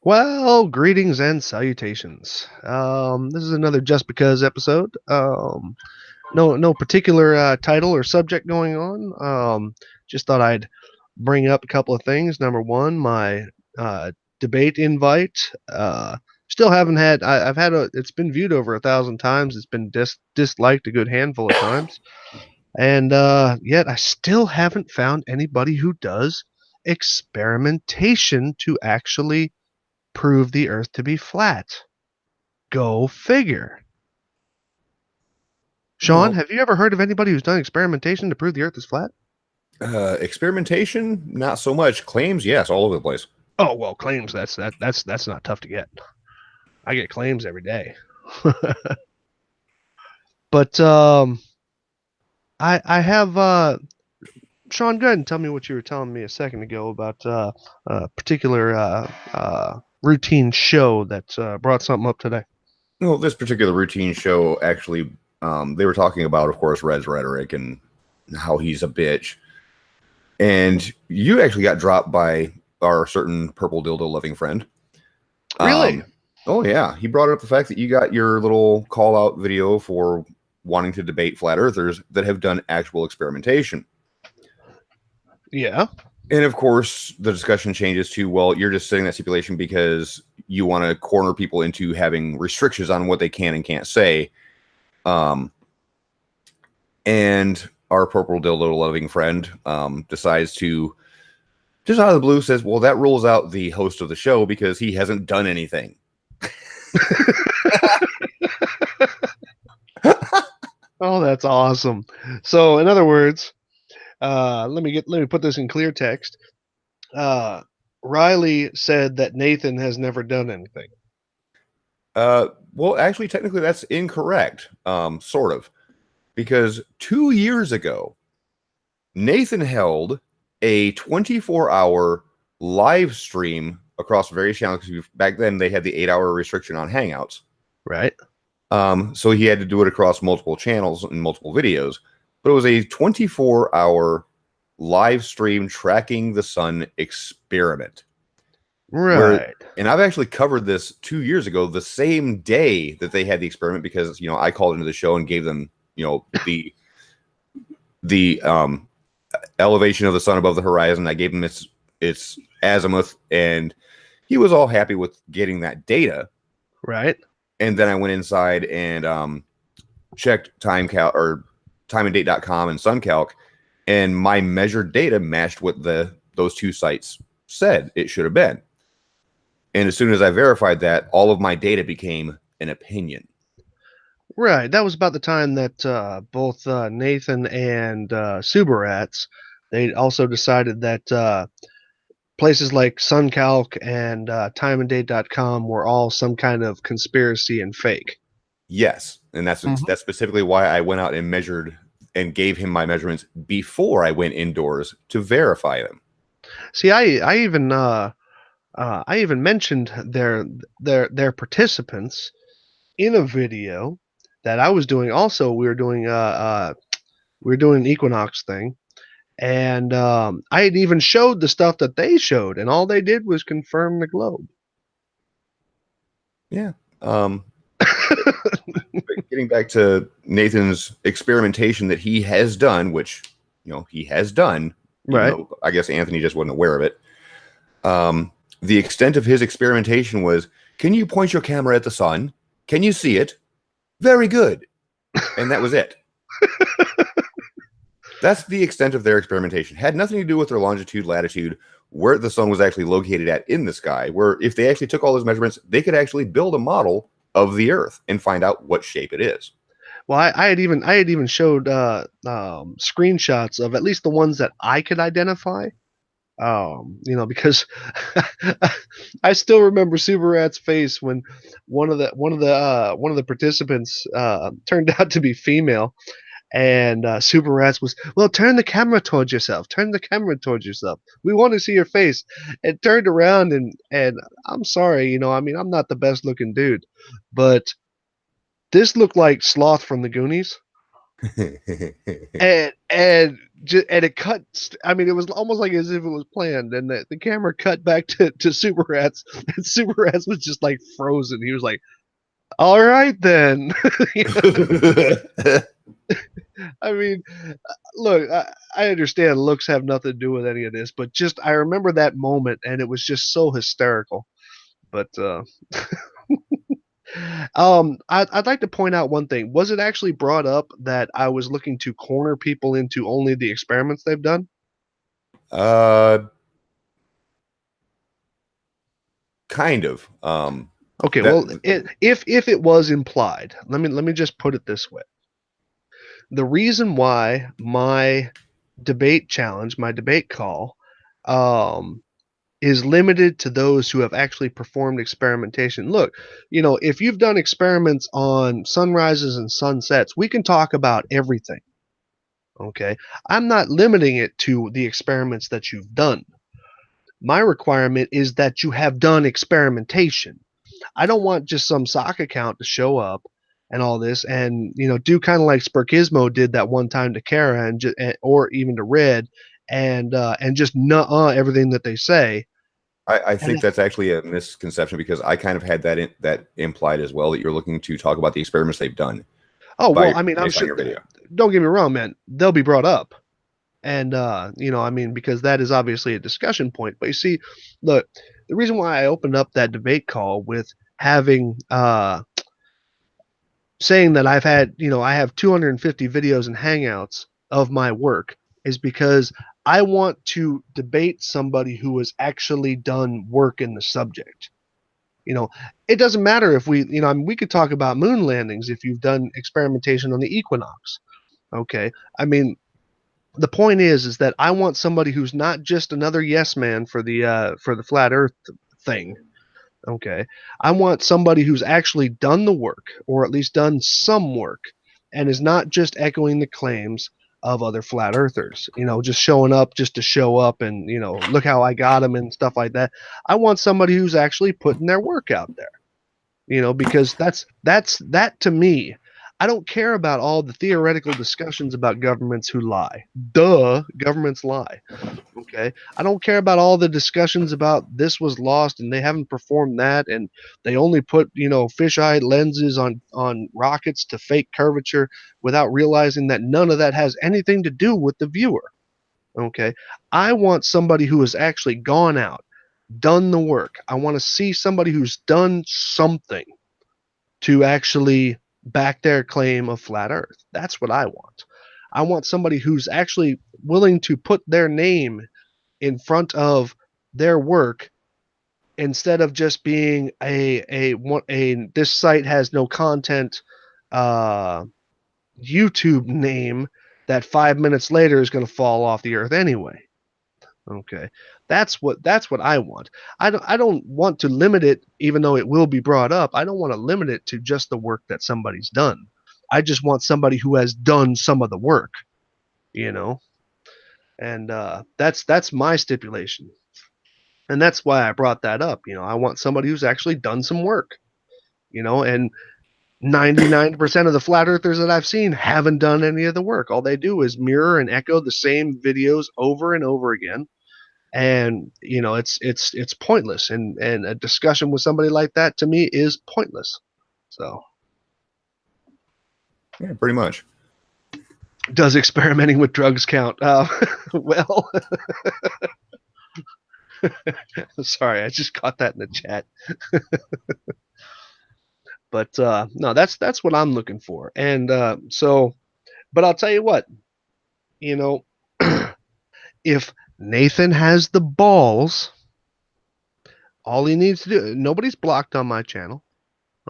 Well, greetings and salutations. This is another Just Because episode. No particular title or subject going on. Just thought I'd bring up a couple of things. Number one, my debate invite. Still haven't had. I've had a. It's been viewed over 1,000 times. It's been disliked a good handful of times, and yet I still haven't found anybody who does experimentation to actually prove the Earth to be flat. Go figure. Sean, Well, have you ever heard of anybody who's done experimentation to prove the Earth is flat? experimentation, not so much. Claims, yes, all over the place. Oh well, claims that's not tough to get. I get claims every day. But I have Sean, go ahead and tell me what you were telling me a second ago about a particular routine show that brought something up today. Well, this particular routine show actually, they were talking about, of course, Red's rhetoric and how he's a bitch. And you actually got dropped by our certain purple dildo loving friend. Really? Oh yeah, he brought up the fact that you got your little call out video for wanting to debate flat earthers that have done actual experimentation. Yeah. And of course, the discussion changes to, well, you're just setting that stipulation because you want to corner people into having restrictions on what they can and can't say. And our purple dildo loving friend decides to, just out of the blue, says, well, that rules out the host of the show because he hasn't done anything. Oh, that's awesome. So, in other words, let me put this in clear text. Riley said that Nathan has never done anything. Well, actually, technically, that's incorrect, sort of, because 2 years ago, Nathan held a 24-hour live stream across various channels. Because back then, they had the 8-hour restriction on Hangouts. Right. So he had to do it across multiple channels and multiple videos. But it was a 24-hour live stream tracking the sun experiment. Right. And I've actually covered this 2 years ago, the same day that they had the experiment, because I called into the show and gave them the elevation of the sun above the horizon. I gave him its azimuth, and he was all happy with getting that data. Right. And then I went inside and checked timeanddate.com and SunCalc, and my measured data matched what those two sites said it should have been. And as soon as I verified that, all of my data became an opinion. Right. That was about the time that both Nathan and Subarats, they also decided that places like SunCalc and timeanddate.com were all some kind of conspiracy and fake. Yes, and that's specifically why I went out and measured and gave him my measurements before I went indoors to verify them. See, I even mentioned their participants in a video that I was doing. Also, we were doing an Equinox thing, and I had even showed the stuff that they showed, and all they did was confirm the globe. Yeah. But getting back to Nathan's experimentation that he has done, which he has done, even Right. though I guess Anthony just wasn't aware of it. The extent of his experimentation was: can you point your camera at the sun? Can you see it? Very good. And that was it. That's the extent of their experimentation. Had nothing to do with their longitude, latitude, where the sun was actually located at in the sky, where if they actually took all those measurements, they could actually build a model of the Earth and find out what shape it is. Well, I had even showed screenshots of at least the ones that I could identify. Because I still remember Subarat's face when one of the participants turned out to be female, and Subarats was, well, turn the camera towards yourself. Turn the camera towards yourself. We want to see your face. And turned around and I'm sorry, I mean, I'm not the best looking dude, but this looked like Sloth from the Goonies. And it cut. I mean, it was almost like as if it was planned, and the camera cut back to Super Rats, and Super Rats was just like frozen. He was like, "All right then." I mean, look, I understand looks have nothing to do with any of this, but just I remember that moment, and it was just so hysterical. But I'd like to point out one thing. Was it actually brought up that I was looking to corner people into only the experiments they've done? uh, kind of. Okay, That well, if it was implied, let me just put it this way. The reason why my debate challenge, my debate call, um, is limited to those who have actually performed experimentation. Look, if you've done experiments on sunrises and sunsets, we can talk about everything. Okay. I'm not limiting it to the experiments that you've done. My requirement is that you have done experimentation. I don't want just some sock account to show up and all this and do kind of like Spurkismo did that one time to Kara or even to Red and just nuh everything that they say. I And think that's actually a misconception because I kind of had that implied as well that you're looking to talk about the experiments they've done oh well, by I mean, I'm based on sure. your video. Don't get me wrong, man. They'll be brought up, and I mean, because that is obviously a discussion point. But you see, look, the reason why I opened up that debate call with having saying that I have 250 videos and hangouts of my work is because I want to debate somebody who has actually done work in the subject. You know, it doesn't matter if I mean, we could talk about moon landings if you've done experimentation on the equinox. Okay. I mean, the point is that I want somebody who's not just another yes man for the flat earth thing. Okay. I want somebody who's actually done the work or at least done some work and is not just echoing the claims of other flat earthers, just showing up just to show up and, look how I got them and stuff like that. I want somebody who's actually putting their work out there, because that to me. I don't care about all the theoretical discussions about governments who lie. Duh, governments lie. Okay. I don't care about all the discussions about this was lost and they haven't performed that and they only put, fisheye lenses on rockets to fake curvature without realizing that none of that has anything to do with the viewer. Okay. I want somebody who has actually gone out, done the work. I want to see somebody who's done something to actually back their claim of flat earth. That's what I want. I want somebody who's actually willing to put their name in front of their work instead of just being a this site has no content uh, YouTube name that 5 minutes later is going to fall off the earth anyway. Okay, that's what I want. I don't want to limit it, even though it will be brought up. I don't want to limit it to just the work that somebody's done. I just want somebody who has done some of the work, you know, and that's my stipulation. And that's why I brought that up. I want somebody who's actually done some work, and 99% of the flat earthers that I've seen haven't done any of the work. All they do is mirror and echo the same videos over and over again. And it's pointless. And a discussion with somebody like that to me is pointless. So Yeah, pretty much. does experimenting with drugs count? Well, sorry, I just caught that in the chat. But no, that's what I'm looking for. And but I'll tell you what, you know, if Nathan has the balls, all he needs to do, nobody's blocked on my channel.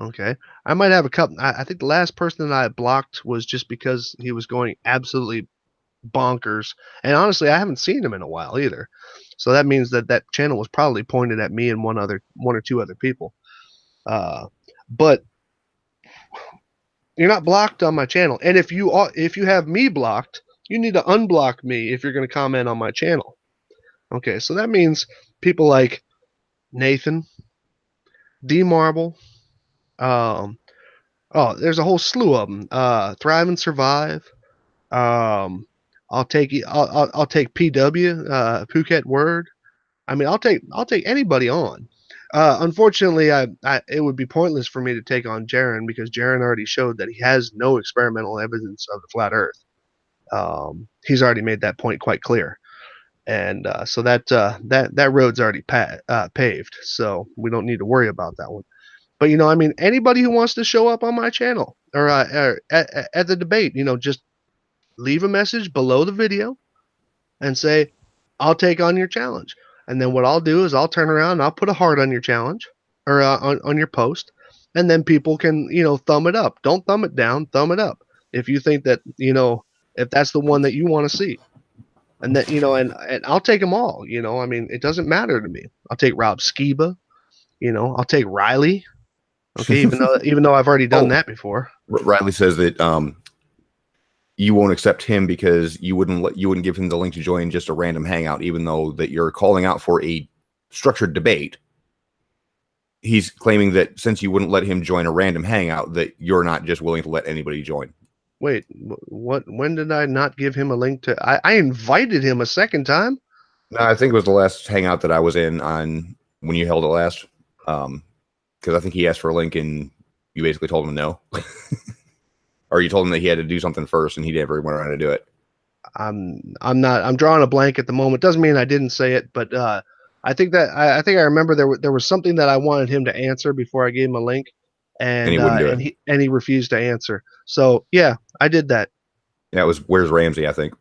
Okay. I might have a couple. I think the last person that I blocked was just because he was going absolutely bonkers. And honestly, I haven't seen him in a while either. So that means that channel was probably pointed at me and one or two other people. But you're not blocked on my channel. And if you have me blocked, you need to unblock me if you're going to comment on my channel. Okay, so that means people like Nathan, D Marble, there's a whole slew of them. Thrive and Survive. I'll take I'll take PW Phuket Word. I mean, I'll take anybody on. Unfortunately, it would be pointless for me to take on Jaren because Jaren already showed that he has no experimental evidence of the flat Earth. He's already made that point quite clear, and so that road's already paved. So we don't need to worry about that one. But I mean, anybody who wants to show up on my channel or at the debate, just leave a message below the video and say, I'll take on your challenge. And then what I'll do is I'll turn around and I'll put a heart on your challenge or on your post. And then people can, thumb it up. Don't thumb it down, thumb it up. If you think that, if that's the one that you want to see. And that, and I'll take them all, I mean, it doesn't matter to me. I'll take Rob Skiba, I'll take Riley. Okay. Even though I've already done that before. Riley says that, you won't accept him because you wouldn't give him the link to join just a random hangout, even though that you're calling out for a structured debate. He's claiming that since you wouldn't let him join a random hangout, that you're not just willing to let anybody join. Wait, what? When did I not give him a link to? I invited him a second time. No, I think it was the last hangout that I was in on when you held it last. Because I think he asked for a link and you basically told him no. Or you told him that he had to do something first and he never went around to do it. I'm drawing a blank at the moment. Doesn't mean I didn't say it, but I think I remember there was something that I wanted him to answer before I gave him a link, and he wouldn't do it. He refused to answer. So yeah, I did that. Yeah, it was Where's Ramsey, I think.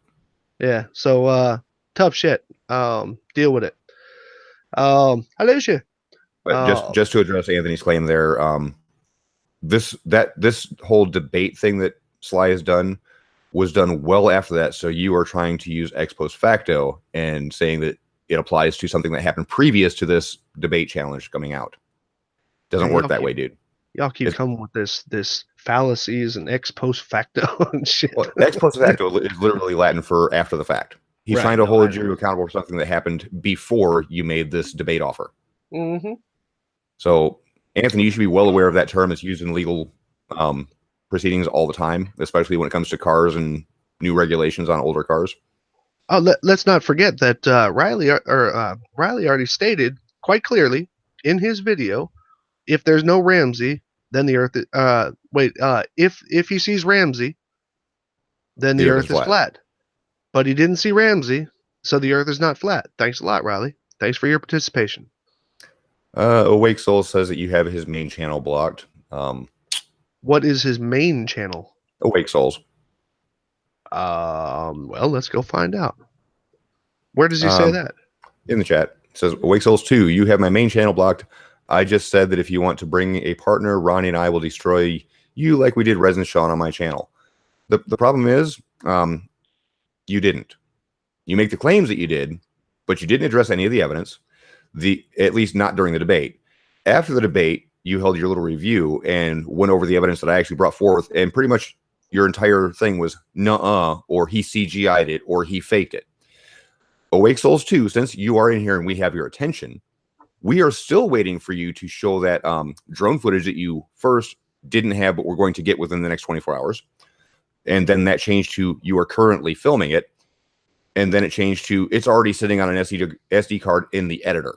Yeah. So tough shit. Deal with it. Alicia. But just to address Anthony's claim there, this whole debate thing that Sly has done was done well after that. So you are trying to use ex post facto and saying that it applies to something that happened previous to this debate challenge coming out. Doesn't work that way, dude. Y'all keep coming with this fallacies and ex post facto and shit. Well, ex post facto is literally Latin for after the fact. He's trying to hold you accountable for something that happened before you made this debate offer. Mm-hmm. So, Anthony, you should be well aware of that term. It's used in legal proceedings all the time, especially when it comes to cars and new regulations on older cars. Oh, let's not forget that Riley already stated quite clearly in his video, if there's no Ramsey, then the Earth. If he sees Ramsey, then the Earth is flat. But he didn't see Ramsey, so the Earth is not flat. Thanks a lot, Riley. Thanks for your participation. Awake Soul says that you have his main channel blocked. What is his main channel? Awake Souls. Well, let's go find out. Where does he say that? In the chat. It says, Awake Souls 2, you have my main channel blocked. I just said that if you want to bring a partner, Ronnie and I will destroy you like we did Resin Sean on my channel. The problem is, you didn't. You make the claims that you did, but you didn't address any of the evidence. At least not during the debate. After the debate, you held your little review and went over the evidence that I actually brought forth, and pretty much your entire thing was nuh-uh, or he CGI'd it, or he faked it. Awake Souls 2, since you are in here and we have your attention, we are still waiting for you to show that drone footage that you first didn't have, but we're going to get within the next 24 hours. And then that changed to you are currently filming it. And then it changed to it's already sitting on an SD card in the editor.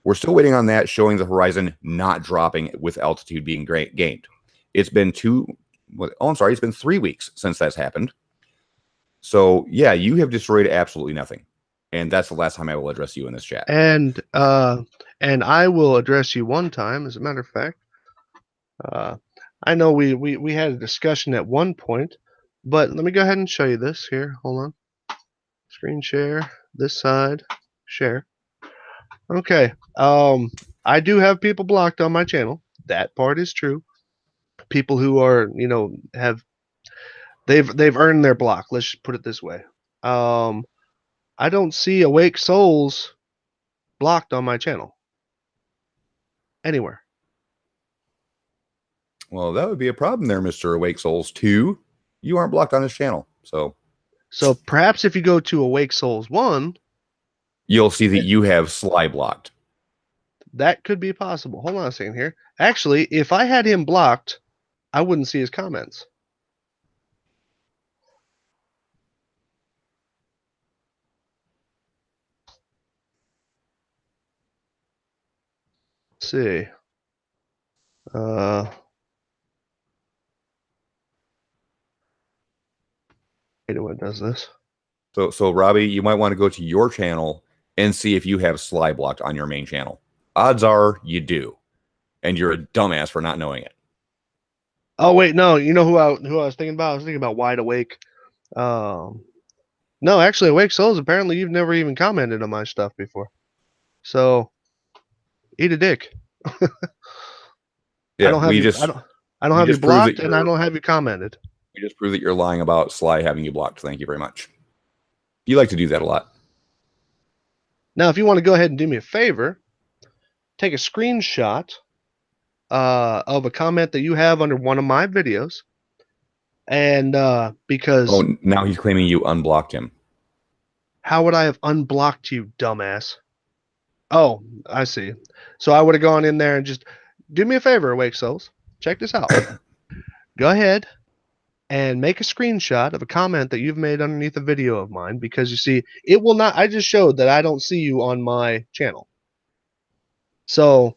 We're still waiting on that, showing the horizon not dropping with altitude being gained. It's been 3 weeks since that's happened. So yeah, you have destroyed absolutely nothing. And that's the last time I will address you in this chat. And I will address you one time, as a matter of fact. I know we had a discussion at one point, but let me go ahead and show you this here. Hold on. Screen share, this side, share. Okay. I do have people blocked on my channel. That part is true. People who are, they've earned their block. Let's just put it this way. I don't see Awake Souls blocked on my channel anywhere. Well, that would be a problem there, Mr. Awake Souls 2. You aren't blocked on his channel, so perhaps if you go to Awake Souls 1, you'll see that you have Sly blocked. That could be possible. Hold on a second here. Actually, if I had him blocked, I wouldn't see his comments. see. What does this? So Robbie, you might want to go to your channel and see if you have Sly blocked on your main channel. Odds are you do, and you're a dumbass for not knowing it. Oh wait, no. You know who I was thinking about? I was thinking about Wide Awake. No, actually, Awake Souls. Apparently, you've never even commented on my stuff before. So, eat a dick. Yeah, I don't have you. I don't have you blocked, and I don't have you commented. We just prove that you're lying about Sly having you blocked. Thank you very much. You like to do that a lot. Now, if you want to go ahead and do me a favor, take a screenshot of a comment that you have under one of my videos, and because now he's claiming you unblocked him. How would I have unblocked you, dumbass? Oh, I see. So I would have gone in there and just do me a favor, Awake Souls. Check this out. Go ahead and make a screenshot of a comment that you've made underneath a video of mine, because you see, it will not. I just showed that I don't see you on my channel. So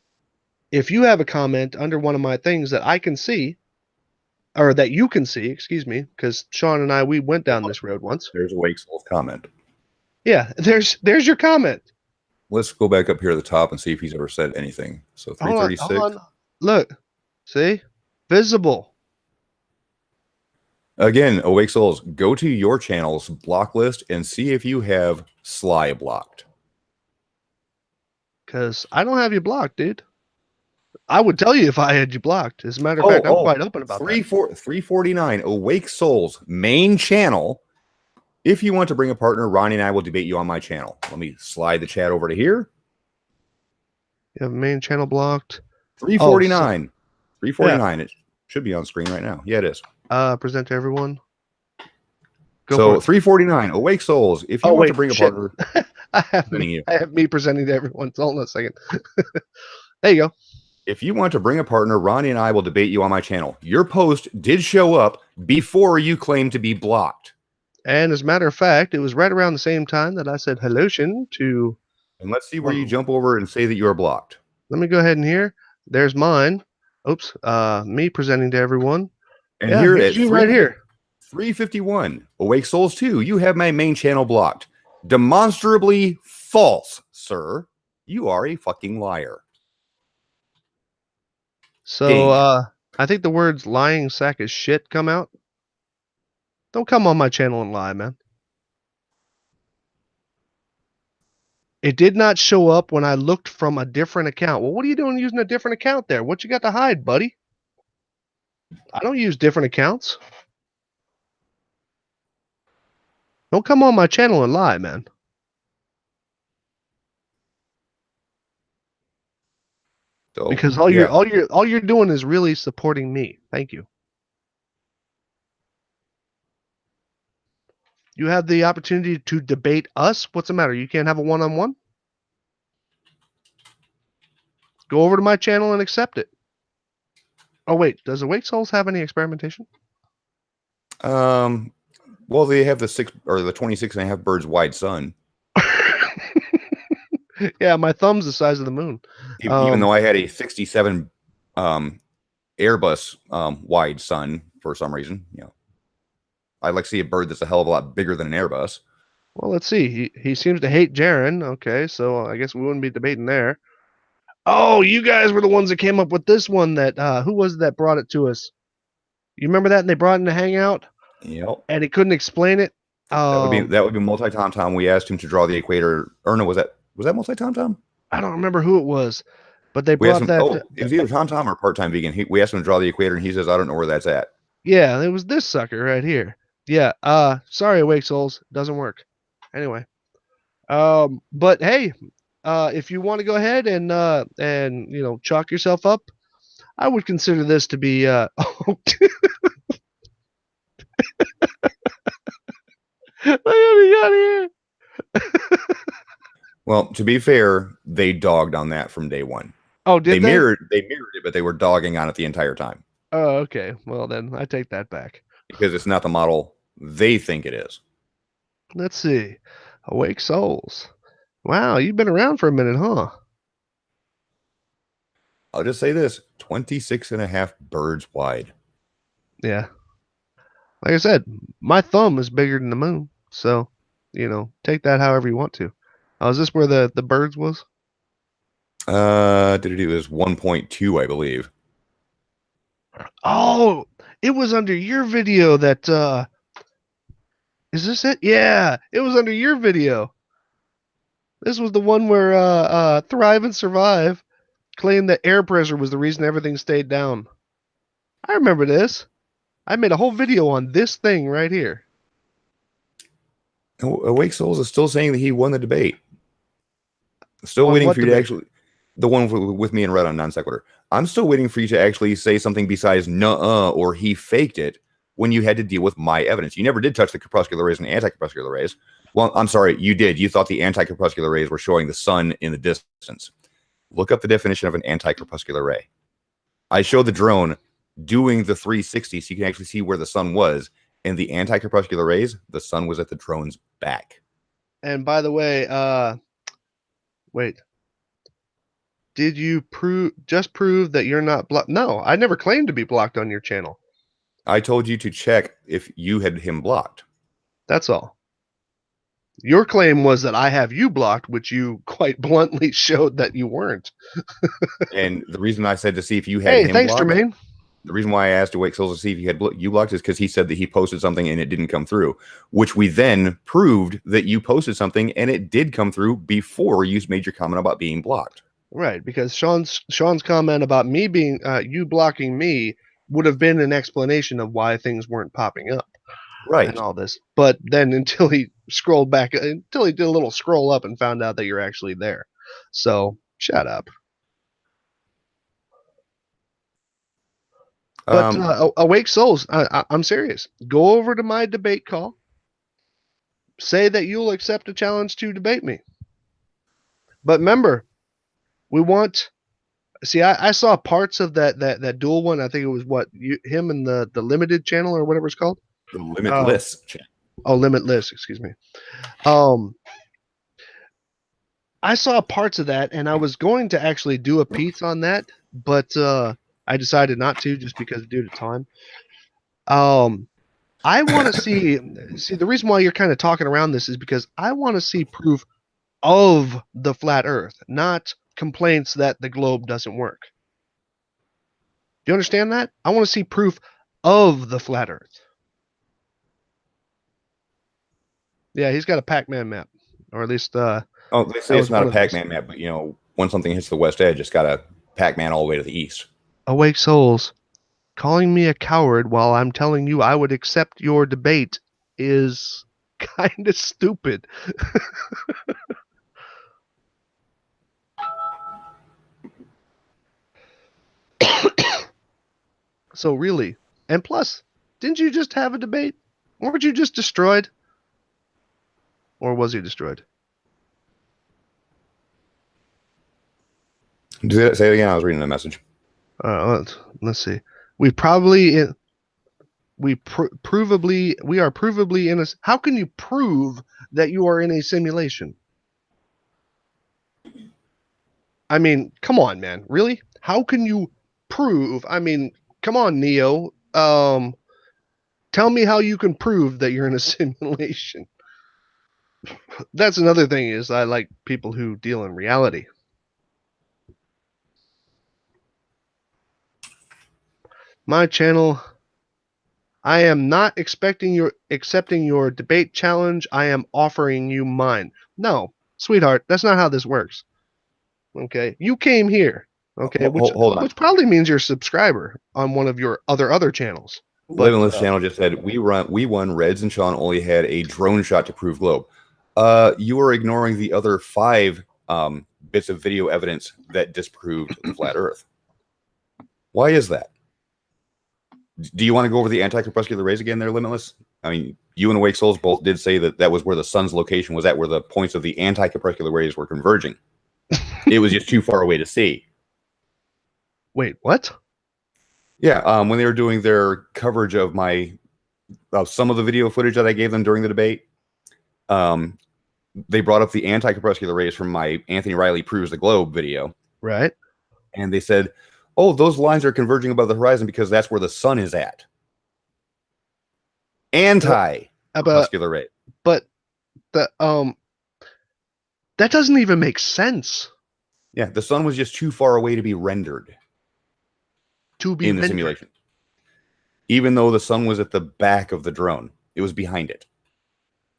if you have a comment under one of my things that I can see, or that you can see, excuse me, because Sean and we went down this road once. There's Awake Souls comment. Yeah, there's your comment. Let's go back up here at the top and see if he's ever said anything. So 336. Hold on. Look, see, visible. Again, Awake Souls, go to your channel's block list and see if you have Sly blocked. Because I don't have you blocked, dude. I would tell you if I had you blocked. As a matter of fact, I'm quite open about that. 349, Awake Souls, main channel. If you want to bring a partner, Ronnie and I will debate you on my channel. Let me slide the chat over to here. You have main channel blocked. 349. 349. Yeah. It should be on screen right now. Yeah, it is. Present to everyone. So 349, Awake Souls. If you want to bring a partner, I have me presenting to everyone. Hold on a second. There you go. If you want to bring a partner, Ronnie and I will debate you on my channel. Your post did show up before you claimed to be blocked. And as a matter of fact, it was right around the same time that I said hello to. And let's see where you jump over and say that you are blocked. Let me go ahead and here. There's mine. Oops. Me presenting to everyone. And here it's you right here. 351. Awake Souls 2. You have my main channel blocked. Demonstrably false, sir. You are a fucking liar. So I think the words lying sack of shit come out. Don't come on my channel and lie, man. It did not show up when I looked from a different account. Well, what are you doing using a different account there? What you got to hide, buddy? I don't use different accounts. Don't come on my channel and lie, man. So, because all you're doing is really supporting me. Thank you. You have the opportunity to debate us. What's the matter? You can't have a one-on-one? Go over to my channel and accept it. Oh wait, does Awake Souls have any experimentation? Well, they have the 26.5 birds wide sun. Yeah, my thumb's the size of the moon. Even though I had a 67 Airbus wide sun for some reason, you know, I'd like to see a bird that's a hell of a lot bigger than an Airbus. Well, let's see. He seems to hate Jaren. Okay, so I guess we wouldn't be debating there. Oh, you guys were the ones that came up with this one. That who was it that brought it to us? You remember that? And they brought it in the Hangout. Yep. And he couldn't explain it. That would be Multi Tom Tom. We asked him to draw the equator. Or no, was that Multi Tom Tom? I don't remember who it was, but they brought that. Oh, it was either Tom Tom or Part Time Vegan. We asked him to draw the equator, and he says, "I don't know where that's at." Yeah, it was this sucker right here. Yeah. Sorry, Awake Souls, doesn't work. Anyway. But hey, if you want to go ahead and you know, chalk yourself up, I would consider this to be Look what we got here. Well, to be fair, they dogged on that from day one. Oh, did they? They mirrored it, but they were dogging on it the entire time. Oh, okay. Well, then I take that back. Because it's not the model they think it is. Let's see. Awake Souls. Wow, you've been around for a minute, huh? I'll just say this: 26.5 birds wide. Yeah. Like I said, my thumb is bigger than the moon. So, take that however you want to. Oh, is this where the birds was? Did it was 1.2, I believe. Oh, it was under your video that is this it? Yeah, it was under your video. This was the one where Thrive and Survive claimed that air pressure was the reason everything stayed down. I remember this. I made a whole video on this thing right here. Awake Souls is still saying that he won the debate. Still On waiting what for you to debate? actually, the one with me and Red on non sequitur. I'm still waiting for you to actually say something besides "nuh-uh" or "he faked it" when you had to deal with my evidence. You never did touch the corpuscular rays and anti-corpuscular rays. Well, I'm sorry, you did. You thought the anti-corpuscular rays were showing the sun in the distance. Look up the definition of an anti-corpuscular ray. I showed the drone doing the 360 so you can actually see where the sun was. And the anti-corpuscular rays, the sun was at the drone's back. And by the way, wait. Did you prove that you're not blocked? No, I never claimed to be blocked on your channel. I told you to check if you had him blocked. That's all. Your claim was that I have you blocked, which you quite bluntly showed that you weren't. And the reason I said to see if you had him thanks, blocked, Jermaine. the reason why I asked Awake Souls to see if you had you blocked is because he said that he posted something and it didn't come through, which we then proved that you posted something and it did come through before you made your comment about being blocked. Right, because Sean's comment about me being you blocking me would have been an explanation of why things weren't popping up. Right. And all this. But then until he scrolled back, until he did a little scroll up and found out that you're actually there. So shut up. But Awake Souls, I'm serious. Go over to my debate call. Say that you'll accept a challenge to debate me. But remember, we want. See, I saw parts of that dual one. I think it was him and the limited channel or whatever it's called. The Limitless channel. Oh, Limitless. Excuse me. I saw parts of that, and I was going to actually do a piece on that, but I decided not to just because due to time. I want to see the reason why you're kind of talking around this is because I want to see proof of the flat Earth, not complaints that the globe doesn't work. Do you understand that? I want to see proof of the flat Earth. Yeah, he's got a Pac-Man map, or at least. Oh, they say it's not a Pac-Man map, but when something hits the west edge, it's got a Pac-Man all the way to the east. Awake Souls, calling me a coward while I'm telling you I would accept your debate is kind of stupid. So really, and plus, didn't you just have a debate? Weren't you just destroyed? Or was he destroyed? Say it again. I was reading the message. Let's see. We are provably in a. How can you prove that you are in a simulation? I mean, come on, man. Really? How can you prove? I mean, come on, Neo. Tell me how you can prove that you're in a simulation. That's another thing is I like people who deal in reality. My channel, I am not accepting your debate challenge. I am offering you mine. No, sweetheart, that's not how this works. Okay, you came here. Okay, hold on. Which probably means you're a subscriber on one of your other channels. Limitless channel just said we won. Reds and Sean only had a drone shot to prove globe. You are ignoring the other 5 bits of video evidence that disproved the flat Earth. Why is that? Do you want to go over the anti-corpuscular rays again there, Limitless? I mean, you and Awake Souls both did say that was where the sun's location was at, where the points of the anti-corpuscular rays were converging. It was just too far away to see. Wait, what? Yeah, when they were doing their coverage of some of the video footage that I gave them during the debate, they brought up the anti-corpuscular rays from my Anthony Riley Proves the Globe video. Right. And they said, oh, those lines are converging above the horizon because that's where the sun is at. Anti-crepuscular ray. But the that doesn't even make sense. Yeah, the sun was just too far away to be rendered in the simulation. Even though the sun was at the back of the drone, it was behind it.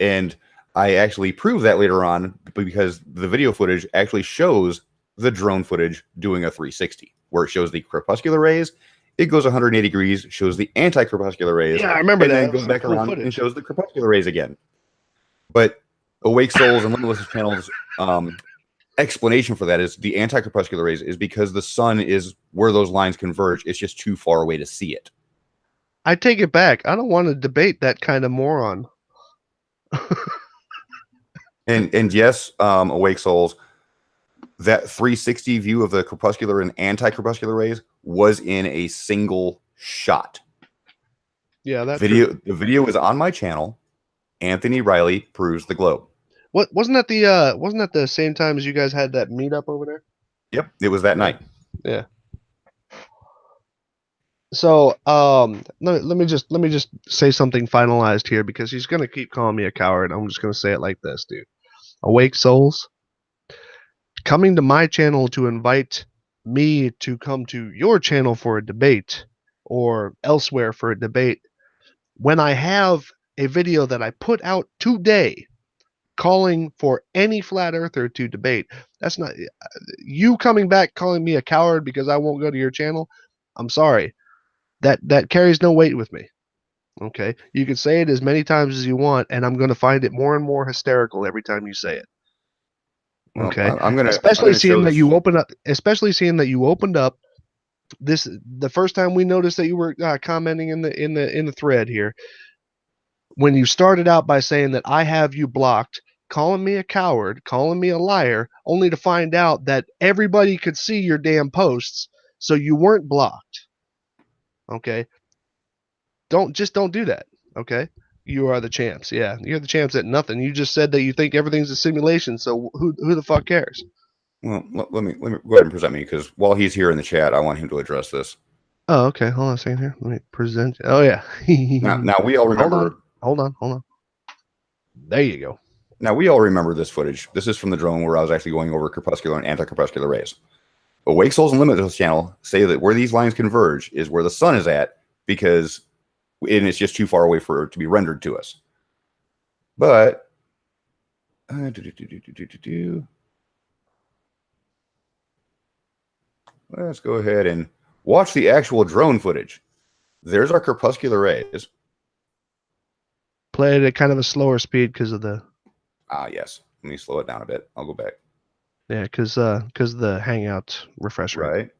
And I actually proved that later on because the video footage actually shows the drone footage doing a 360, where it shows the crepuscular rays, it goes 180 degrees, shows the anti-crepuscular rays, Yeah, I remember and that. then goes back around and shows the crepuscular rays again. But Awake Souls and Limitless Channel's explanation for that is the anti-crepuscular rays is because the sun is where those lines converge. It's just too far away to see it. I take it back. I don't want to debate that kind of moron. and yes, Awake Souls, that 360 view of the crepuscular and anti-crepuscular rays was in a single shot. Yeah, that video. The video is on my channel. Anthony Riley Proves the Globe. What wasn't that the same time as you guys had that meetup over there? Yep, it was that night. Yeah. So, let me just say something finalized here because he's gonna keep calling me a coward. I'm just gonna say it like this, dude. Awake Souls, coming to my channel to invite me to come to your channel for a debate or elsewhere for a debate when I have a video that I put out today calling for any flat earther to debate. That's not you coming back calling me a coward because I won't go to your channel. I'm sorry. That carries no weight with me. Okay? You can say it as many times as you want, and I'm going to find it more and more hysterical every time you say it. Okay? Well, especially seeing that you opened up this the first time we noticed that you were commenting in the thread here. When you started out by saying that I have you blocked, calling me a coward, calling me a liar, only to find out that everybody could see your damn posts, so you weren't blocked. Okay? Don't do that. Okay? You are the champs. Yeah, you're the champs at nothing. You just said that you think everything's a simulation, so who the fuck cares? Well, let me go ahead and present me because while he's here in the chat, I want him to address this. Oh, okay. Hold on a second here. Let me present. Oh yeah. now we all remember. Hold on. There you go. Now we all remember this footage. This is from the drone where I was actually going over crepuscular and anti-crepuscular rays. Awake Souls and Limitless Channel say that where these lines converge is where the sun is at because it's just too far away for it to be rendered to us. But let's go ahead and watch the actual drone footage. There's our crepuscular rays. Play it at kind of a slower speed because of the. Yes. Let me slow it down a bit. I'll go back. Yeah, because the Hangout refresh rate. Right.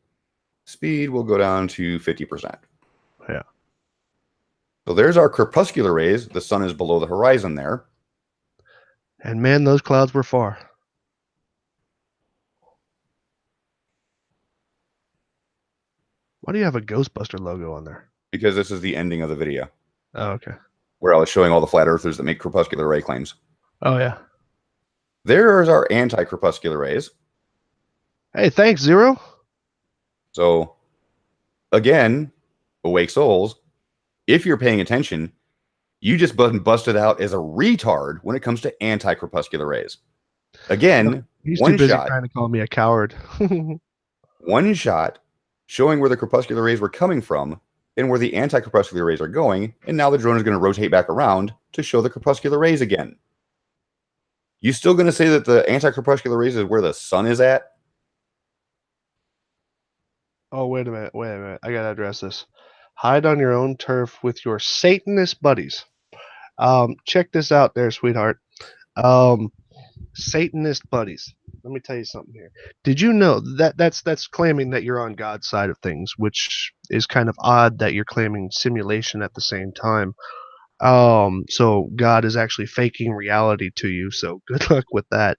Speed will go down to 50%. Yeah. So there's our crepuscular rays. The sun is below the horizon there. And man, those clouds were far. Why do you have a Ghostbuster logo on there? Because this is the ending of the video. Oh, okay. Where I was showing all the flat earthers that make crepuscular ray claims. Oh, yeah. There's our anti-crepuscular rays. Hey, thanks, Zero. So, again, Awake Souls, if you're paying attention, you just busted out as a retard when it comes to anti-crepuscular rays. Again, he's too busy trying to call me a coward. One shot showing where the crepuscular rays were coming from and where the anti-crepuscular rays are going, and now the drone is going to rotate back around to show the crepuscular rays again. You still going to say that the anti-crepuscular rays is where the sun is at? Oh, wait a minute. I got to address this. Hide on your own turf with your Satanist buddies. Check this out there, sweetheart. Satanist buddies. Let me tell you something here. Did you know that that's claiming that you're on God's side of things, which is kind of odd that you're claiming simulation at the same time. So God is actually faking reality to you, so good luck with that.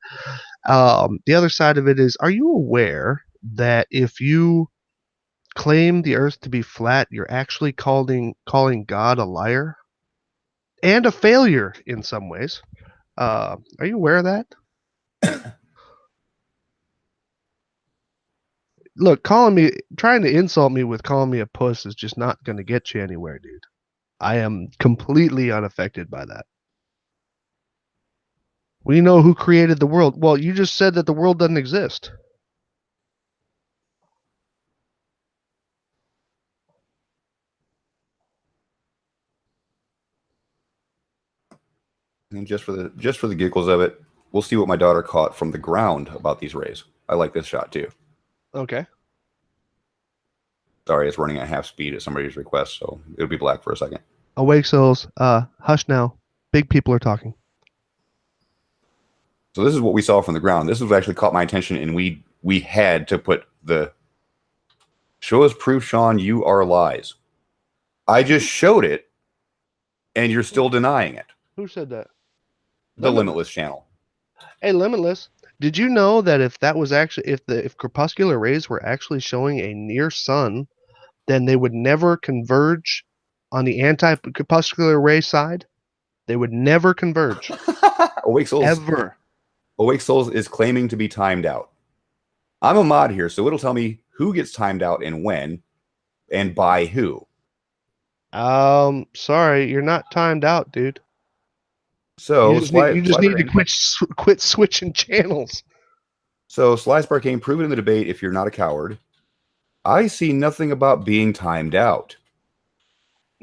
The other side of it is, are you aware that if you claim the earth to be flat, you're actually calling God a liar and a failure in some ways? Are you aware of that? look, trying to insult me with calling me a puss is just not going to get you anywhere, dude. I am completely unaffected by that. We know who created the world. Well, you just said that the world doesn't exist. And just for the giggles of it, we'll see what my daughter caught from the ground about these rays. I like this shot too. Okay. Sorry, it's running at half speed at somebody's request, so it'll be black for a second. Awake souls, hush now. Big people are talking. So this is what we saw from the ground. This was actually caught my attention, and we had to put the show us proof, Sean, you are lies. I just showed it, and you're still denying it. Who said that? The Limitless channel. Hey, Limitless, did you know that if that was actually if crepuscular rays were actually showing a near sun, then they would never converge on the anti-crepuscular ray side? They would never converge. Awake Souls. Ever. Awake Souls is claiming to be timed out. I'm a mod here, so it'll tell me who gets timed out and when, and by who. Sorry, you're not timed out, dude. So you just need to quit switching channels. So Sly Sparkane, proven in the debate if you're not a coward. I see nothing about being timed out.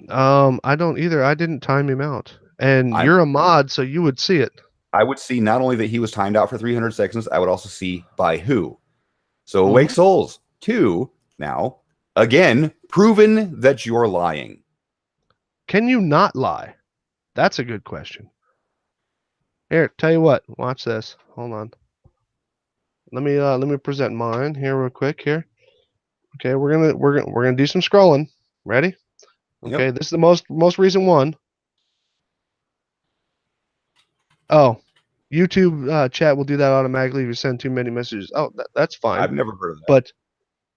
I don't either. I didn't time him out. And you're a mod, so you would see it. I would see not only that he was timed out for 300 seconds, I would also see by who. So Awake Souls 2, now, again, proven that you're lying. Can you not lie? That's a good question. Here, tell you what, watch this. Hold on. Let me present mine here real quick here. Okay, we're gonna do some scrolling. Ready? Okay, This is the most recent one. Oh, YouTube chat will do that automatically if you send too many messages. Oh, that's fine. I've never heard of that.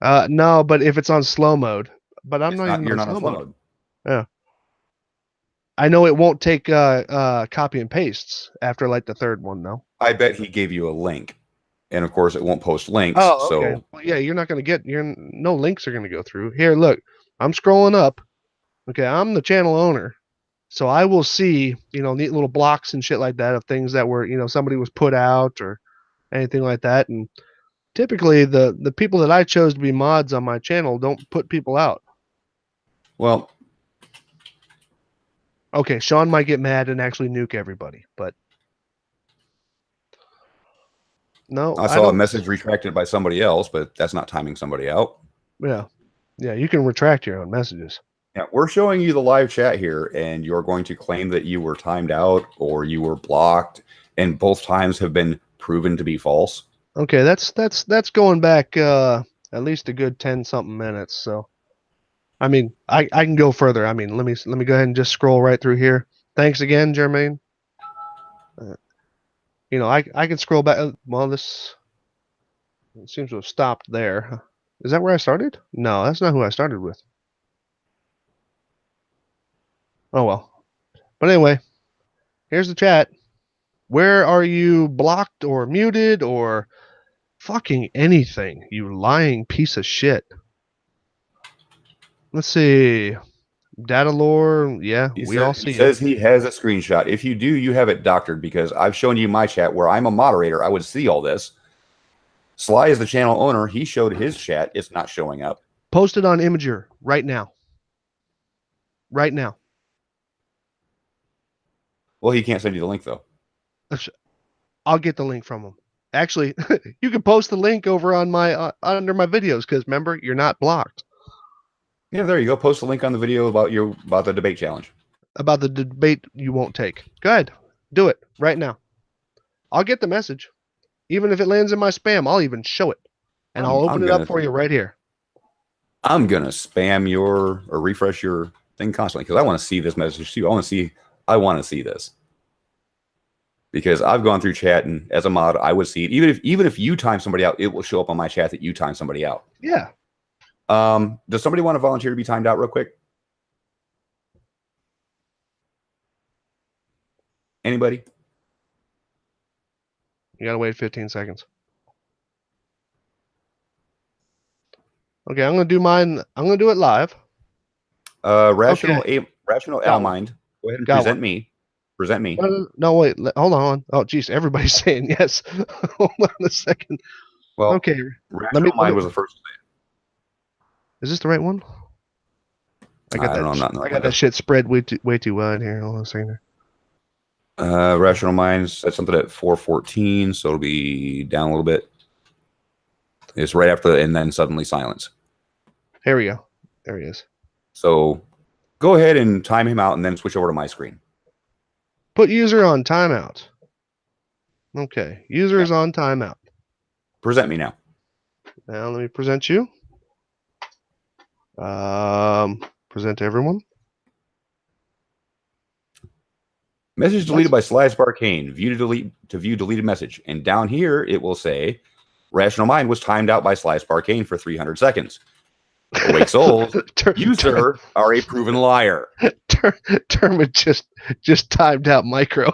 But no, but if it's on slow mode. But I'm not even on slow mode. Yeah. I know it won't take copy and pastes after like the third one though. I bet he gave you a link. And of course it won't post links. Oh, okay. So well, yeah, you're not gonna get no links are gonna go through. Here, look, I'm scrolling up. Okay, I'm the channel owner. So I will see, neat little blocks and shit like that of things that were, somebody was put out or anything like that. And typically the people that I chose to be mods on my channel don't put people out. Well, okay, Sean might get mad and actually nuke everybody, but no. I saw a message retracted by somebody else, but that's not timing somebody out. Yeah. Yeah, you can retract your own messages. Yeah, we're showing you the live chat here, and you're going to claim that you were timed out or you were blocked, and both times have been proven to be false. Okay, that's going back at least a good 10-something minutes. So, I mean, I can go further. I mean, let me go ahead and just scroll right through here. Thanks again, Jermaine. I can scroll back. Well, this seems to have stopped there. Is that where I started? No, that's not who I started with. Oh well. But anyway, here's the chat. Where are you blocked or muted or fucking anything, you lying piece of shit? Let's see. Data lore, yeah, we all see it. He says he has a screenshot. If you do, you have it doctored because I've shown you my chat where I'm a moderator. I would see all this. Sly is the channel owner. He showed his chat. It's not showing up. Post it on Imager right now. Right now. Well, he can't send you the link, though. I'll get the link from him. Actually, you can post the link over on my under my videos because remember, you're not blocked. Yeah, there you go. Post a link on the video about the debate challenge. About the debate you won't take. Go ahead. Do it right now. I'll get the message. Even if it lands in my spam, I'll even show it. And I'll open it up for you right here. I'm going to spam or refresh your thing constantly because I want to see this message too. I want to see this. Because I've gone through chat and as a mod, I would see it. Even if you time somebody out, it will show up on my chat that you time somebody out. Yeah. Does somebody want to volunteer to be timed out real quick? Anybody? You gotta wait 15 seconds. Okay, I'm gonna do mine. I'm gonna do it live. Rational Got Al one. Mind. Go ahead and Got present one. me. Present me. No, wait. Hold on. Oh, geez, everybody's saying yes. Hold on a second. Well, Okay, let me. Rational Mind was the first. Is this the right one? I got I don't know. I'm that. not in the I right got that window. shit spread way too wide here. Hold on a second. Rational Mind said something at 4:14, so it'll be down a little bit. It's right after, and then suddenly silence. Here we go. There he is. So go ahead and time him out, and then switch over to my screen. Put user on timeout. Okay, user is on timeout. Present me now. Now let me present you. Present to everyone. Message deleted by Sly Sparkane. View deleted message. And down here it will say, Rational Mind was timed out by Sly Sparkane for 300 seconds. Awake souls, you sir are a proven liar. Termit just timed out micro.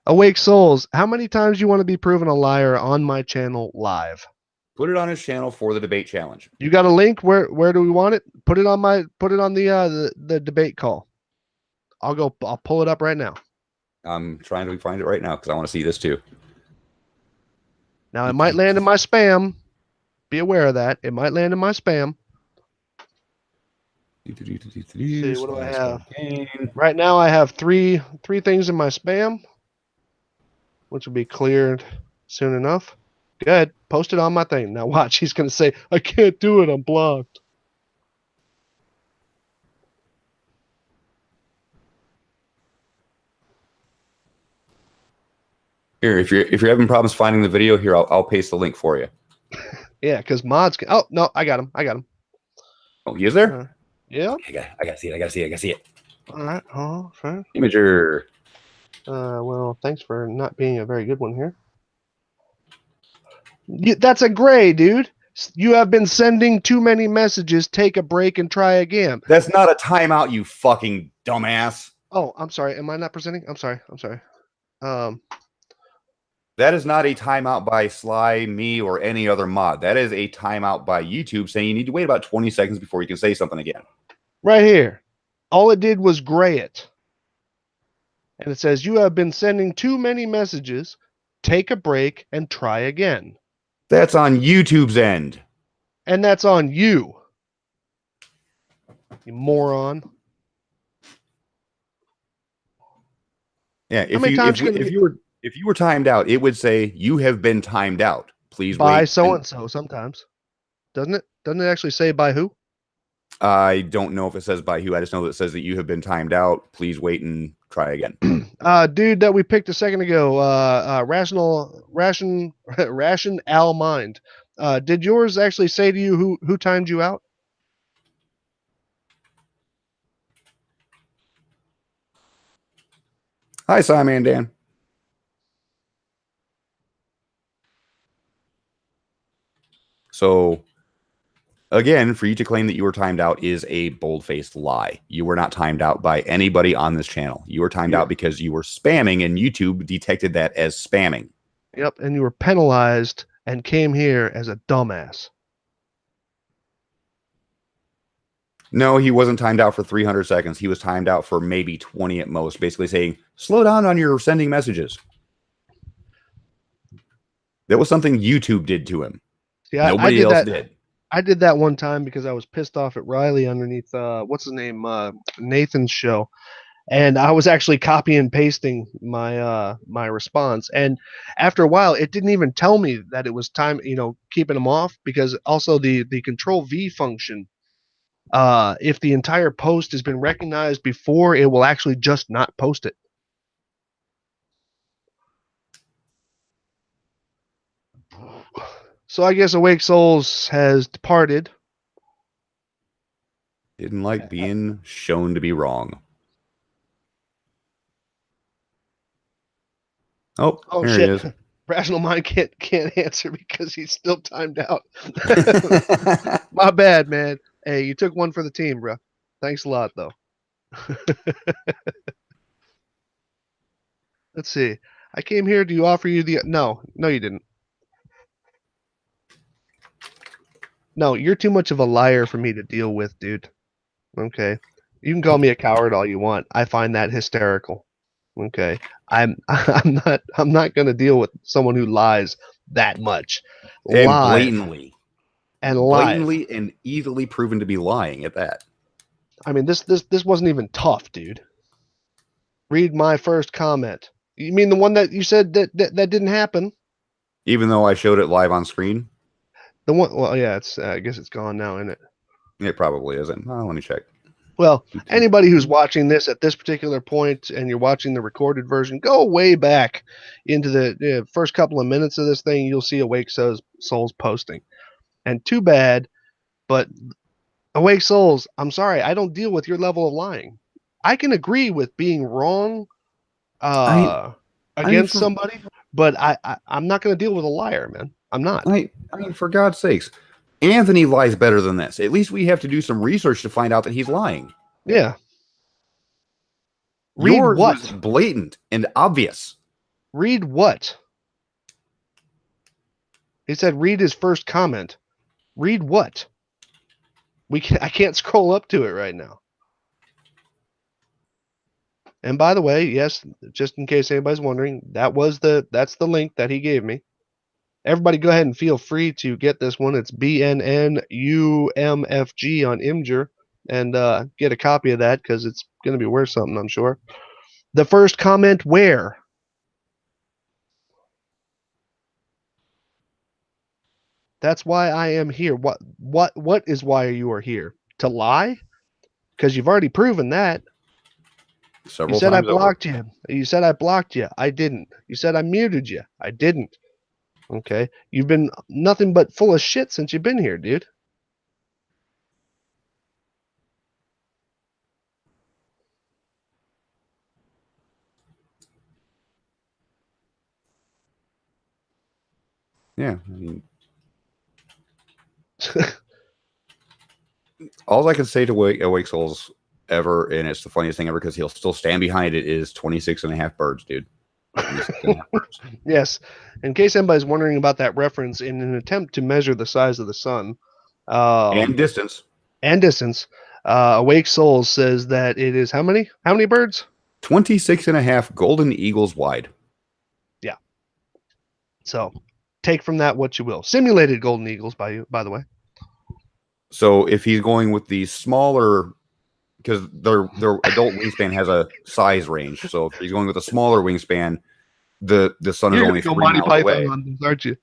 Awake souls, how many times you want to be proven a liar on my channel live? Put it on his channel for the debate challenge. You got a link? Where do we want it? Put it on the debate call. I'll pull it up right now. I'm trying to find it right now because I want to see this too. Now it might land in my spam. Be aware of that. It might land in my spam. See, what do I have? Right now I have three things in my spam, which will be cleared soon enough. Good. Post it on my thing. Now watch. He's going to say, I can't do it. I'm blocked. Here, if you're having problems finding the video, here I'll paste the link for you. Yeah, because mods can. Oh no, I got him. Oh, he is there? Yeah. I gotta see it. All right. Oh, sure. Imager. Well, thanks for not being a very good one here. That's a gray, dude. You have been sending too many messages. Take a break and try again. That's not a timeout, you fucking dumbass. Oh, I'm sorry. Am I not presenting? I'm sorry. That is not a timeout by Sly, me, or any other mod. That is a timeout by YouTube saying you need to wait about 20 seconds before you can say something again. Right here. All it did was gray it. And it says, you have been sending too many messages. Take a break and try again. That's on YouTube's end. And that's on you. You moron. Yeah, if you were timed out, it would say you have been timed out. Please by wait. So and so sometimes. Doesn't it? Doesn't it actually say by who? I don't know if it says by who. I just know that it says that you have been timed out. Please wait and try again. Dude that we picked a second ago, Ration Al Mind. Did yours actually say to you who timed you out? Hi, Simon Dan. So, again, for you to claim that you were timed out is a bold-faced lie. You were not timed out by anybody on this channel. You were timed out because you were spamming, and YouTube detected that as spamming. Yep, and you were penalized and came here as a dumbass. No, he wasn't timed out for 300 seconds. He was timed out for maybe 20 at most, basically saying, slow down on your sending messages. That was something YouTube did to him. Yeah, Nobody else did. I did that one time because I was pissed off at Riley underneath what's his name, Nathan's show, and I was actually copy and pasting my my response. And after a while, it didn't even tell me that it was time, keeping him off, because also the Control V function, if the entire post has been recognized before, it will actually just not post it. So I guess Awake Souls has departed. Didn't like being shown to be wrong. Oh shit! He is. Rational Mind can't answer because he's still timed out. My bad, man. Hey, you took one for the team, bro. Thanks a lot, though. Let's see. I came here to offer you the no, you didn't. No, you're too much of a liar for me to deal with, dude. Okay. You can call me a coward all you want. I find that hysterical. Okay. I'm not going to deal with someone who lies that much. And Live and live. blatantly and easily proven to be lying at that. I mean, this wasn't even tough, dude. Read my first comment. You mean the one that you said that didn't happen? Even though I showed it live on screen? The one, well, yeah, it's I guess it's gone now, isn't it? It probably isn't. Oh, let me check. Well, anybody who's watching this at this particular point and you're watching the recorded version, go way back into the first couple of minutes of this thing. You'll see Awake Souls posting. And too bad, but Awake Souls, I'm sorry, I don't deal with your level of lying. I can agree with being wrong against somebody, but I'm not going to deal with a liar, man. I'm not. I mean, for God's sakes, Anthony lies better than this. At least we have to do some research to find out that he's lying. Yeah. Read Yours what? was blatant and obvious. Read what? He said read his first comment. Read what? I can't scroll up to it right now. And by the way, yes, just in case anybody's wondering, that's the link that he gave me. Everybody go ahead and feel free to get this one. It's BNNUMFG on Imgur, and get a copy of that because it's going to be worth something, I'm sure. The first comment where? That's why I am here. What is why you are here? To lie? Because you've already proven that. Several you said I times blocked over. you. You said I blocked you. I didn't. You said I muted you. I didn't. Okay. You've been nothing but full of shit since you've been here, dude. Yeah. I mean, all I can say to Awake Souls ever, and it's the funniest thing ever because he'll still stand behind it, is 26 and a half birds, dude. 26 and a half birds. Yes. In case anybody's wondering about that reference, in an attempt to measure the size of the sun And distance. Awake Souls says that it is how many? How many birds? 26 and a half golden eagles wide. Yeah. So take from that what you will. Simulated golden eagles by the way. So if he's going with the smaller, because their adult wingspan has a size range. So if he's going with a smaller wingspan, the sun is only 3 miles away. On this, aren't you?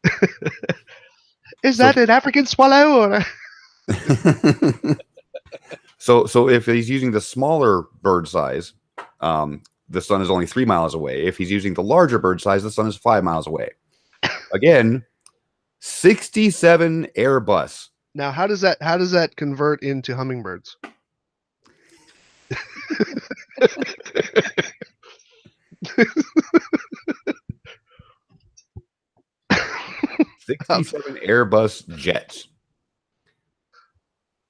Is that an African swallow? Or So if he's using the smaller bird size, the sun is only 3 miles away. If he's using the larger bird size, the sun is 5 miles away. Again, 67 Airbus. Now, how does that convert into hummingbirds? 67 Airbus jets.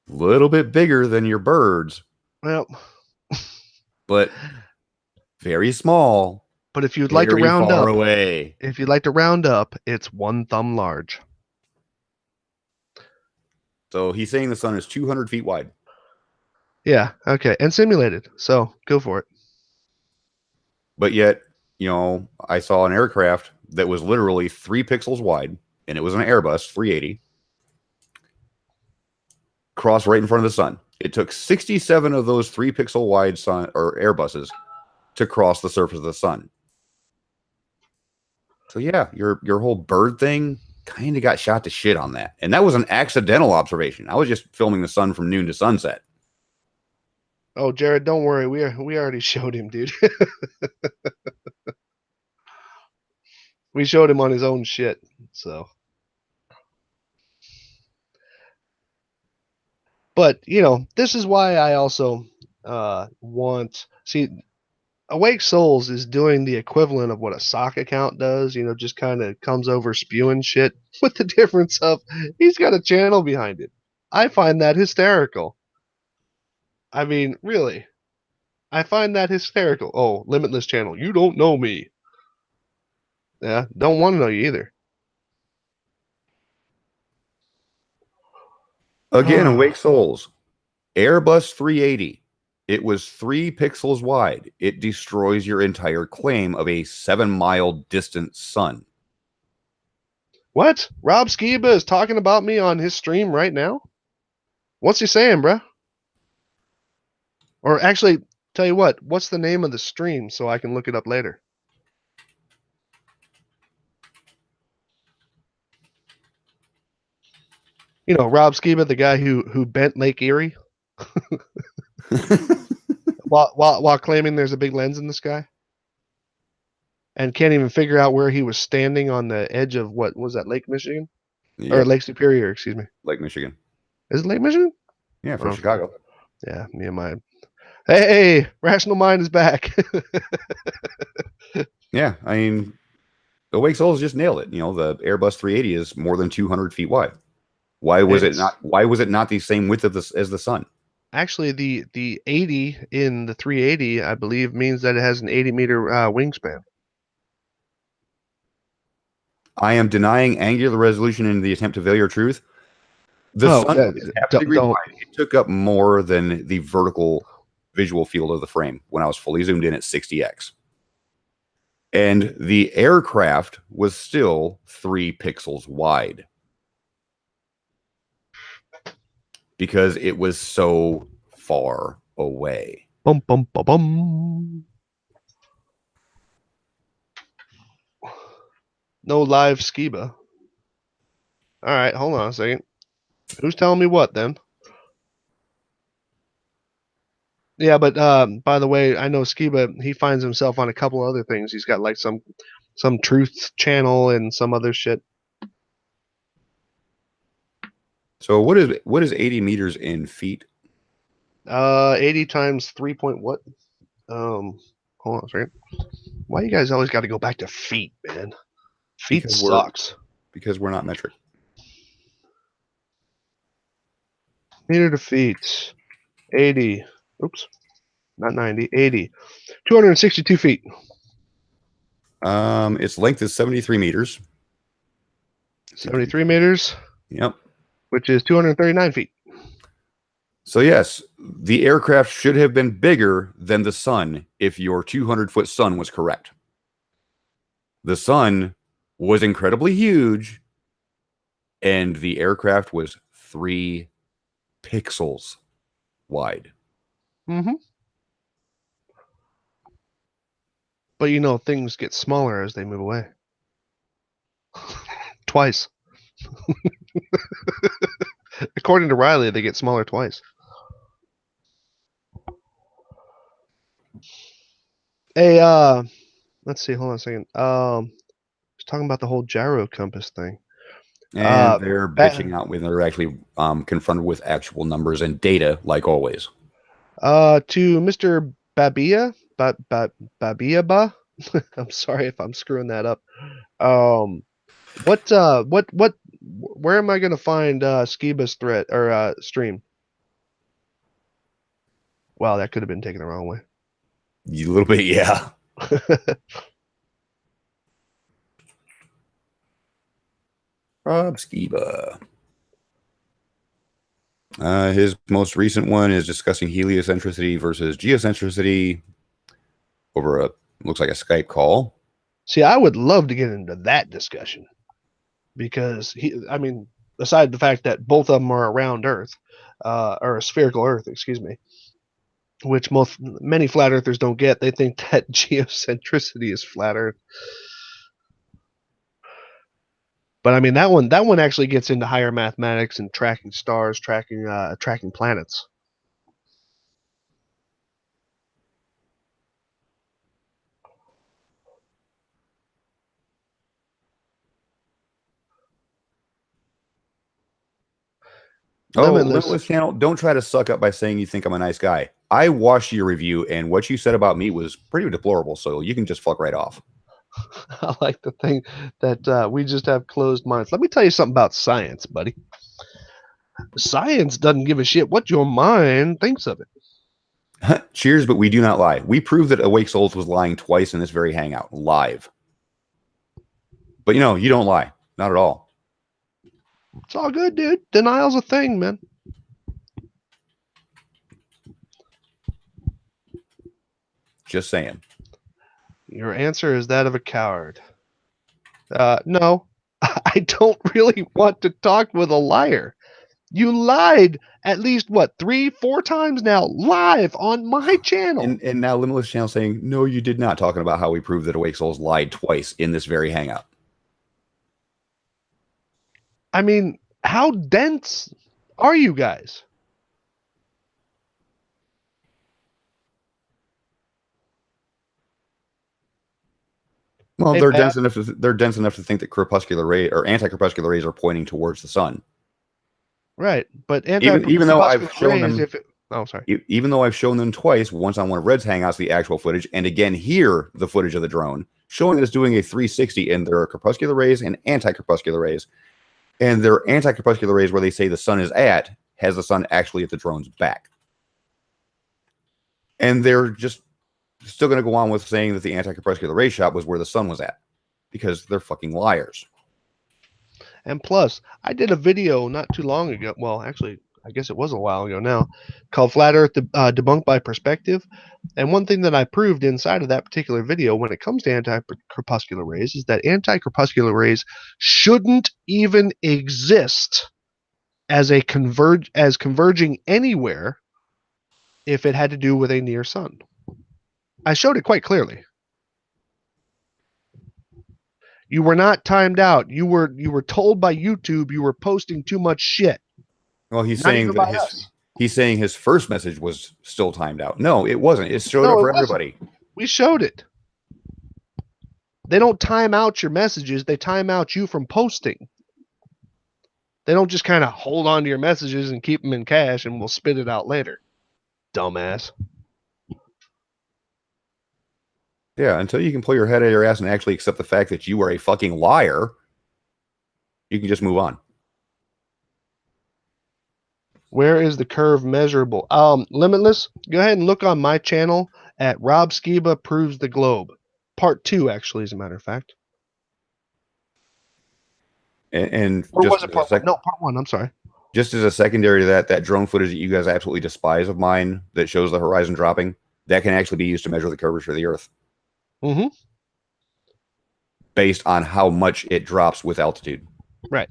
Little bit bigger than your birds. Well, but very small. But if you'd like to round up, away. If you'd like to round up, it's 1 thumb large. So he's saying the sun is 200 feet wide. Yeah. Okay. And simulated. So go for it. But yet, I saw an aircraft that was literally 3 pixels wide, and it was an Airbus 380. Cross right in front of the sun. It took 67 of those 3 pixel wide sun or Airbuses to cross the surface of the sun. So yeah, your whole bird thing kind of got shot to shit on that. And that was an accidental observation. I was just filming the sun from noon to sunset. Oh, Jared, don't worry. We already showed him, dude. We showed him on his own shit. So, but this is why I also see Awake Souls is doing the equivalent of what a sock account does, just kind of comes over spewing shit, with the difference of he's got a channel behind it. I find that hysterical. I mean, really. I find that hysterical. Oh, Limitless channel. You don't know me. Yeah, don't want to know you either. Again, Awake Souls, Airbus 380. It was 3 pixels wide. It destroys your entire claim of a 7-mile distant sun. What? Rob Skiba is talking about me on his stream right now? What's he saying, bruh? Or actually, tell you what, what's the name of the stream so I can look it up later? You know, Rob Skiba, the guy who bent Lake Erie while claiming there's a big lens in the sky, and can't even figure out where he was standing on the edge of what was that, Lake Michigan or Yep, Lake Superior? Excuse me. Lake Michigan. Is it Lake Michigan? Yeah, from Oh, Chicago. yeah, me and mine. Hey, Rational Mind is back. Yeah, I mean, Awake Souls just nailed it. You know, the Airbus 380 is more than 200 feet wide. Why was it not? Why was it not the same width of as the sun? Actually, the 80 in the 380, I believe, means that it has an 80-meter wingspan. I am denying angular resolution in the attempt to veil your truth. The sun is half a degree wide. It took up more than the vertical visual field of the frame when I was fully zoomed in at 60x. And the aircraft was still 3 pixels wide because it was so far away. Bum, bum, bum, bum. No live Skiba. All right, hold on a second. Who's telling me what then? Yeah, but by the way, I know Skiba, he finds himself on a couple other things. He's got like some truth channel and some other shit. So what is 80 meters in feet? 80 times 3 point what? Hold on a second. Why you guys always got to go back to feet, man? Feet Because sucks. Because we're not metric. Meter to feet. 80. Oops. Not 90. 80. 262 feet. Its length is 73 meters. 73 meters. Yep. Which is 239 feet. So yes, the aircraft should have been bigger than the sun if your 200-foot sun was correct. The sun was incredibly huge, and the aircraft was 3 pixels wide. Mm-hmm. But you know, things get smaller as they move away. Twice. According to Riley, they get smaller twice. Hey, let's see. Hold on a second. I was talking about the whole gyro compass thing. And they're bitching out when they're actually confronted with actual numbers and data, like always. To Mr. Babia, Babiaba. I'm sorry if I'm screwing that up. Where am I gonna find Skiba's threat or stream? Wow, that could have been taken the wrong way. A little bit, yeah. Rob Skiba. His most recent one is discussing heliocentricity versus geocentricity over a looks like a Skype call. See, I would love to get into that discussion because aside the fact that both of them are around Earth, or a spherical Earth, excuse me, which many flat earthers don't get. They think that geocentricity is flat Earth. But I mean that one actually gets into higher mathematics and tracking stars, tracking planets. Limitless Channel, don't try to suck up by saying you think I'm a nice guy. I watched your review, and what you said about me was pretty deplorable, so you can just fuck right off. I like to think that we just have closed minds. Let me tell you something about science, buddy. Science doesn't give a shit what your mind thinks of it. Cheers, but we do not lie. We proved that Awake Souls was lying twice in this very hangout, live. But you don't lie. Not at all. It's all good, dude. Denial's a thing, man. Just saying. Your answer is that of a coward. No, I don't really want to talk with a liar. You lied at least, 3-4 times now, live on my channel. And now Limitless Channel saying, no, you did not, talking about how we proved that Awake Souls lied twice in this very hangout. I mean, how dense are you guys? Well, Hey, they're Pat. dense enough to think that crepuscular ray or anti-crepuscular rays are pointing towards the sun. Right, but Even though I've shown rays, them, oh, sorry. even though I've shown them twice, once on one of Red's hangouts, the actual footage, and again here the footage of the drone showing that it's doing a 360, and there are crepuscular rays and anti-crepuscular rays, and their anti-crepuscular rays where they say the sun is at has the sun actually at the drone's back, and they're just still going to go on with saying that the anti-crepuscular ray shot was where the sun was at because they're fucking liars. And plus, I did a video not too long ago. Well, actually, I guess it was a while ago now, called Flat Earth Debunked by Perspective. And one thing that I proved inside of that particular video when it comes to anti-crepuscular rays is that anti-crepuscular rays shouldn't even exist as converging anywhere if it had to do with a near sun. I showed it quite clearly. You were not timed out. You were told by YouTube you were posting too much shit. Well, he's saying his first message was still timed out. No, it wasn't. It showed up for everybody. We showed it. They don't time out your messages. They time out you from posting. They don't just kind of hold on to your messages and keep them in cache and we'll spit it out later. Dumbass. Yeah, until you can pull your head out of your ass and actually accept the fact that you are a fucking liar, you can just move on. Where is the curve measurable? Limitless, go ahead and look on my channel at Rob Skiba Proves the Globe. Part 2, actually, as a matter of fact. Or was it part 1? No, part 1, I'm sorry. Just as a secondary to that drone footage that you guys absolutely despise of mine that shows the horizon dropping, that can actually be used to measure the curvature of the Earth. Mm-hmm. Based on how much it drops with altitude. Right.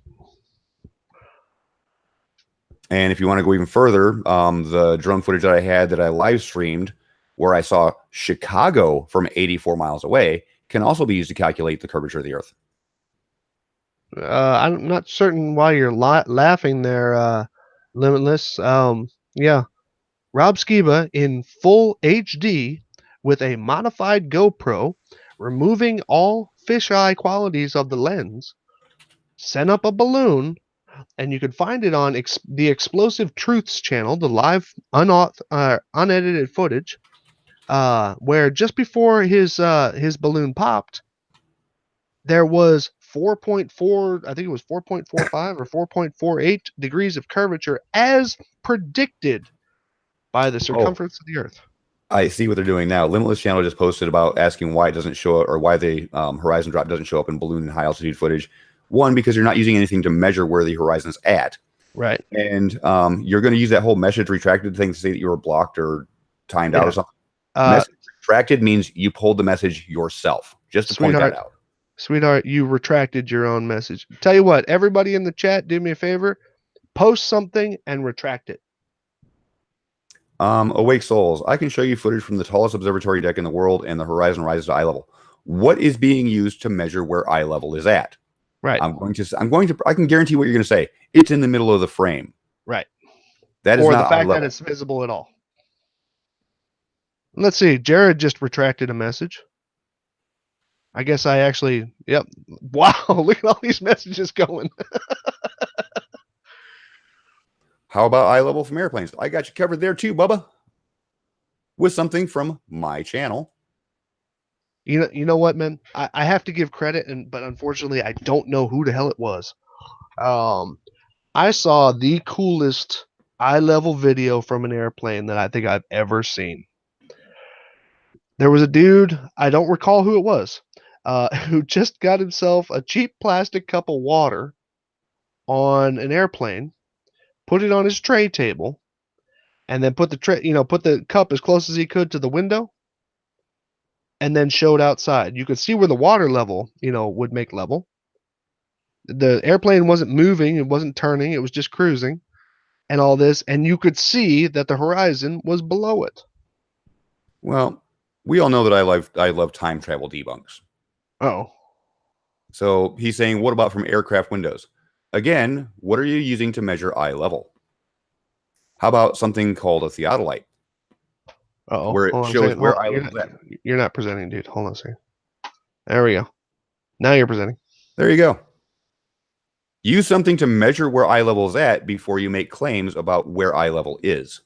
And if you want to go even further, the drone footage that I had that I live streamed where I saw Chicago from 84 miles away can also be used to calculate the curvature of the Earth. I'm not certain why you're laughing there, Limitless. Yeah. Rob Skiba in full HD with a modified GoPro, removing all fisheye qualities of the lens, sent up a balloon, and you can find it on the Explosive Truths channel, the live unedited footage, where just before his balloon popped, there was 4.4, I think it was 4.45 or 4.48 degrees of curvature as predicted by the circumference of the Earth. I see what they're doing now. Limitless Channel just posted about asking why it doesn't show up, or why the horizon drop doesn't show up in balloon and high altitude footage. One, because you're not using anything to measure where the horizon's at. Right. And you're going to use that whole message retracted thing to say that you were blocked or timed out or something. Message retracted means you pulled the message yourself, just to point that out. Sweetheart, you retracted your own message. Tell you what, everybody in the chat, do me a favor, post something and retract it. Awake Souls, I can show you footage from the tallest observatory deck in the world, and the horizon rises to eye level. What is being used to measure where eye level is at? Right. I can guarantee what you're going to say. It's in the middle of the frame. Right. That is or not the fact that it's visible at all. Let's see. Jared just retracted a message. I guess I actually, yep. Wow, look at all these messages going. How about eye level from airplanes? I got you covered there too, Bubba. With something from my channel. You know what, man? I have to give credit, but unfortunately, I don't know who the hell it was. I saw the coolest eye level video from an airplane that I think I've ever seen. There was a dude, I don't recall who it was. who just got himself a cheap plastic cup of water on an airplane, put it on his tray table, and then put the cup as close as he could to the window, and then showed outside. You could see where the water level, would make level. The airplane wasn't moving, it wasn't turning, it was just cruising, and all this, and you could see that the horizon was below it. Well, we all know that I love time travel debunks. Oh. So he's saying, what about from aircraft windows? Again, what are you using to measure eye level? How about something called a theodolite? Uh-oh. Where it shows where eye level is at. You're not presenting, dude. Hold on a second. There we go. Now you're presenting. There you go. Use something to measure where eye level is at before you make claims about where eye level is.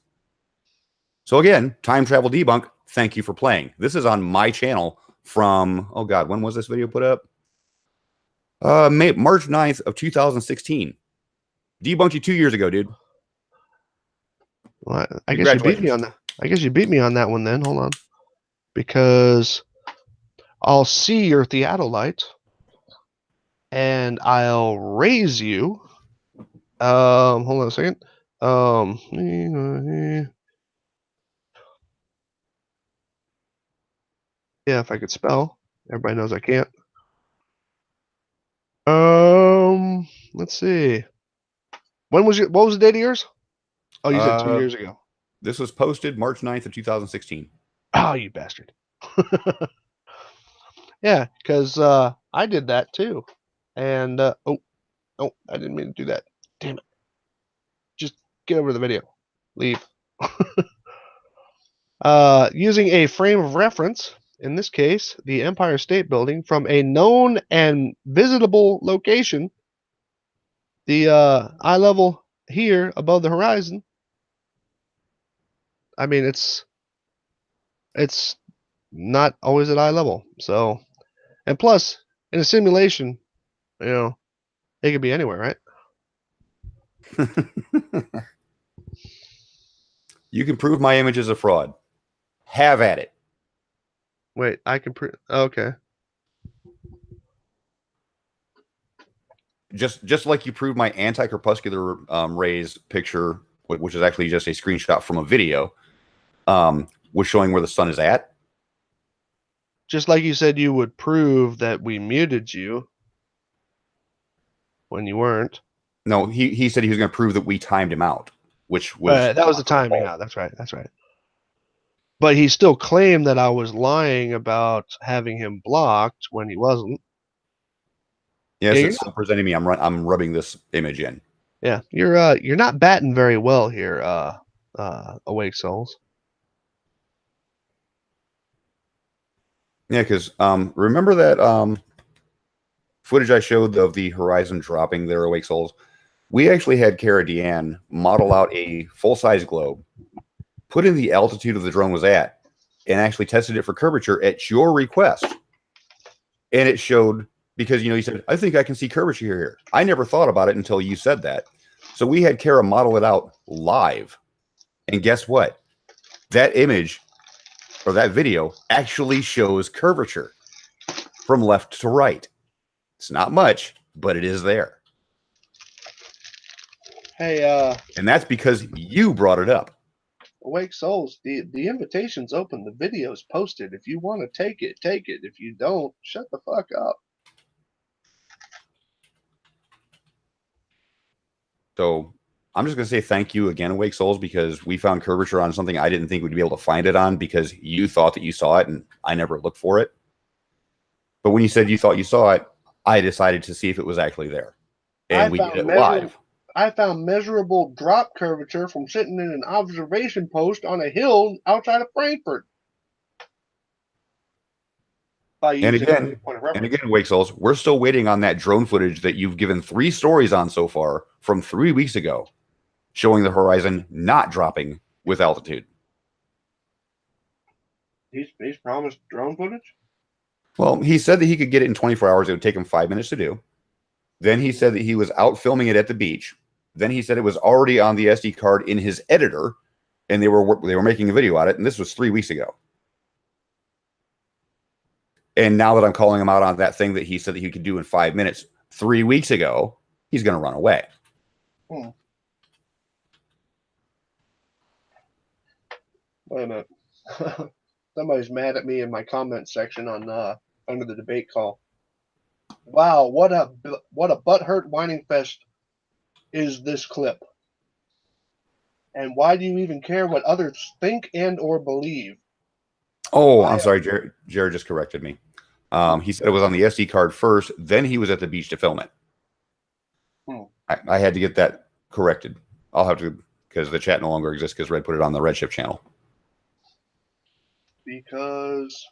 So again, time travel debunk, thank you for playing. This is on my channel from, oh God, when was this video put up? March 9th of 2016. Debunked you 2 years ago, dude. Well, I guess you beat me on that. I guess you beat me on that one then. Hold on. Because I'll see your theodolite and I'll raise you. Hold on a second. Yeah, if I could spell. Everybody knows I can't. Let's see. What was the date of yours? Oh, you said 2 years ago. This was posted March 9th of 2016. Oh, you bastard. Yeah, because I did that too. And, oh, I didn't mean to do that. Damn it. Just get over the video. Leave. Using a frame of reference, in this case, the Empire State Building, from a known and visitable location, the eye level here above the horizon, I mean, it's not always at eye level. So, and plus, in a simulation, it could be anywhere, right? You can prove my image is a fraud. Have at it. Wait, I can prove. Okay. Just like you proved my anti-corpuscular rays picture, which is actually just a screenshot from a video, was showing where the sun is at. Just like you said you would prove that we muted you when you weren't. No, he said he was going to prove that we timed him out, which was that was the timing out. That's right. That's right. But he still claimed that I was lying about having him blocked when he wasn't. Yes, it's still presenting me. I'm rubbing this image in. Yeah, you're not batting very well here, Awake Souls. Yeah, because remember that footage I showed of the horizon dropping there, Awake Souls? We actually had Kara Deanne model out a full-size globe, put in the altitude of the drone was at, and actually tested it for curvature at your request. And it showed, because you said, I think I can see curvature here. I never thought about it until you said that. So we had Kara model it out live. And guess what? That image or that video actually shows curvature from left to right. It's not much, but it is there. Hey, and that's because you brought it up. Awake Souls, the invitation's open. The video's posted. If you want to take it, take it. If you don't, shut the fuck up. So I'm just going to say thank you again, Awake Souls, because we found curvature on something I didn't think we'd be able to find it on because you thought that you saw it and I never looked for it. But when you said you thought you saw it, I decided to see if it was actually there. And we did it live. I found measurable drop curvature from sitting in an observation post on a hill outside of Frankfurt. And again, Awake Souls, we're still waiting on that drone footage that you've given 3 stories on so far from 3 weeks ago, showing the horizon not dropping with altitude. He's promised drone footage? Well, he said that he could get it in 24 hours. It would take him 5 minutes to do. Then he said that he was out filming it at the beach. Then he said it was already on the SD card in his editor, and they were making a video on it, and this was 3 weeks ago. And now that I'm calling him out on that thing that he said that he could do in 5 minutes 3 weeks ago, he's going to run away. Wait a minute. Somebody's mad at me in my comment section on under the debate call. Wow, what a butthurt whining fest is this clip? And why do you even care what others think and or believe? Oh, I'm sorry. Jared just corrected me. He said it was on the SD card first, then he was at the beach to film it. I had to get that corrected. I'll have to, because the chat no longer exists because Red put it on the Redshift channel. Because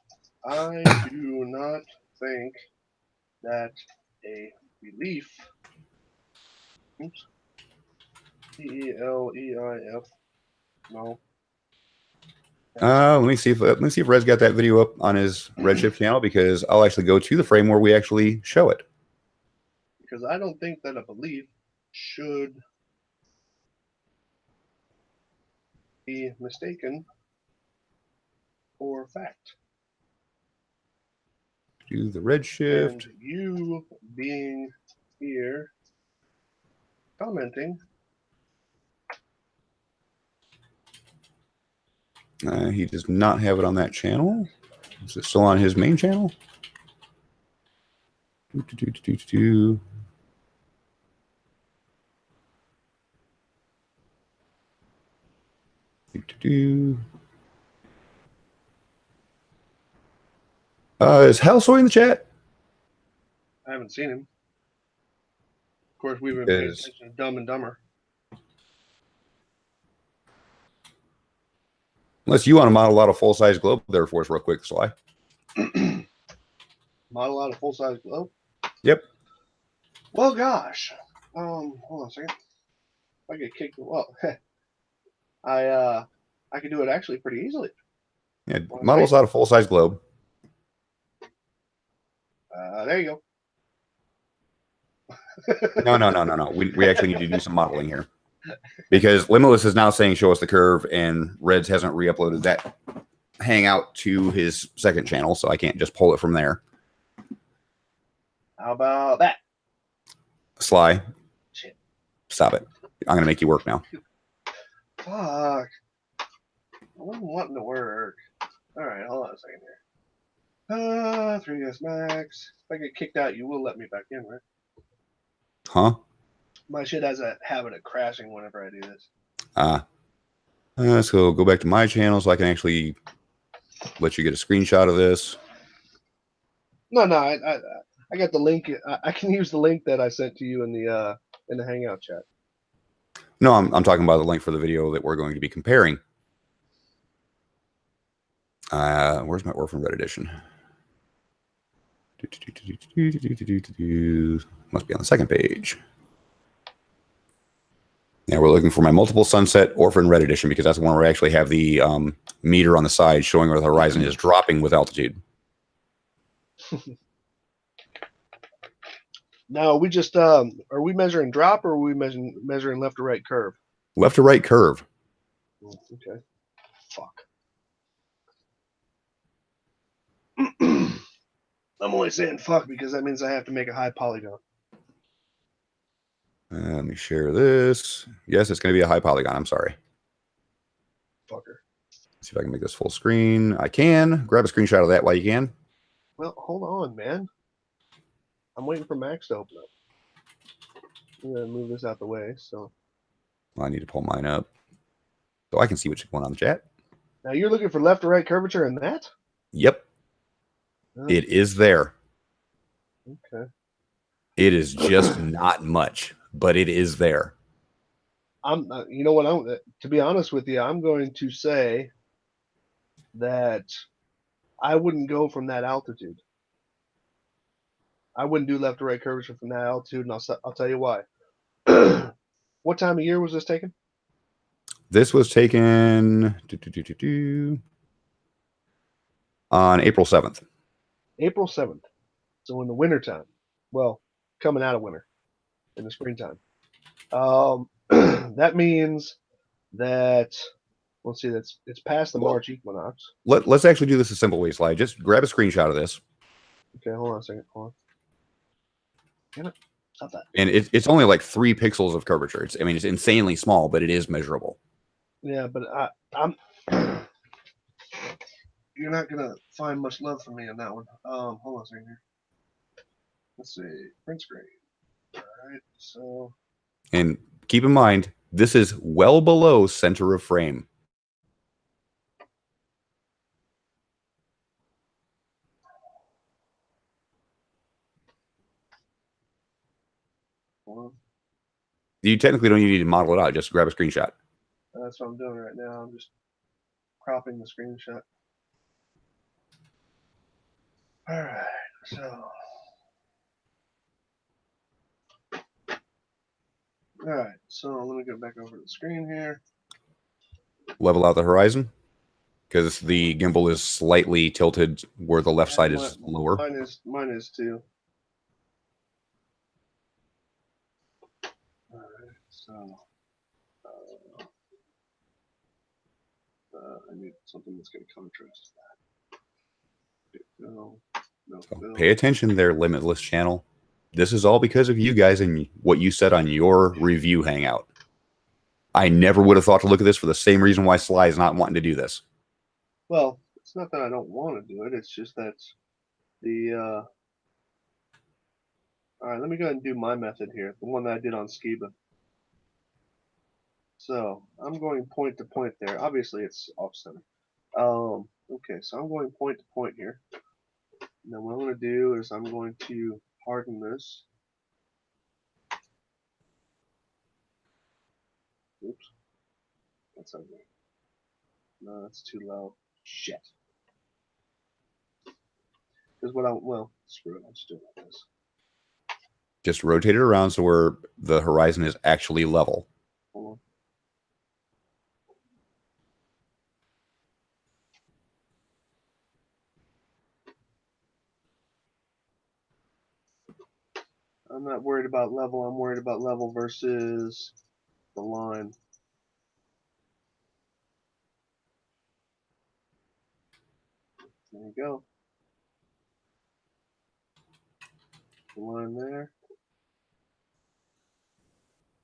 I do not think that a belief, oops, Beleif, no. Let me see if Red's got that video up on his Redshift channel, because I'll actually go to the frame where we actually show it. Because I don't think that a belief should be mistaken for fact. Do the Redshift. And you being here commenting. He does not have it on that channel. Is it still on his main channel? Is Hellsoy in the chat? I haven't seen him. Of course, we've been paying attention to Dumb and Dumber. Unless you want to model out a full-size globe there for us real quick, Sly. Model out a full-size globe? Yep. Well, gosh. Hold on a second. If I get kicked, well, I could do it actually pretty easily. Yeah, models out a full-size globe. There you go. No. We actually need to do some modeling here. Because Limitless is now saying show us the curve, and Reds hasn't re-uploaded that hangout to his second channel, so I can't just pull it from there. How about that? Sly. Shit. Stop it. I'm going to make you work now. Fuck. I wasn't wanting to work. Alright, hold on a second here. 3ds Max. If I get kicked out, you will let me back in, right? Huh? My shit has a habit of crashing whenever I do this. So go back to my channel so I can actually let you get a screenshot of this. No, I got the link. I can use the link that I sent to you in the Hangout chat. No, I'm talking about the link for the video that we're going to be comparing. Where's my Orphan Red edition? Must be on the second page. Yeah, we're looking for my Multiple Sunset Orphan Red edition, because that's the one where I actually have the meter on the side showing where the horizon is dropping with altitude. Now, we just are we measuring drop, or are we measuring left to right curve? Left to right curve. Okay. Fuck. I'm only saying fuck because that means I have to make a high polygon. Let me share this. Yes, it's going to be a high polygon. I'm sorry. Fucker. Let's see if I can make this full screen. I can. Grab a screenshot of that while you can. Well, hold on, man. I'm waiting for Max to open up. I'm going to move this out the way. So. Well, I need to pull mine up so I can see what's going on in the chat. Now, you're looking for left to right curvature in that? Yep. Oh. It is there. Okay. It is just not much, but it is there. You know what? To be honest with you, I'm going to say that I wouldn't go from that altitude. I wouldn't do left to right curvature from that altitude, and I'll tell you why. What time of year was this taken? This was taken on April 7th. April 7th. So in the wintertime. Well, coming out of winter. In the springtime. That means that, let's see, it's past the March equinox. Let's actually do this a simple way, Slide. Just grab a screenshot of this. Okay, hold on a second. Hold on. Damn it. Stop that. And it's only like 3 pixels of curvature. I mean, it's insanely small, but it is measurable. Yeah, but I'm. You're not gonna find much love from me on that one. Hold on a second here. Let's see. Print screen. All right. So. And keep in mind, this is well below center of frame. You technically don't even need to model it out. Just grab a screenshot. That's what I'm doing right now. I'm just cropping the screenshot. All right. So. All right. So let me get back over to the screen here. Level out the horizon, because the gimbal is slightly tilted where the left side is lower. Mine is too. All right. So. I need something that's going to contrast that. No, so pay attention there, Limitless channel. This is all because of you guys and what you said on your review hangout. I never would have thought to look at this for the same reason why Sly is not wanting to do this. Well, it's not that I don't want to do it. It's just that the all right, let me go ahead and do my method here, the one that I did on Skiba. So I'm going point to point there. Obviously, it's off center. Okay, so I'm going point to point here. Now what I'm going to do is I'm going to harden this. Oops, that's ugly. No, that's too low. Shit. Because well, screw it. I'll just do it like this. Just rotate it around so where the horizon is actually level. Hold on. I'm not worried about level. I'm worried about level versus the line. There you go. The line there.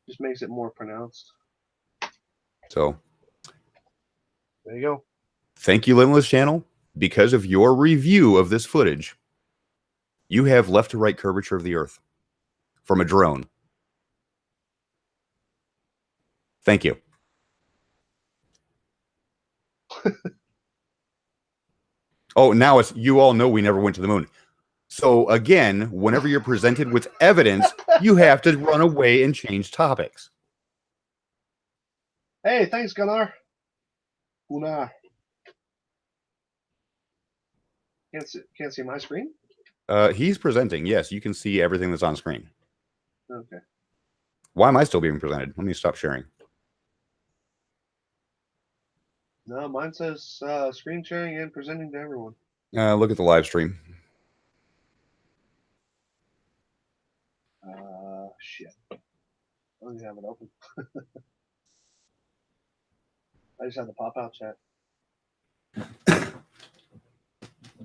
Just makes it more pronounced. So there you go. Thank you, Limitless channel. Because of your review of this footage, you have left to right curvature of the Earth from a drone. Thank you. Oh, now it's you all know we never went to the moon. So again, whenever you're presented with evidence, you have to run away and change topics. Hey, thanks, Gunnar. Gunnar. Can't see my screen? He's presenting. Yes, you can see everything that's on screen. Okay. Why am I still being presented? Let me stop sharing. No, mine says screen sharing and presenting to everyone. Look at the live stream. Shit. I don't even have it open. I just have the pop-out chat.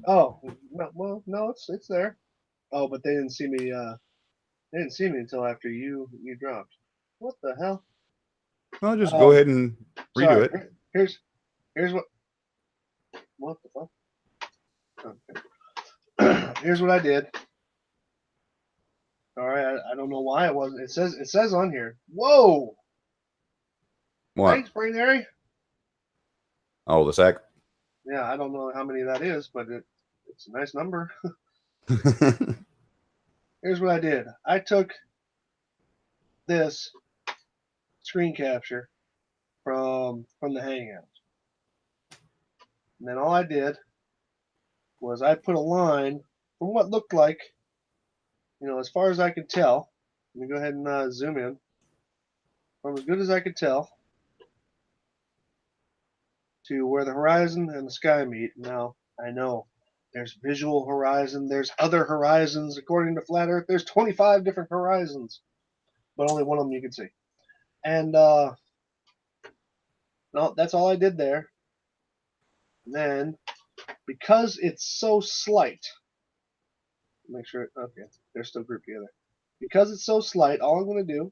Oh, no, well, no, it's there. Oh, but they didn't see me. They didn't see me until after you dropped. What the hell? Well, just go ahead and redo it. Here's what. What the fuck? Okay. Here's what I did. All right, I don't know why it wasn't. It says on here. Whoa. What? Thanks, Brain Harry. Oh, the sack. Yeah, I don't know how many that is, but it's a nice number. Here's what I did. I took this screen capture from the Hangout, and then all I did was I put a line from what looked like, as far as I could tell. Let me go ahead and zoom in. From as good as I could tell to where the horizon and the sky meet. Now, I know there's visual horizon, there's other horizons. According to Flat Earth, there's 25 different horizons, but only one of them you can see. And no, that's all I did there. And then, because it's so slight, make sure. Okay, they're still grouped together. Because it's so slight, all I'm going to do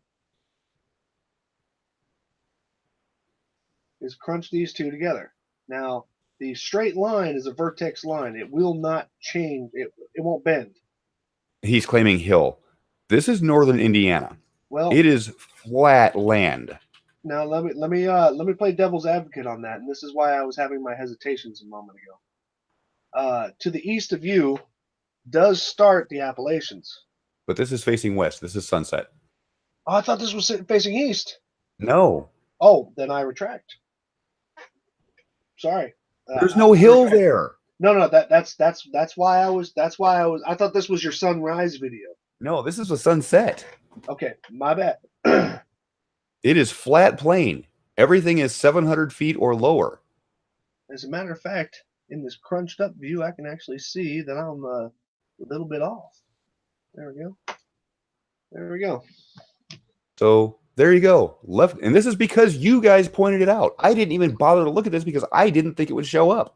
is crunch these two together. Now, the straight line is a vertex line. It will not change. It won't bend. He's claiming hill. This is northern Indiana. Well, It is flat land. now let me play devil's advocate on that, and this is why I was having my hesitations a moment ago. To the east of you does start the Appalachians. But this is facing west. This is sunset. Oh, I thought this was facing east. No. Oh, then I retract. Sorry. There's no hill there. No, that's why I was I thought this was your sunrise video. No, this is a sunset. Okay, my bad. It is flat plain. Everything is 700 feet or lower. As a matter of fact, in this crunched up view, I can actually see that I'm a little bit off. There we go. There we go. So there you go. Left, and this is because you guys pointed it out. I didn't even bother to look at this because I didn't think it would show up.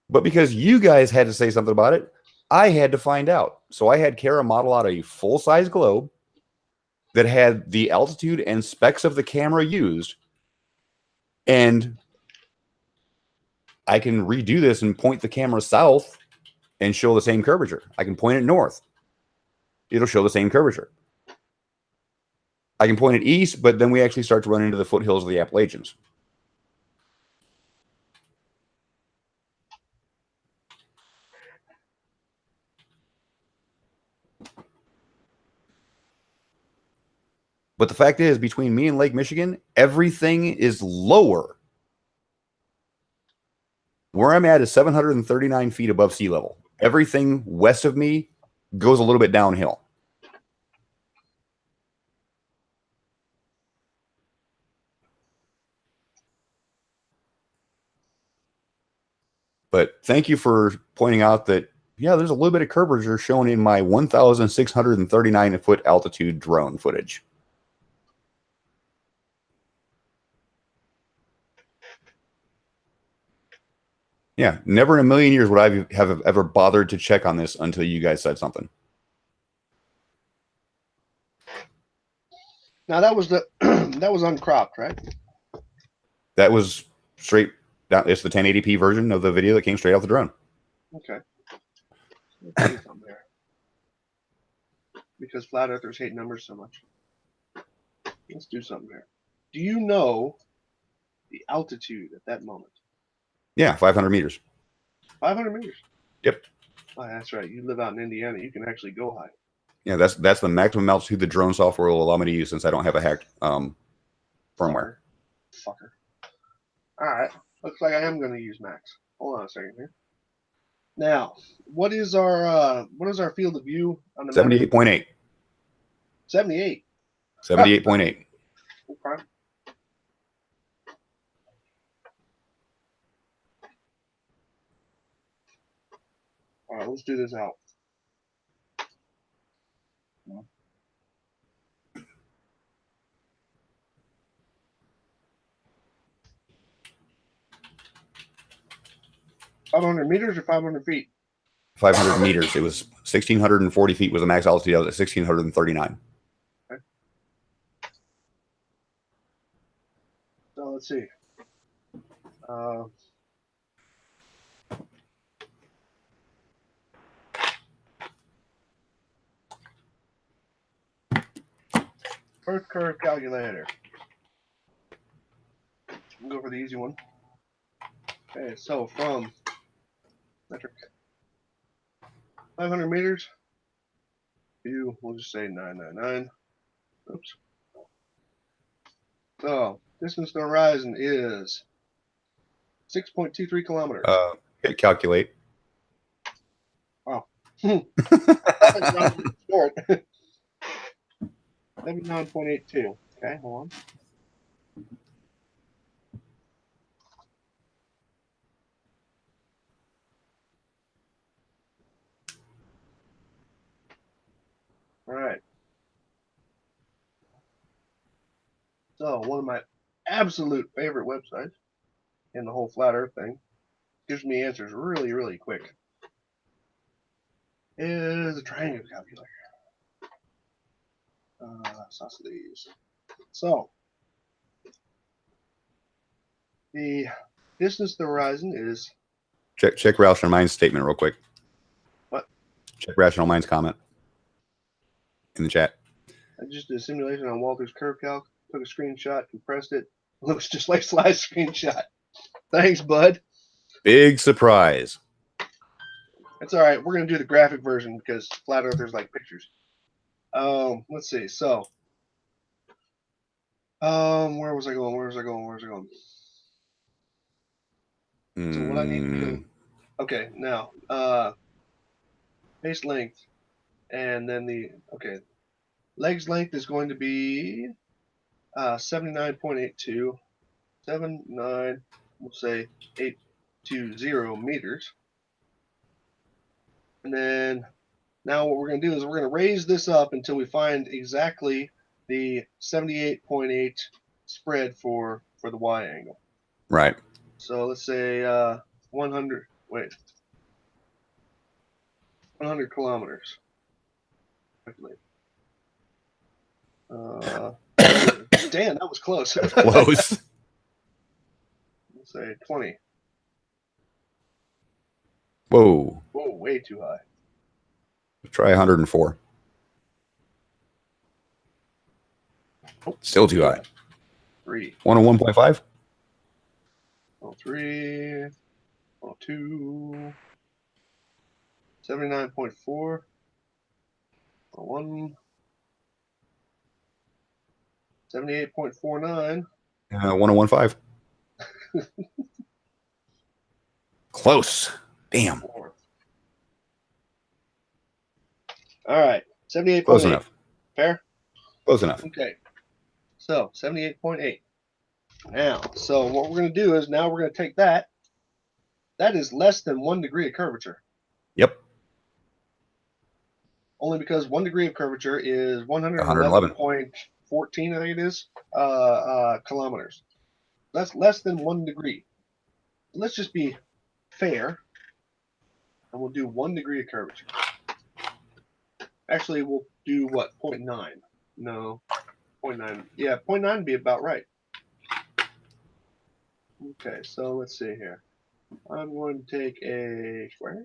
But because you guys had to say something about it, I had to find out. So I had Kara model out a full-size globe that had the altitude and specs of the camera used. And I can redo this and point the camera south and show the same curvature. I can point it north. It'll show the same curvature. I can point it east, but then we actually start to run into the foothills of the Appalachians. But the fact is, between me and Lake Michigan, everything is lower. Where I'm at is 739 feet above sea level. Everything west of me goes a little bit downhill. But thank you for pointing out that, yeah, there's a little bit of curvature shown in my 1,639 foot altitude drone footage. Yeah, never in a million years would I have ever bothered to check on this until you guys said something. Now that was that was uncropped, right? That was straight down. It's the 1080p version of the video that came straight off the drone. Okay. Let's do something there. Because flat earthers hate numbers so much. Let's do something there. Do you know the altitude at that moment? Yeah, 500 meters. 500 meters. Yep. Oh, that's right. You live out in Indiana. You can actually go high. Yeah, that's the maximum altitude the drone software will allow me to use since I don't have a hacked firmware. Fucker. All right. Looks like I am going to use max. Hold on a second here. Now, what is our field of view on the 78.8. 78. 78.8. Okay. All right, let's do this out. Yeah. 500 meters or 500 feet? 500 meters. It was 1,640 feet was the max altitude. I was at 1,639. Okay. So let's see. First curve calculator. We'll go for the easy one. Okay, so from metric 500 meters to, we'll just say 999. Oops. So distance to the horizon is 6.23 kilometers. Hit calculate. Oh. Short. 79.82. Okay, hold on. All right. So one of my absolute favorite websites in the whole flat earth thing gives me answers really, really quick. is a triangle calculator. Isosceles. So the distance to the horizon is Check Rational Mind's statement real quick. what? Check Rational Mind's comment in the chat. I just did a simulation on Walter's curve calc. Took a screenshot, compressed it. Looks just like Sly's screenshot. Thanks, bud. Big surprise. That's all right. We're gonna do the graphic version because flat earthers like pictures. Let's see. So, where was I going? So what I need to do. Okay, now base length, and then the legs length is going to be 79.82, 79. We'll say 820 meters. And then now what we're going to do is we're going to raise this up until we find exactly the 78.8 spread for the y angle. Right. So let's say 100 kilometers. Damn, that was close. Close. Let's say 20. Whoa. Whoa, way too high. Try 104. Still too high. 3. 101.5? 3. 2. 79.4. 1. 78.49. 101.5. Close. Damn. All right. 78.8. Close enough. Fair? Close enough. Okay. So 78.8. Now, so what we're going to do is now we're going to take that. That is less than 1 degree of curvature. Yep. Only because 1 degree of curvature is 111. 111.14, I think it is, kilometers. That's less than 1 degree. Let's just be fair, and we'll do 1 degree of curvature. Actually, we'll do what? 0.9. No, 0.9. Yeah, 0.9 would be about right. Okay, so let's see here. I'm going to take a square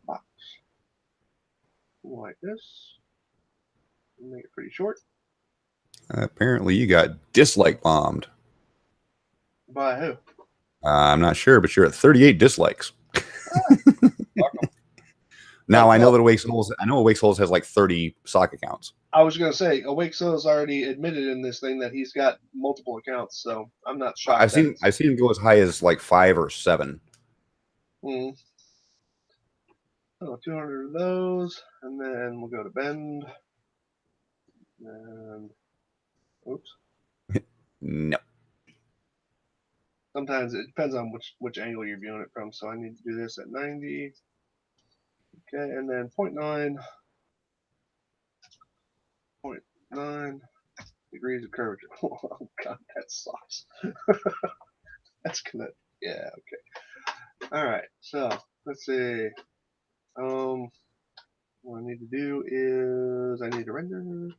box like this. Make it pretty short. Apparently, you got dislike bombed. By who? I'm not sure, but you're at 38 dislikes. Now I know that Awake Souls. I know Awake Souls has like 30 sock accounts. I was going to say Awake Souls already admitted in this thing that he's got multiple accounts, so I'm not shocked. I've seen him go as high as like 5 or 7. So 200 of those, and then we'll go to bend. And oops. No. Sometimes it depends on which angle you're viewing it from. So I need to do this at 90. Okay, and then 0.9 degrees of curvature. Oh god, that sucks. That's gonna, yeah, okay. All right, so let's see. What I need to do is I need to render,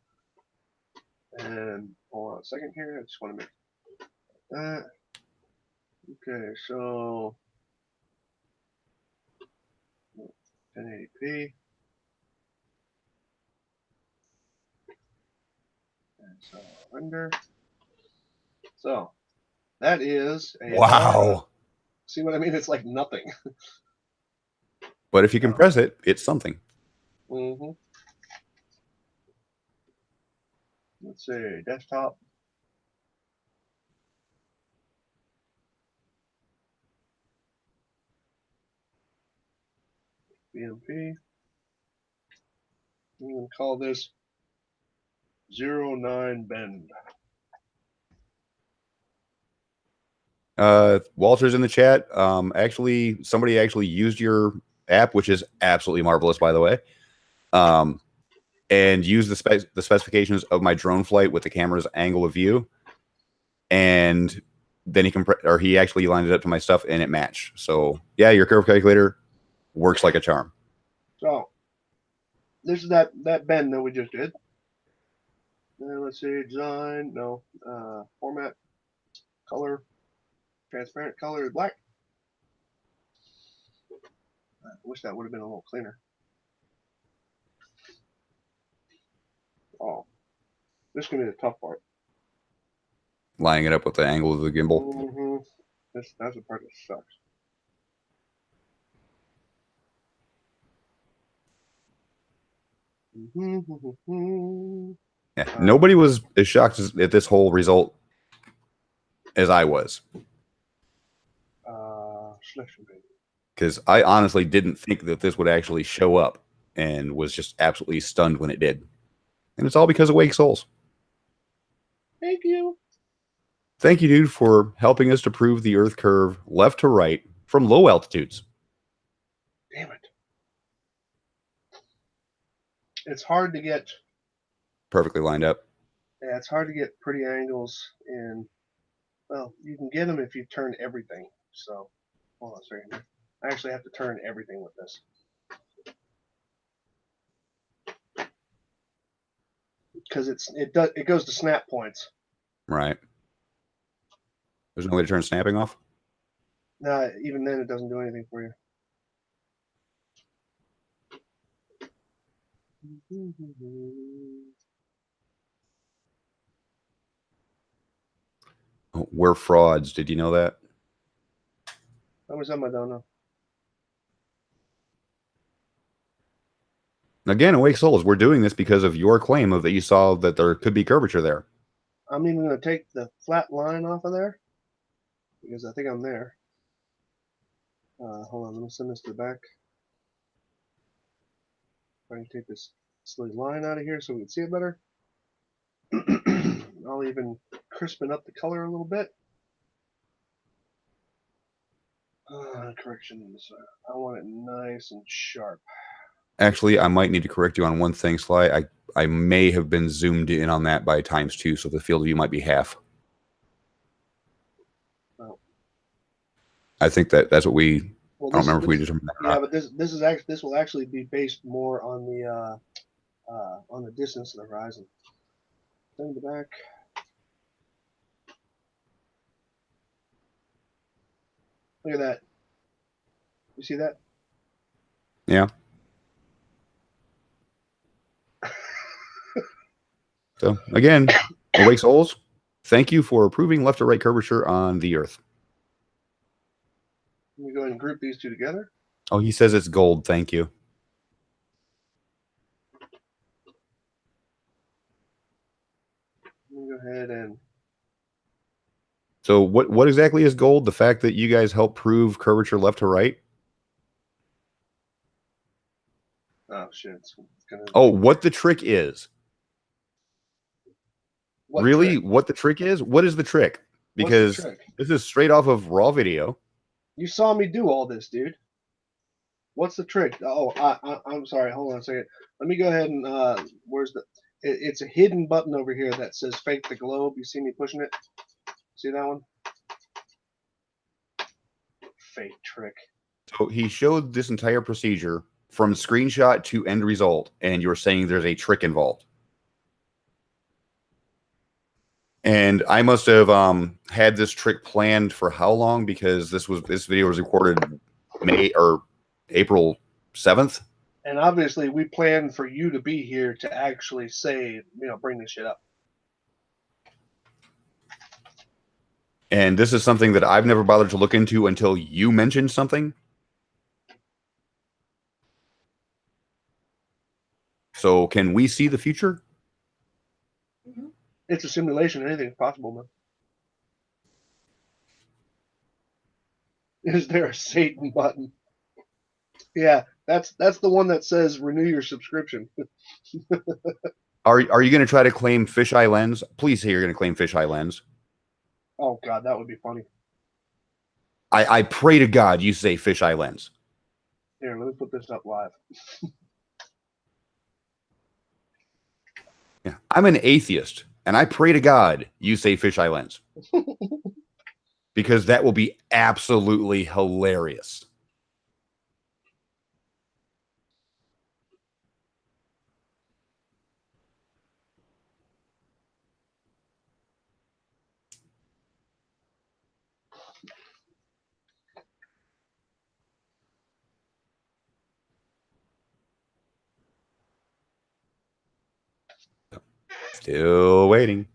and hold on a second here. I just want to make that. Okay, so 1080p. And so render. So that is a Wow. See what I mean? It's like nothing. But if you compress it, it's something. Mm-hmm. Let's see, desktop. BMP. I'm going to call this 09 bend. Walter's in the chat. Actually, somebody actually used your app, which is absolutely marvelous, by the way. And used the specifications of my drone flight with the camera's angle of view, and then he actually lined it up to my stuff, and it matched. So yeah, your curve calculator works like a charm. So this is that bend that we just did. And let's see, design, no, format, color, transparent color, black. I wish that would have been a little cleaner. Oh, this is gonna be the tough part. Lining it up with the angle of the gimbal. Mm-hmm. That's the part that sucks. Yeah, nobody was as shocked at this whole result as I was. Because I honestly didn't think that this would actually show up, and was just absolutely stunned when it did. And it's all because of Wake Souls. Thank you. Thank you, dude, for helping us to prove the Earth curve left to right from low altitudes. Damn it. It's hard to get perfectly lined up. Yeah, it's hard to get pretty angles in. Well, you can get them if you turn everything. So, hold on a second. I actually have to turn everything with this. Because it goes to snap points. Right. There's no way to turn snapping off? No, even then it doesn't do anything for you. Oh, we're frauds. Did you know that? How much time I don't know. Again, Awake Souls, we're doing this because of your claim of that you saw that there could be curvature there. I'm even going to take the flat line off of there because I think I'm there. Hold on, let me send this to the back. If I can take this silly line out of here so we can see it better. I'll even crispen up the color a little bit. Corrections. I want it nice and sharp. Actually, I might need to correct you on one thing, Sly. I may have been zoomed in on that by ×2, so the field of view might be half. Oh. I think that's what we. Well, I don't remember if we determined that. Yeah, but this will actually be based more on the distance of the horizon. Send it back. Look at that. You see that? Yeah. So again, Awake Souls, thank you for approving left to right curvature on the Earth. Let me go ahead and group these two together. Oh, he says it's gold. Thank you. Let me go ahead and. So what exactly is gold? The fact that you guys help prove curvature left to right? Oh shit! It's gonna... Oh, what the trick is? What really? Trick? What the trick is? What is the trick? Because the trick? This is straight off of raw video. You saw me do all this, dude. What's the trick? Oh, I'm sorry. Hold on a second. Let me go ahead and where's the? It's a hidden button over here that says "Fake the Globe." You see me pushing it? See that one? Fake trick. So he showed this entire procedure from screenshot to end result, and you're saying there's a trick involved. And I must have had this trick planned for how long? Because this video was recorded April 7th. And obviously, we planned for you to be here to actually say, bring this shit up. And this is something that I've never bothered to look into until you mentioned something. So can we see the future? Mm-hmm. It's a simulation. Anything's possible, man. Is there a Satan button? Yeah, that's the one that says renew your subscription. Are you going to try to claim fisheye lens? Please say you're going to claim fisheye lens. Oh God, that would be funny. I pray to God you say fisheye lens. Here, let me put this up live. Yeah, I'm an atheist, and I pray to God you say fisheye lens. Because that will be absolutely hilarious. Still waiting.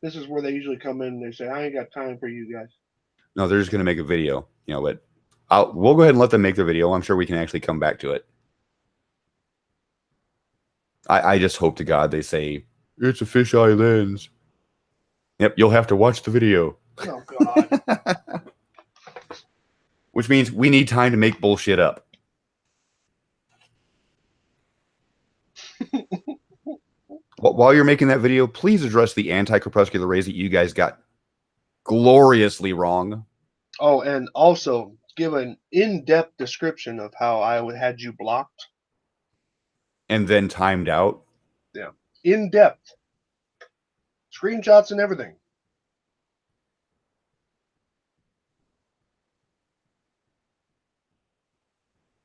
This is where they usually come in and they say, I ain't got time for you guys. No, they're just going to make a video, but we'll go ahead and let them make their video. I'm sure we can actually come back to it. I just hope to God they say, it's a fisheye lens. Yep, you'll have to watch the video. Oh, God. Which means we need time to make bullshit up. While you're making that video, please address the anti-crepuscular rays that you guys got gloriously wrong. Oh, and also give an in-depth description of how I had you blocked. And then timed out. Yeah. In-depth. Screenshots and everything.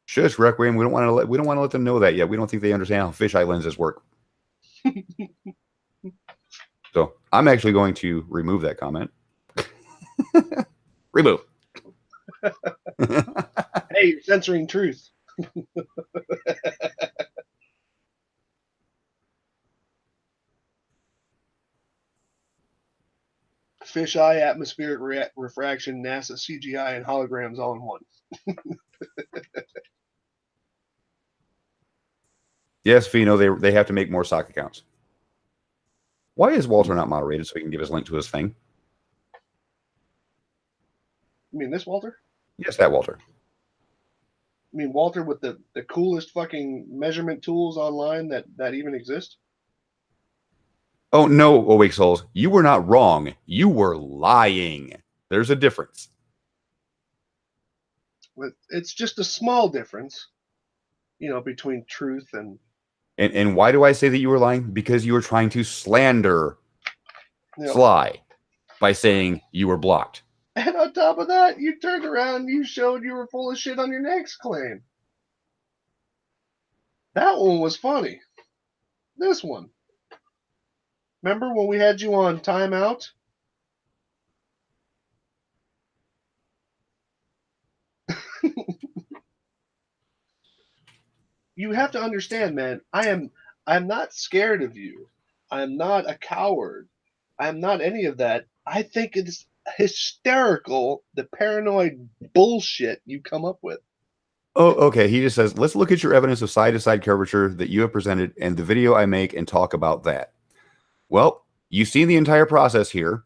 Shush, Requiem. We don't want to let them know that yet. We don't think they understand how fisheye lenses work. So I'm actually going to remove that comment. Remove. Hey, you're censoring truth. Fisheye, atmospheric refraction, NASA CGI, and holograms all in one. Yes, Fino, they have to make more sock accounts. Why is Walter not moderated so he can give his link to his thing? You mean this Walter? Yes, that Walter. I mean Walter with the coolest fucking measurement tools online that even exist? Oh, no, Awake Souls. You were not wrong. You were lying. There's a difference. It's just a small difference, between truth and... And why do I say that you were lying? Because you were trying to slander Sly by saying you were blocked. And on top of that, you turned around and you showed you were full of shit on your next claim. That one was funny. This one. Remember when we had you on timeout? You have to understand, man, I'm not scared of you. I'm not a coward. I'm not any of that. I think it's hysterical, the paranoid bullshit you come up with. Oh, okay. He just says, let's look at your evidence of side-to-side curvature that you have presented and the video I make and talk about that. Well, you've seen the entire process here.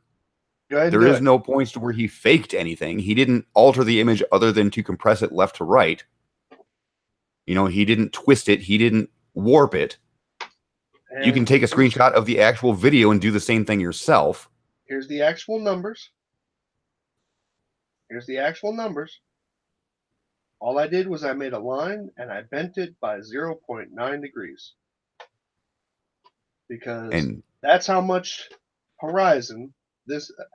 There is no points to where he faked anything. He didn't alter the image other than to compress it left to right. He didn't twist it. He didn't warp it. And you can take a screenshot of the actual video and do the same thing yourself. Here's the actual numbers. Here's the actual numbers. All I did was I made a line and I bent it by 0.9 degrees. Because that's how much horizon,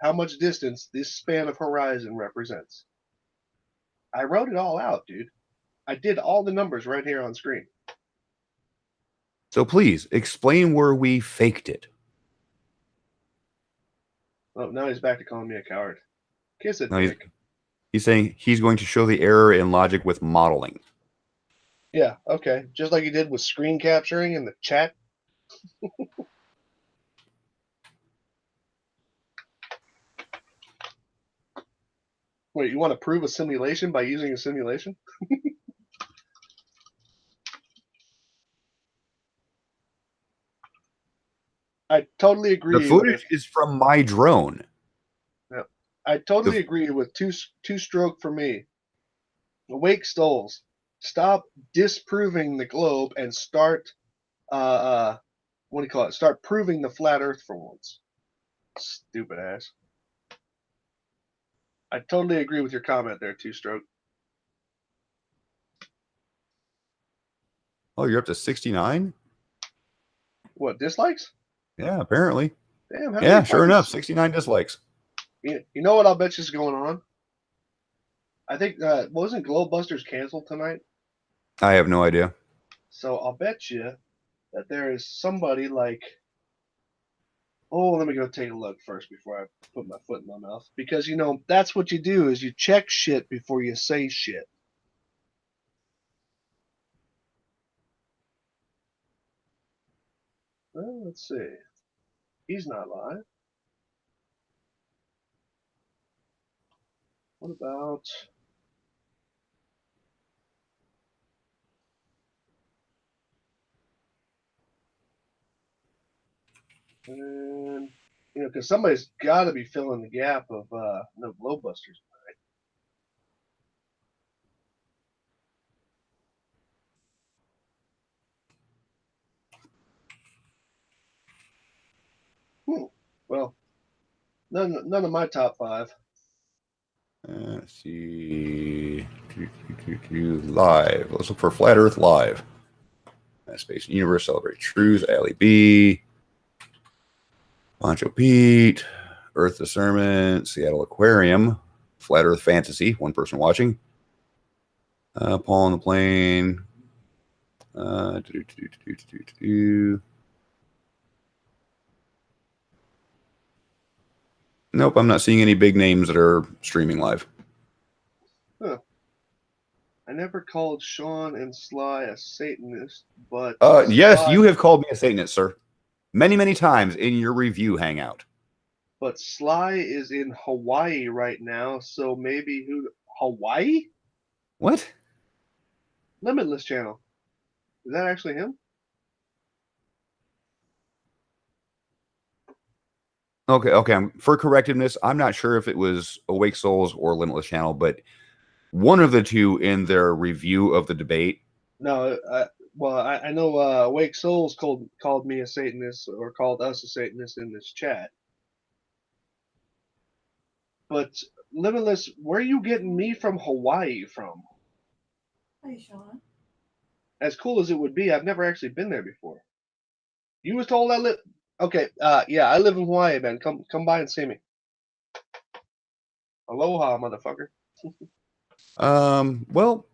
how much distance this span of horizon represents. I wrote it all out, dude. I did all the numbers right here on screen. So please explain where we faked it. Oh, now he's back to calling me a coward. Kiss it, Nick. He's saying he's going to show the error in logic with modeling. Yeah, okay. Just like he did with screen capturing in the chat. Wait, you want to prove a simulation by using a simulation? I totally agree. The footage is from my drone. Yeah, I totally agree with two stroke for me. Awake Stoles, stop disproving the globe and start, what do you call it? Start proving the flat Earth for once. Stupid ass. I totally agree with your comment there, Two Stroke. Oh, you're up to 69? What, dislikes? Yeah, apparently. Damn. Yeah, sure enough, 69 dislikes. You know what I'll bet you is going on? I think, wasn't Globebusters canceled tonight? I have no idea. So I'll bet you that there is somebody like... Oh, let me go take a look first before I put my foot in my mouth. Because, that's what you do is you check shit before you say shit. Well, let's see. He's not live. What about... And, you know, because somebody's got to be filling the gap of no Glowbusters. Well, none of my top 5. Let's see. Live. Let's look for Flat Earth Live. Space Universe, Celebrate Truth, Allie B, Poncho Pete, Earth Discernment, Seattle Aquarium, Flat Earth Fantasy, one person watching. Paul on the Plane. Nope, I'm not seeing any big names that are streaming live. Huh. I never called Sean and Sly a Satanist, but yes, Sly, you have called me a Satanist, sir. Many, many times in your review hangout. But Sly is in Hawaii right now, so maybe Hawaii? What? Limitless channel. Is that actually him? Okay. For correctiveness, I'm not sure if it was Awake Souls or Limitless Channel, but one of the two in their review of the debate. No, well, I know Awake Souls called me a Satanist or called us a Satanist in this chat. But Limitless, where are you getting me from Hawaii from? Hi, Sean. As cool as it would be, I've never actually been there before. You was told I live. Okay, yeah, I live in Hawaii, man. Come by and see me. Aloha, motherfucker. Well,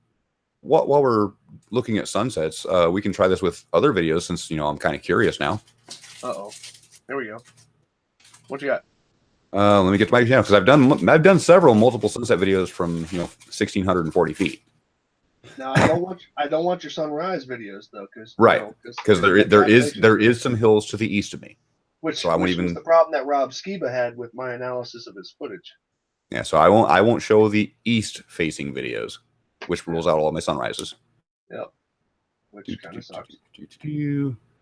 while we're looking at sunsets, we can try this with other videos since I'm kind of curious now. Uh-oh. There we go. What you got? Let me get to my channel because I've done several multiple sunset videos from 1,640 feet. Now I don't want your sunrise videos though, because right, because there is some hills to the east of me. Which was the problem that Rob Skiba had with my analysis of his footage. Yeah, so I won't show the east facing videos, which rules out all of my sunrises. Yep. Which kind of sucks.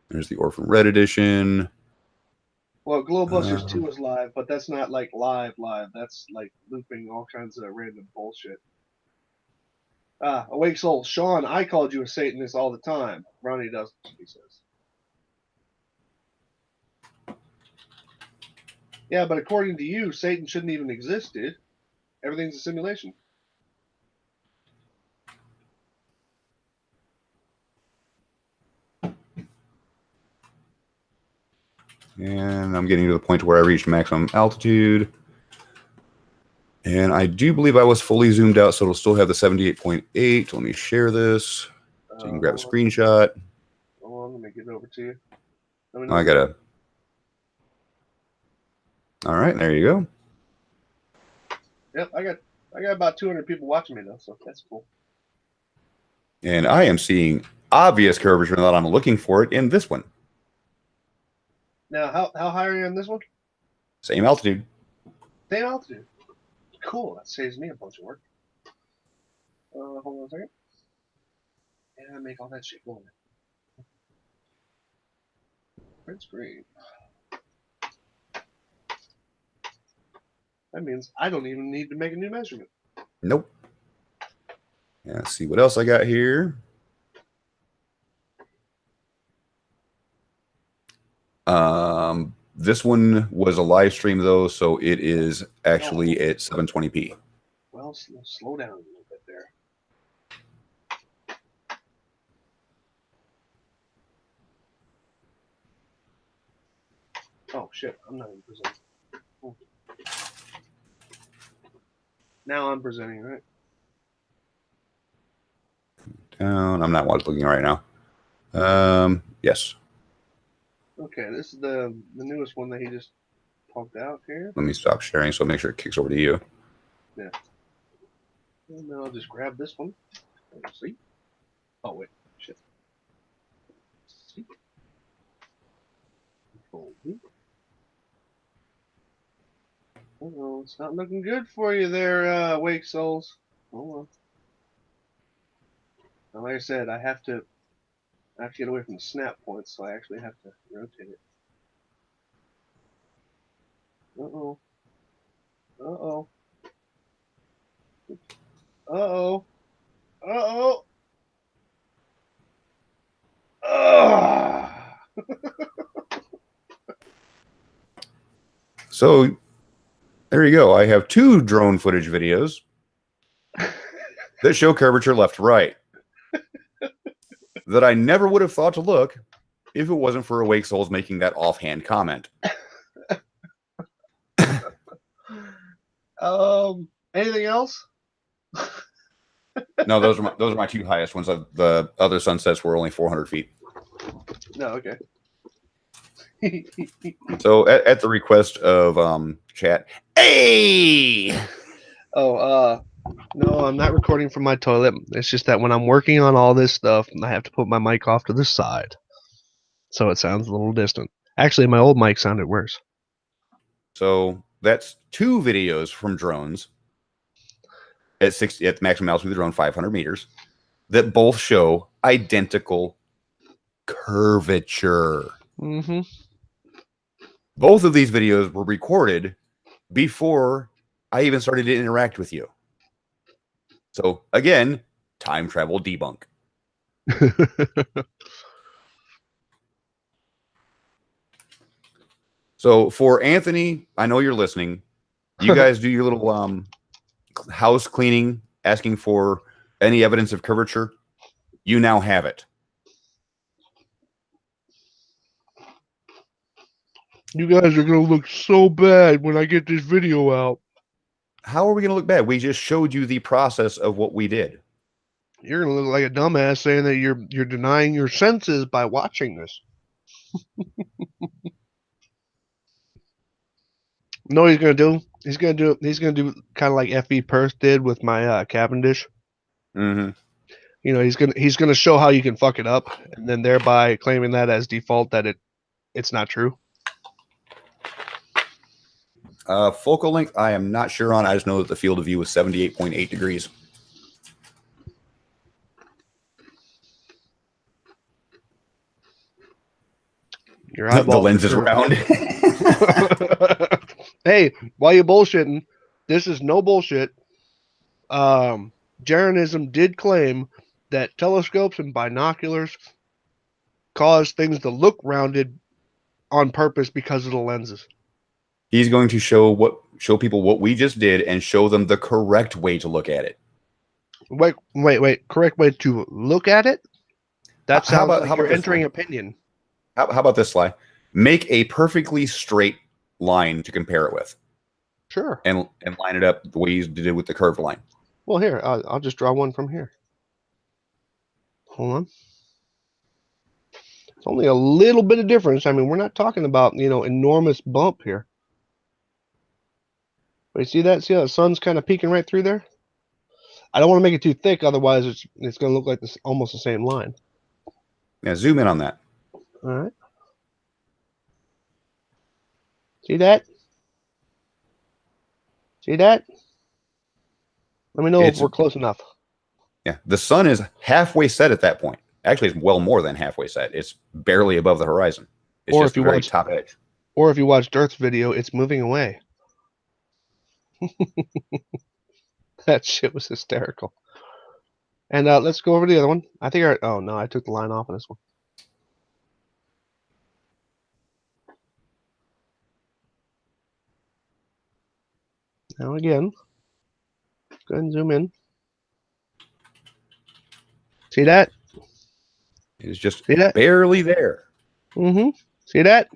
There's the Orphan Red edition. Well, Glowbusters 2 is live, but that's not like live. That's like looping all kinds of random bullshit. Awake Soul. Sean, I called you a Satanist all the time. Ronnie doesn't, he says. Yeah, but according to you, Satan shouldn't even exist, dude. Everything's a simulation. And I'm getting to the point where I reached maximum altitude. And I do believe I was fully zoomed out, so it'll still have the 78.8. Let me share this so you can grab a screenshot. Hold on, let me get it over to you. I gotta. All right, there you go. Yep, I got about 200 people watching me though, so that's cool. And I am seeing obvious curvature that I'm looking for it in this one. Now, how high are you on this one? Same altitude. Same altitude. Cool. That saves me a bunch of work. Hold on a second. And I make all that shit go in there. Print screen. That means I don't even need to make a new measurement. Nope. Yeah, let's see what else I got here. This one was a live stream though, so it is actually at 720p. Well, slow down a little bit there. Oh shit, I'm not even presenting. Oh. Now I'm presenting, right? Down. I'm not looking right now. Yes. Okay, this is the newest one that he just pumped out here. Let me stop sharing so make sure it kicks over to you. Yeah. And then I'll just grab this one. See? Oh wait, shit. See? Oh, it's not looking good for you there, Wake Souls. Oh well. And like I said, I have to get away from the snap points, so I actually have to rotate it. Uh-oh. Uh-oh. Uh-oh. Uh-oh. Ah! So there you go. I have 2 drone footage videos that show curvature left to right that I never would have thought to look if it wasn't for Awake Souls making that offhand comment. Anything else? No, those are my 2 highest ones. The other sunsets were only 400 feet. No, okay. So at the request of chat, hey. Oh, no, I'm not recording from my toilet. It's just that when I'm working on all this stuff, I have to put my mic off to the side. So it sounds a little distant. Actually, my old mic sounded worse. So that's 2 videos from drones at maximum altitude of the drone, 500 meters, that both show identical curvature. Mm-hmm. Both of these videos were recorded before I even started to interact with you. So again, time travel debunk. So for Anthony, I know you're listening. You guys do your little house cleaning, asking for any evidence of curvature. You now have it. You guys are going to look so bad when I get this video out. How are we going to look bad? We just showed you the process of what we did. You're going to look like a dumbass saying that you're denying your senses by watching this. No, he's going to do? He's going to do kind of like F.E. Perth did with my Cavendish. Mm-hmm. You know, he's gonna show how you can fuck it up, and then thereby claiming that as default that it's not true. Focal length, I am not sure on. I just know that the field of view is 78.8 degrees. Your eyeball. The lens is round. Hey, while you bullshitting, this is no bullshit. Jeranism did claim that telescopes and binoculars cause things to look rounded on purpose because of the lenses. He's going to show people what we just did and show them the correct way to look at it. Wait. Correct way to look at it? That sounds like you're entering one? opinion. How about this, Sly? Make a perfectly straight line to compare it with. Sure. And line it up the way you did it with the curved line. Well, here, I'll just draw one from here. Hold on. It's only a little bit of difference. I mean, we're not talking about, enormous bump here. But you see that? See how the sun's kind of peeking right through there? I don't want to make it too thick, otherwise it's going to look like this almost the same line. Yeah, zoom in on that. All right. See that? See that? Let me know if we're close enough. Yeah, the sun is halfway set at that point. Actually, it's well more than halfway set. It's barely above the horizon. It's Or just if you the very watch top edge. Or if you watched Earth's video, it's moving away. That shit was hysterical. And let's go over to the other one. I think oh no, I took the line off on this one. Now again, go ahead and zoom in. See that? It's just barely there. Mm-hmm. See that?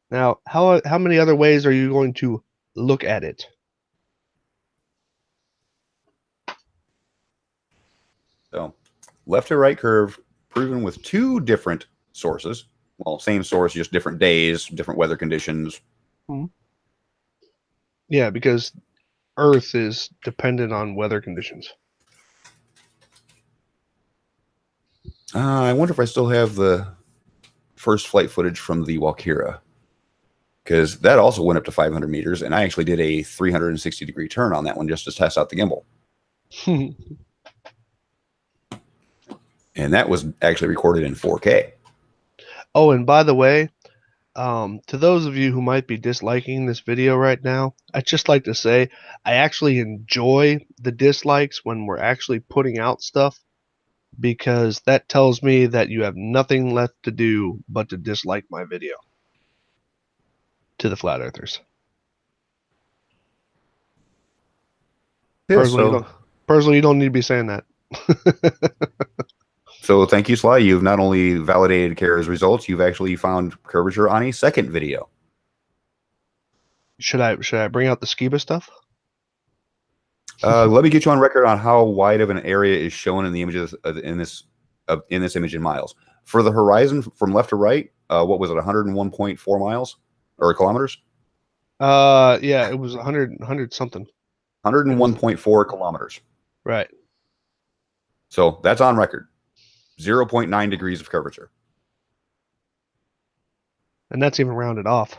Now, how many other ways are you going to look at it? So, left to right curve proven with 2 different sources. Well, same source, just different days, different weather conditions. Mm-hmm. Yeah, because Earth is dependent on weather conditions. I wonder if I still have the first flight footage from the Walkira, because that also went up to 500 meters, and I actually did a 360-degree turn on that one just to test out the gimbal. And that was actually recorded in 4K. Oh, and by the way, to those of you who might be disliking this video right now, I'd just like to say I actually enjoy the dislikes when we're actually putting out stuff, because that tells me that you have nothing left to do but to dislike my video. To the Flat Earthers. Yeah, Personally, you don't need to be saying that. So thank you, Sly. You've not only validated Kara's results, you've actually found curvature on a second video. Should I bring out the Skiba stuff? Let me get you on record on how wide of an area is shown in the images in this image in miles. For the horizon from left to right, what was it, 101.4 miles or kilometers? Yeah, it was 100 something. 101.4 kilometers. Right. So that's on record. 0.9 degrees of curvature. And that's even rounded off.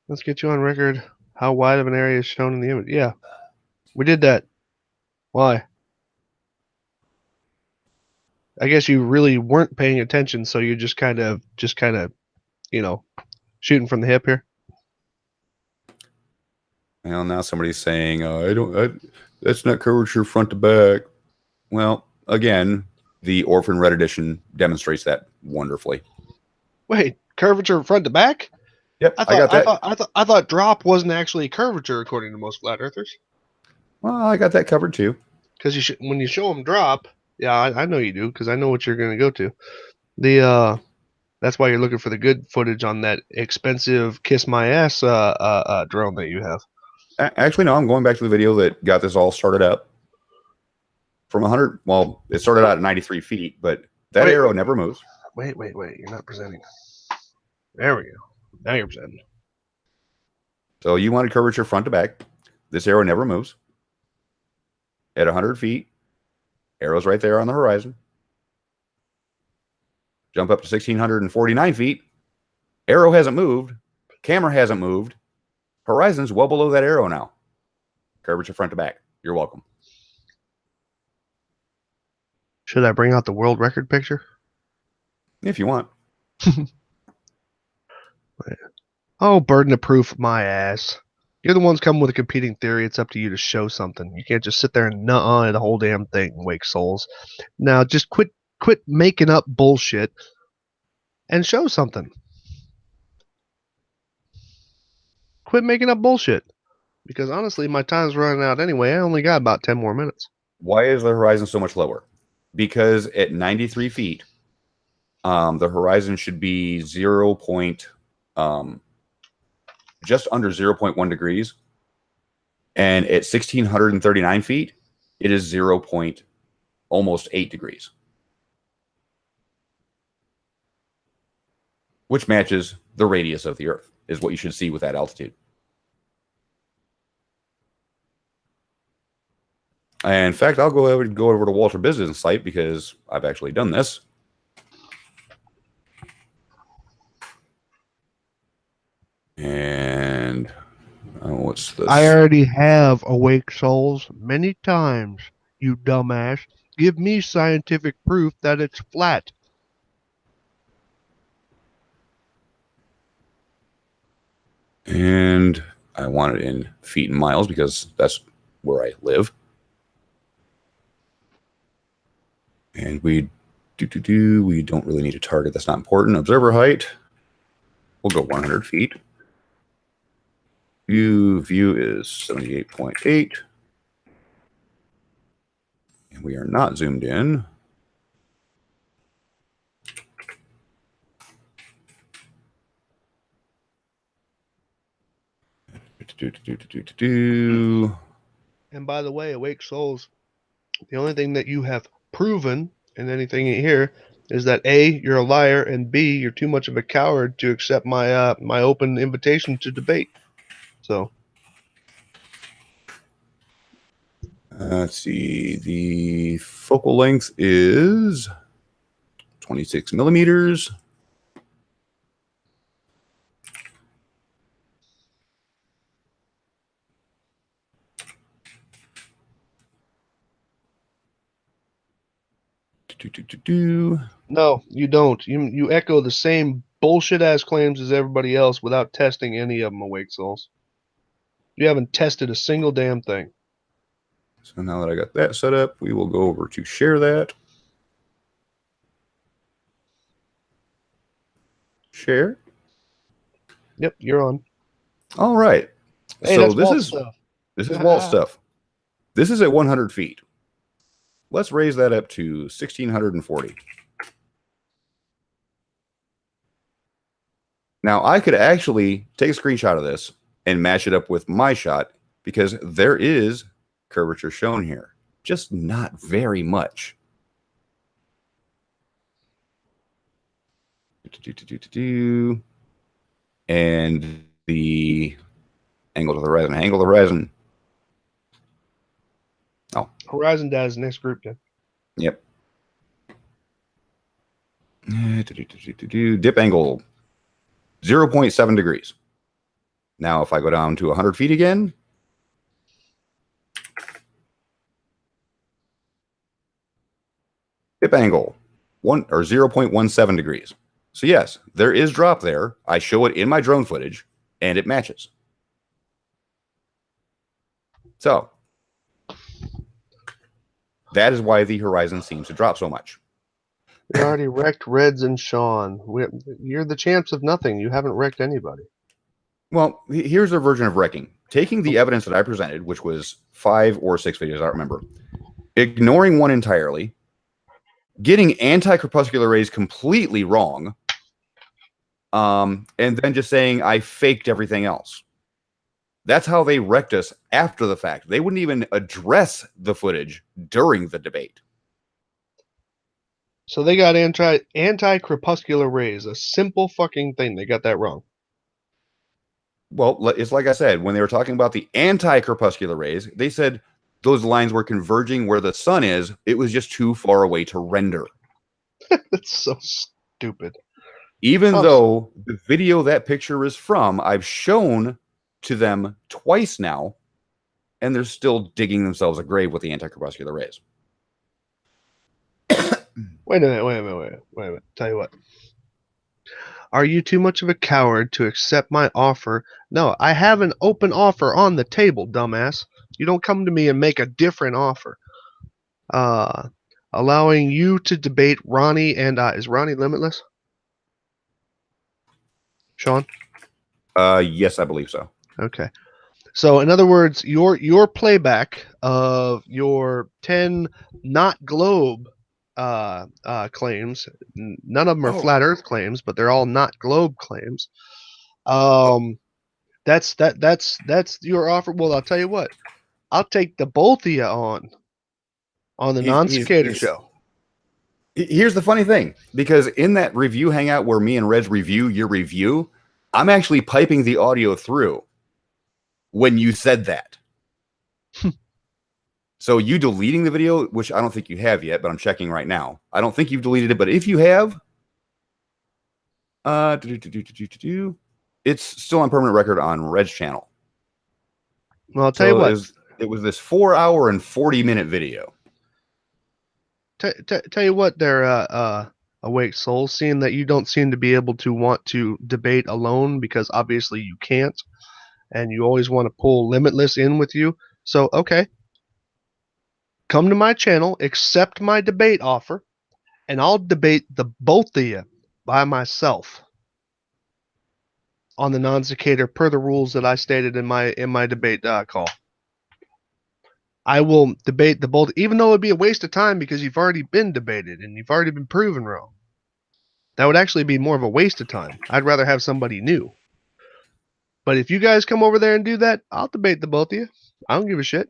Let's get you on record. How wide of an area is shown in the image? Yeah, we did that. Why? I guess you really weren't paying attention, so you're just kind of, you know, shooting from the hip here. Well, now somebody's saying, that's not curvature front to back. Well, again, the Orphan Red Edition demonstrates that wonderfully. Wait, curvature front to back? Yep, I got that. I thought drop wasn't actually curvature according to most flat earthers. Well, I got that covered too. Because when you show them drop, yeah, I know you do, because I know what you're going to go to. That's why you're looking for the good footage on that expensive kiss my ass drone that you have. Actually, no, I'm going back to the video that got this all started up. From 100, well, it started out at 93 feet, but that arrow never moves. Wait, you're not presenting. There we go. Now you're presenting. So you wanted curvature front to back. This arrow never moves. At 100 feet, arrow's right there on the horizon. Jump up to 1,649 feet. Arrow hasn't moved. Camera hasn't moved. Horizon's well below that arrow now. Curvature front to back. You're welcome. Should I bring out the world record picture? If you want. Oh, burden of proof, my ass. You're the ones coming with a competing theory. It's up to you to show something. You can't just sit there and nuh-uh the whole damn thing, Wake Souls. Now, just quit making up bullshit and show something. Quit making up bullshit. Because honestly, my time's running out anyway. I only got about 10 more minutes. Why is the horizon so much lower? Because at 93 feet, the horizon should be just under 0.1 degrees. And at 1,639 feet, it is almost 8 degrees. Which matches the radius of the Earth, is what you should see with that altitude. And in fact, I'll go over to Walter Business Site because I've actually done this. And what's this? I already have Awake Souls many times, you dumbass. Give me scientific proof that it's flat. And I want it in feet and miles because that's where I live. And we don't really need a target. That's not important. Observer height. We'll go 100 feet. View is 78.8. And we are not zoomed in. And by the way, Awake Souls, the only thing that you have proven in anything here is that A, you're a liar, and B, you're too much of a coward to accept my my open invitation to debate. So Let's see. The focal length is 26 millimeters. No, you don't. You echo the same bullshit ass claims as everybody else without testing any of them, Awake Souls. You haven't tested a single damn thing. So now that I got that set up, we will go over to share that. Share. Yep, you're on. All right. Hey, So that's this Walt is stuff. this is Walt stuff. This is at 100 feet. Let's raise that up to 1640. Now I could actually take a screenshot of this and match it up with my shot because there is curvature shown here, just not very much. And the angle to the horizon, angle to the horizon. Oh, Horizon Dad is the next group then. Yep. Dip angle 0.7 degrees. Now, if I go down to 100 feet again, dip angle 0.17 degrees. So yes, there is drop there. I show it in my drone footage, and it matches. So that is why the horizon seems to drop so much. We already wrecked Reds and Sean. You're the champs of nothing. You haven't wrecked anybody. Well, here's their version of wrecking. Taking the evidence that I presented, which was 5 or 6 videos, I don't remember, ignoring one entirely, getting anti-crepuscular rays completely wrong, and then just saying I faked everything else. That's how they wrecked us after the fact. They wouldn't even address the footage during the debate. So they got anti-crepuscular rays, a simple fucking thing. They got that wrong. Well, it's like I said, when they were talking about the anti-crepuscular rays, they said those lines were converging where the sun is. It was just too far away to render. That's so stupid. Even though the video that picture is from, I've shown to them twice now, and they're still digging themselves a grave with the anti-crepuscular rays. Wait a minute. Tell you what. Are you too much of a coward to accept my offer? No, I have an open offer on the table, dumbass. You don't come to me and make a different offer. Allowing you to debate Ronnie and I. Is Ronnie limitless? Sean? Yes, I believe so. Okay. So in other words, your playback of your 10 not globe claims, none of them are flat earth claims, but they're all not globe claims. That's your offer. Well, I'll tell you what. I'll take the both of you on the non-cicada show. Here's the funny thing, because in that review hangout where me and Reg review your review, I'm actually piping the audio through when you said that. So you deleting the video, which I don't think you have yet, but I'm checking right now. I don't think you've deleted it, but if you have, it's still on permanent record on Reg's channel. Well, I'll tell you what. It was this 4 hour and 40-minute video. Tell you what there, Awake Soul, seeing that you don't seem to be able to want to debate alone because obviously you can't, and you always want to pull Limitless in with you. So, okay. Come to my channel, accept my debate offer, and I'll debate the both of you by myself on the non-cicada per the rules that I stated in my debate call. I will debate the both, even though it would be a waste of time because you've already been debated and you've already been proven wrong. That would actually be more of a waste of time. I'd rather have somebody new. But if you guys come over there and do that, I'll debate the both of you. I don't give a shit.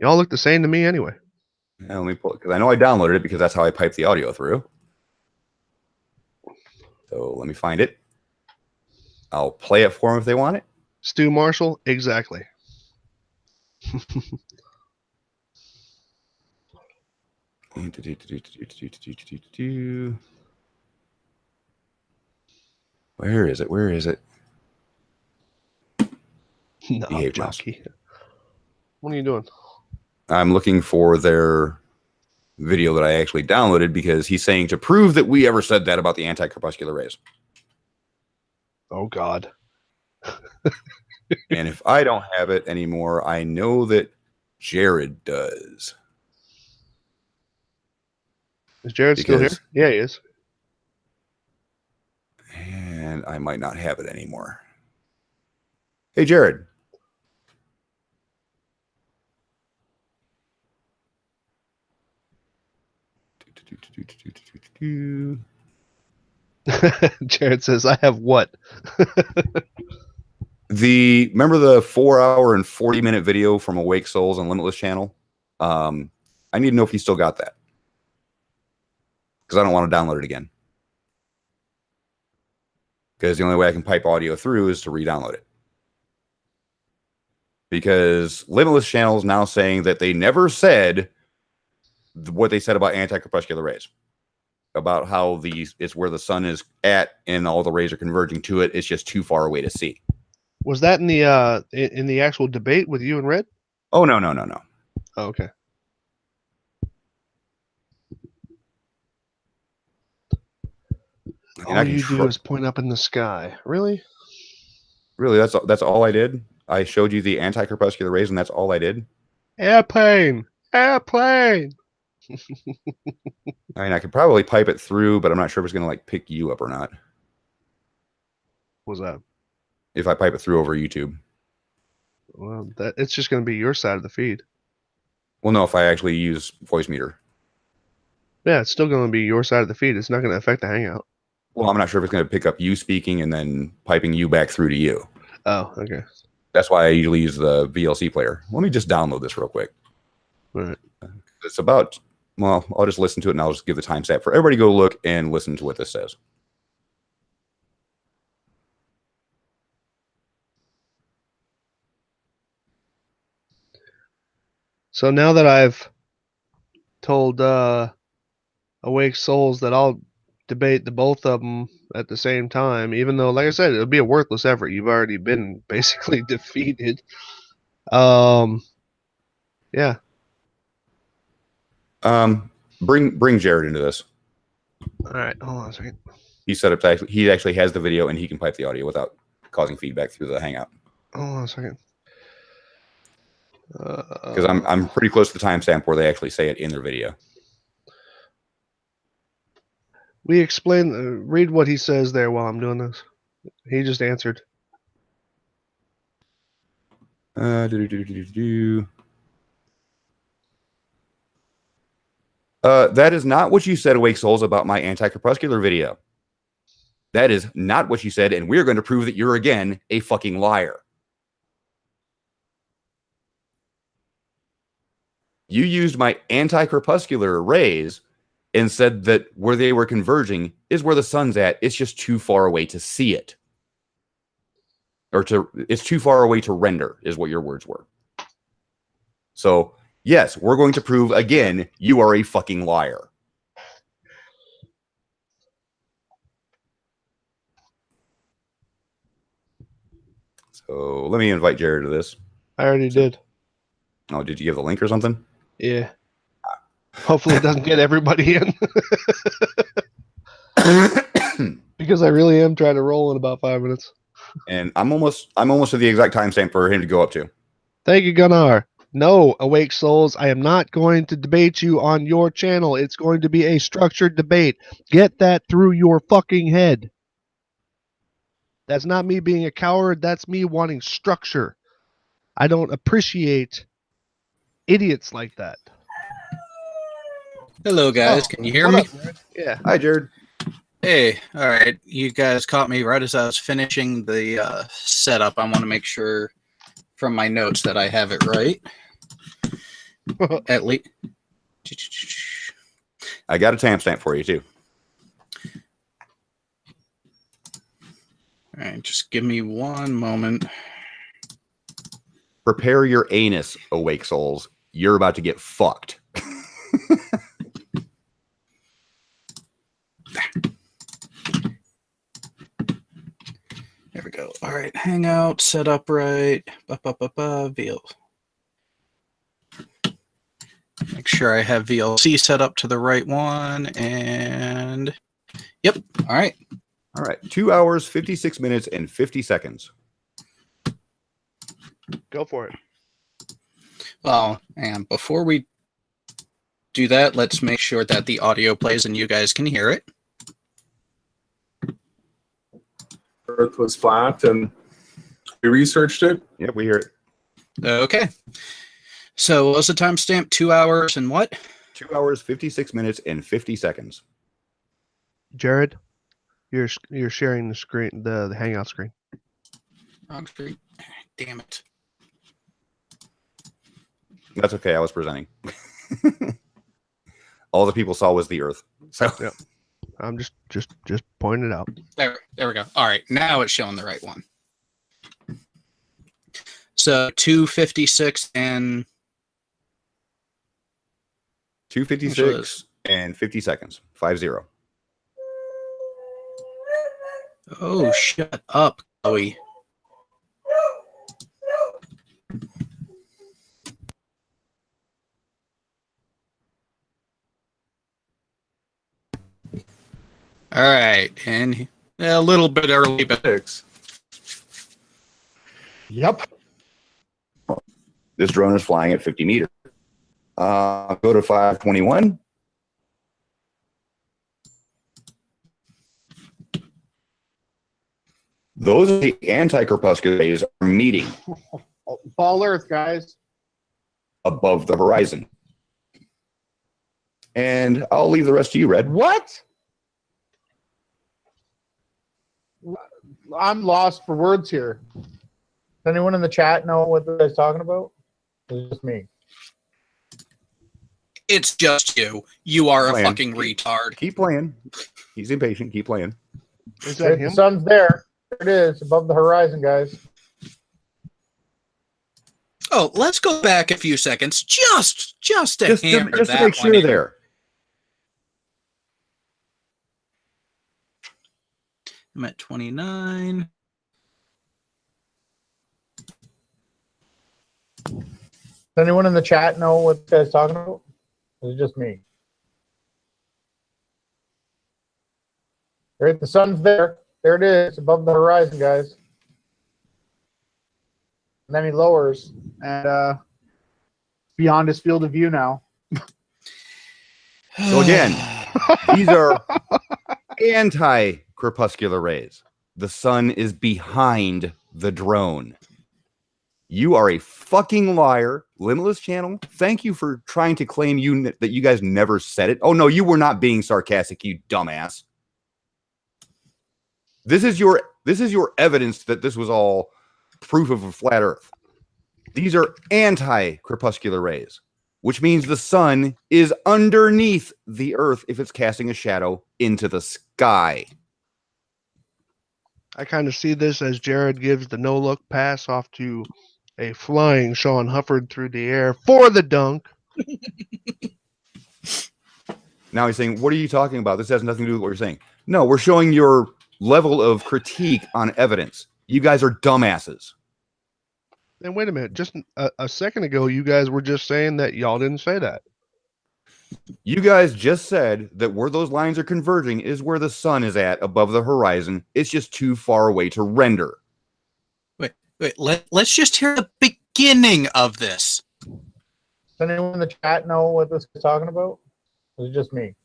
Y'all look the same to me anyway. Yeah, let me pull it, because I know I downloaded it because that's how I pipe the audio through. So let me find it. I'll play it for them if they want it. Stu Marshall, exactly. Where is it? Where is it? No, Behave, mouse. jockey. What are you doing? I'm looking for their video that I actually downloaded because he's saying to prove that we ever said that about the anti-corpuscular rays. Oh God. And if I don't have it anymore, I know that Jared does. Is Jared still here? Because- Yeah, he is. And I might not have it anymore. Hey, Jared. Jared says, "I have what?" Remember the 4-hour and 40-minute video from Awake Souls on Limitless channel? I need to know if you still got that, because I don't want to download it again. Because the only way I can pipe audio through is to re-download it. Because Limitless channel is now saying that they never said what they said about anti-corpuscular rays, about how it's where the sun is at and all the rays are converging to it. It's just too far away to see. Was that in the actual debate with you and Red? Oh, no. Oh, okay. All you do is point up in the sky. Really? Really, that's all I did? I showed you the anti-corpuscular rays, and that's all I did? Airplane! Airplane! I mean, I could probably pipe it through, but I'm not sure if it's going to, like, pick you up or not. What's that? If I pipe it through over YouTube. Well, it's just going to be your side of the feed. Well, no, if I actually use Voice Meter. Yeah, it's still going to be your side of the feed. It's not going to affect the Hangout. Well, I'm not sure if it's going to pick up you speaking and then piping you back through to you. Oh, okay. That's why I usually use the VLC player. Let me just download this real quick. All right. It's about, well, I'll just listen to it and I'll just give the timestamp for everybody to go look and listen to what this says. So now that I've told Awake Souls that I'll debate the both of them at the same time, even though, like I said, it'll be a worthless effort. You've already been basically defeated. Yeah. Bring Jared into this. All right, hold on a second. He set up to he actually has the video and he can pipe the audio without causing feedback through the Hangout. Hold on a second. Because I'm pretty close to the timestamp where they actually say it in their video. We explain. Read what he says there while I'm doing this. He just answered. That is not what you said, Awake Souls, about my anti-corpuscular video. That is not what you said, and we're going to prove that you're, again, a fucking liar. You used my anti-corpuscular rays and said that where they were converging is where the sun's at. It's just too far away to see it. It's too far away to render, is what your words were. So, yes, we're going to prove, again, you are a fucking liar. So, let me invite Jared to this. I already did. Oh, did you give the link or something? Yeah. Hopefully it doesn't get everybody in. Because I really am trying to roll in about 5 minutes. And I'm almost at the exact timestamp for him to go up to. Thank you, Gunnar. No, Awake Souls, I am not going to debate you on your channel. It's going to be a structured debate. Get that through your fucking head. That's not me being a coward. That's me wanting structure. I don't appreciate idiots like that. Hello, guys. Can you hear me? Yeah. Hi, Jared. Hey, all right. You guys caught me right as I was finishing the setup. I want to make sure from my notes that I have it right. At least. I got a timestamp for you, too. All right, just give me one moment. Prepare your anus, awake souls. You're about to get fucked. There we go. All right, Hangout set up right. VL. Make sure I have VLC set up to the right one. And yep. All right. All right. 2 hours, 56 minutes, and 50 seconds. Go for it. Well, and before we do that, let's make sure that the audio plays and you guys can hear it. Earth was flat, and we researched it. Yep, we hear it. Okay. So what was the timestamp? 2 hours and what? 2 hours, 56 minutes, and 50 seconds. Jared, you're sharing the screen, the Hangout screen. Wrong screen. Damn it. That's okay. I was presenting. All the people saw was the Earth. So Yep. I'm just pointing it out. There we go. All right, now it's showing the right one. So 2:56 and 2:56 and 50 seconds. 50. oh, shut up, Chloe. All right, and a little bit early, but 6. Yep. This drone is flying at 50 meters. Go to 521. Those are the anti-corpuscular rays are meeting Ball Earth, guys. above the horizon. And I'll leave the rest to you, Red. What? I'm lost for words here. Does anyone in the chat know what the guy's talking about? It's just me. it's just you. You are a Plan. fucking retard. Keep playing. He's impatient. Keep playing. Is that The him? sun's there. There it is, above the horizon, guys. Oh, let's go back a few seconds, just to hammer Just to that make sure one in. there. I'm at 29. Does anyone in the chat know what the guy's talking about? Or is it just me? Right, the sun's there. There it is, above the horizon, guys. And then he lowers, and beyond his field of view now. So again, these are anti-corpuscular rays. The sun is behind the drone. You are a fucking liar. Limitless Channel, thank you for trying to claim that you guys never said it. Oh no, you were not being sarcastic, you dumbass. This is your evidence that this was all proof of a flat Earth. These are anti-corpuscular rays, which means the sun is underneath the Earth if it's casting a shadow into the sky. I kind of see this as Jared gives the no-look pass off to a flying Sean Hufford through the air for the dunk. Now he's saying, what are you talking about? This has nothing to do with what you're saying. No, we're showing your level of critique on evidence. You guys are dumbasses. And wait a minute, just a second ago, you guys were just saying that y'all didn't say that. You guys just said that where those lines are converging is where the sun is at above the horizon. It's just too far away to render. Wait, let's just hear the beginning of this. Does anyone in the chat know what this is talking about? Or is it just me?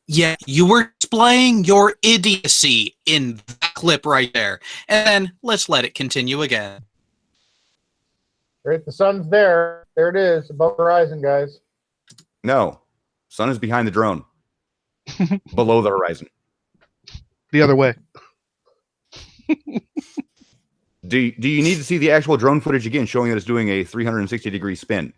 Yeah, you were displaying your idiocy in that clip right there. And then let's let it continue again. Right, the sun's there. There it is, above the horizon, guys. No, sun is behind the drone, below the horizon. The other way. Do you need to see the actual drone footage again, showing that it's doing a 360-degree spin?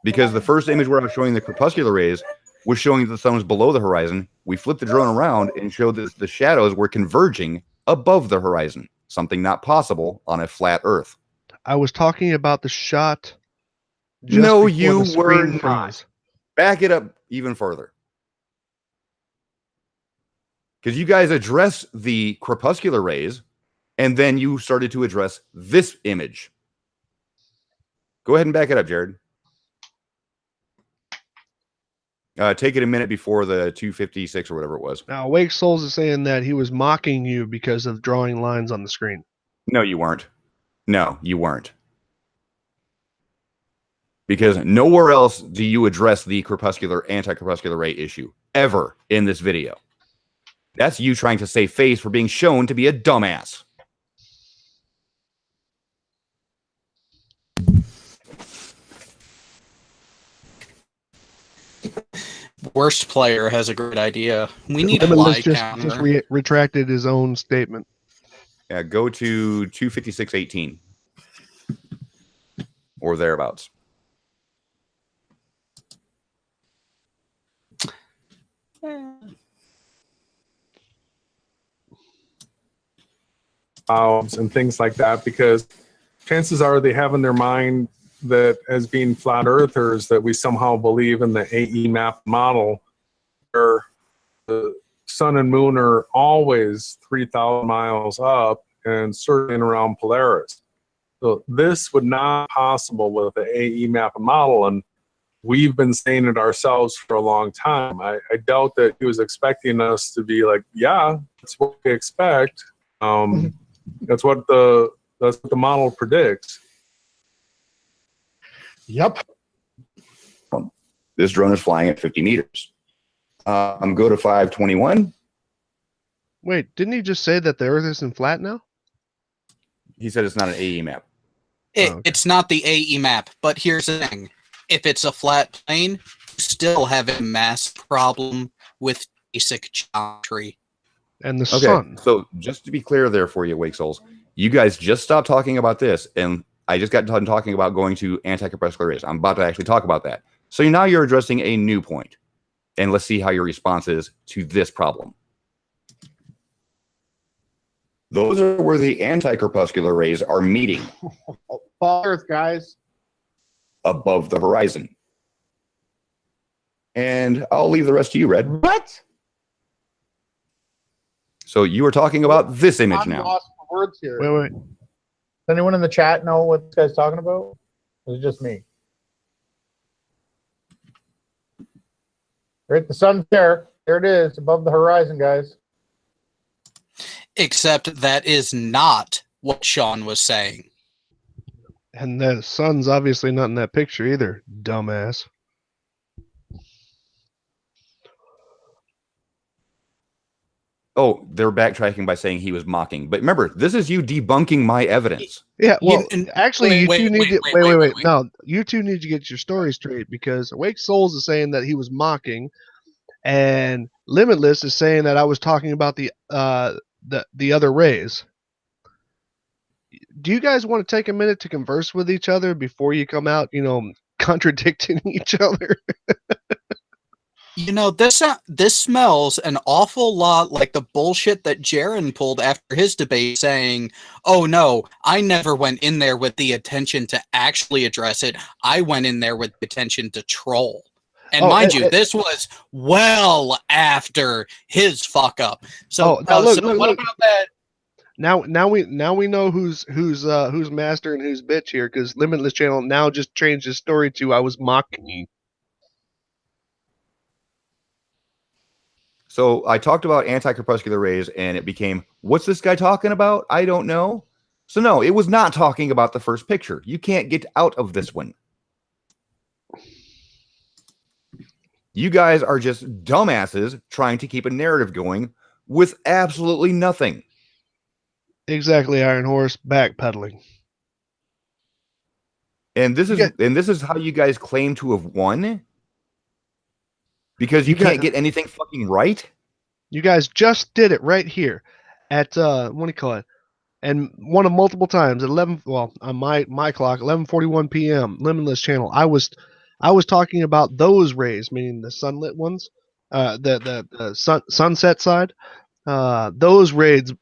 Because the first image where I was showing the corpuscular rays was showing that the sun was below the horizon. we flipped the drone around and showed that the shadows were converging above the horizon, something not possible on a flat Earth. I was talking about the shot. No, before you the screen were not. froze. Back it up even further. Because you guys addressed the crepuscular rays, and then you started to address this image. Go ahead and back it up, Jared. Take it a minute before the 256 or whatever it was. Now, Awake Souls is saying that he was mocking you because of drawing lines on the screen. No, you weren't. No, you weren't. Because nowhere else do you address the crepuscular, anti-crepuscular ray issue ever in this video. That's you trying to save face for being shown to be a dumbass. Worst player has a great idea. We need a Limitless lie just counter. retracted his own statement. Yeah, go to 256.18 or thereabouts. And things like that, because chances are they have in their mind that as being flat earthers that we somehow believe in the AE map model where the sun and moon are always 3,000 miles up and circling around Polaris. So this would not be possible with the AE map model, and we've been saying it ourselves for a long time. I doubt that he was expecting us to be like, yeah, that's what we expect. That's what the model predicts. Yep. This drone is flying at 50 meters. Go to 521. Wait, didn't he just say that the Earth isn't flat now? He said it's not an AE map. Okay. It's not the AE map, but here's the thing. If it's a flat plane, you still have a mass problem with basic geometry. And the Okay, sun. so just to be clear there for you, Wake Souls, you guys just stopped talking about this, and I just got done talking about going to anti-crepuscular rays. I'm about to actually talk about that. So now you're addressing a new point, and let's see how your response is to this problem. Those are where the anti-crepuscular rays are meeting Fall Earth, guys. above the horizon. And I'll leave the rest to you, Red. What? So you were talking about this image I'm now. lost for words here. Wait. Does anyone in the chat know what this guy's talking about? Or is it just me? Right, the sun's there. There it is, above the horizon, guys. Except that is not what Sean was saying. And the sun's obviously not in that picture either, dumbass. Oh, they're backtracking by saying he was mocking. But remember, this is you debunking my evidence. Yeah, well, and- actually, wait, you two need wait, to wait, wait. wait. No, you two need to get your story straight because Awake Souls is saying that he was mocking, and Limitless is saying that I was talking about the other rays. Do you guys want to take a minute to converse with each other before you come out, contradicting each other? You know, this smells an awful lot like the bullshit that Jaren pulled after his debate saying, oh no, I never went in there with the intention to actually address it. I went in there with the intention to troll. And mind you, this was well after his fuck up. So, now look, so look, what look. about that? Now we know who's master and who's bitch here because Limitless Channel now just changed his story to I was mocking you. So I talked about anti-crepuscular rays, and it became, what's this guy talking about? I don't know. So no, it was not talking about the first picture. You can't get out of this one. You guys are just dumbasses trying to keep a narrative going with absolutely nothing. Exactly, Iron Horse backpedaling. And this is Yeah. and this is how you guys claim to have won? Because you You got- can't get anything fucking right? You guys just did it right here at what do you call it? And won it multiple times at 11. Well, on my clock, 11:41 p.m. Limitless Channel. I was talking about those rays, meaning the sunlit ones. the sunset side, those rays,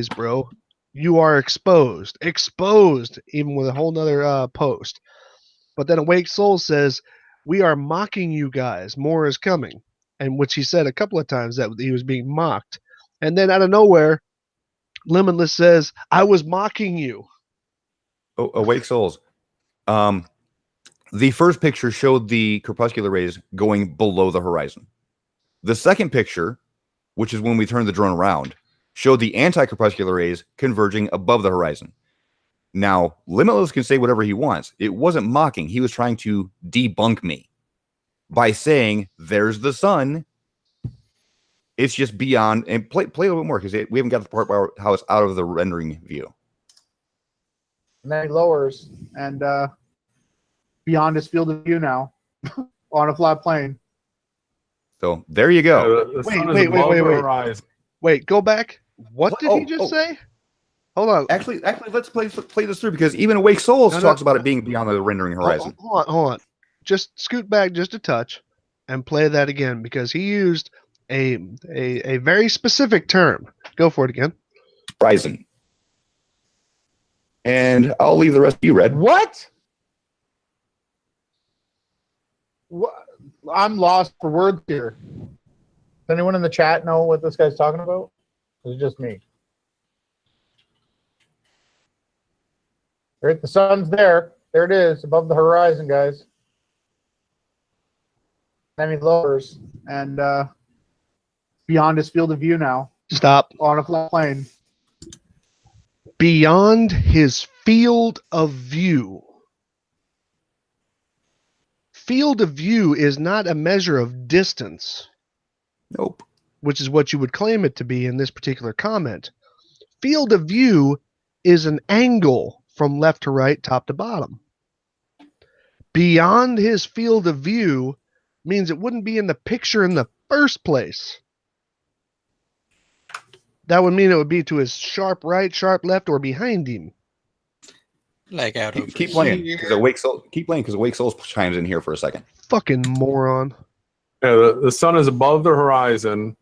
bro, you are exposed, even with a whole nother post. But then Awake Soul says, "We are mocking you guys. More is coming," and which he said a couple of times that he was being mocked. And then out of nowhere, Limitless says, "I was mocking you." Oh, Awake Souls. The first picture showed the crepuscular rays going below the horizon. The second picture, which is when we turned the drone around, showed the anti-crepuscular rays converging above the horizon. Now, Limitless can say whatever he wants. It wasn't mocking. He was trying to debunk me by saying, "There's the sun. It's just beyond." And play a little bit more, because we haven't got the part where how it's out of the rendering view. And then he lowers and beyond his field of view now on a flat plane. So there you go. The sun Wait, is above the wait. horizon. Wait, go back. What did he just say? Hold on. Actually, let's play this through, because even Awake Souls No, talks about it being beyond the rendering horizon. Hold on. Just scoot back just a touch and play that again, because he used a very specific term. Go for it again. Horizon. And I'll leave the rest to you, Red. What? I'm lost for words here. Does anyone in the chat know what this guy's talking about? Or is it just me? Right, the sun's there. There it is, above the horizon, guys. Then he lowers and beyond his field of view now Stop. on a flat plane. Beyond his field of view. Field of view is not a measure of distance, Nope. which is what you would claim it to be in this particular comment. Field of view is an angle from left to right, top to bottom. Beyond his field of view means it wouldn't be in the picture in the first place. That would mean it would be to his sharp right, sharp left, or behind him. Like out of Keep playing, because Awake Souls chimes in here for a second. Fucking moron. Yeah, the sun is above the horizon,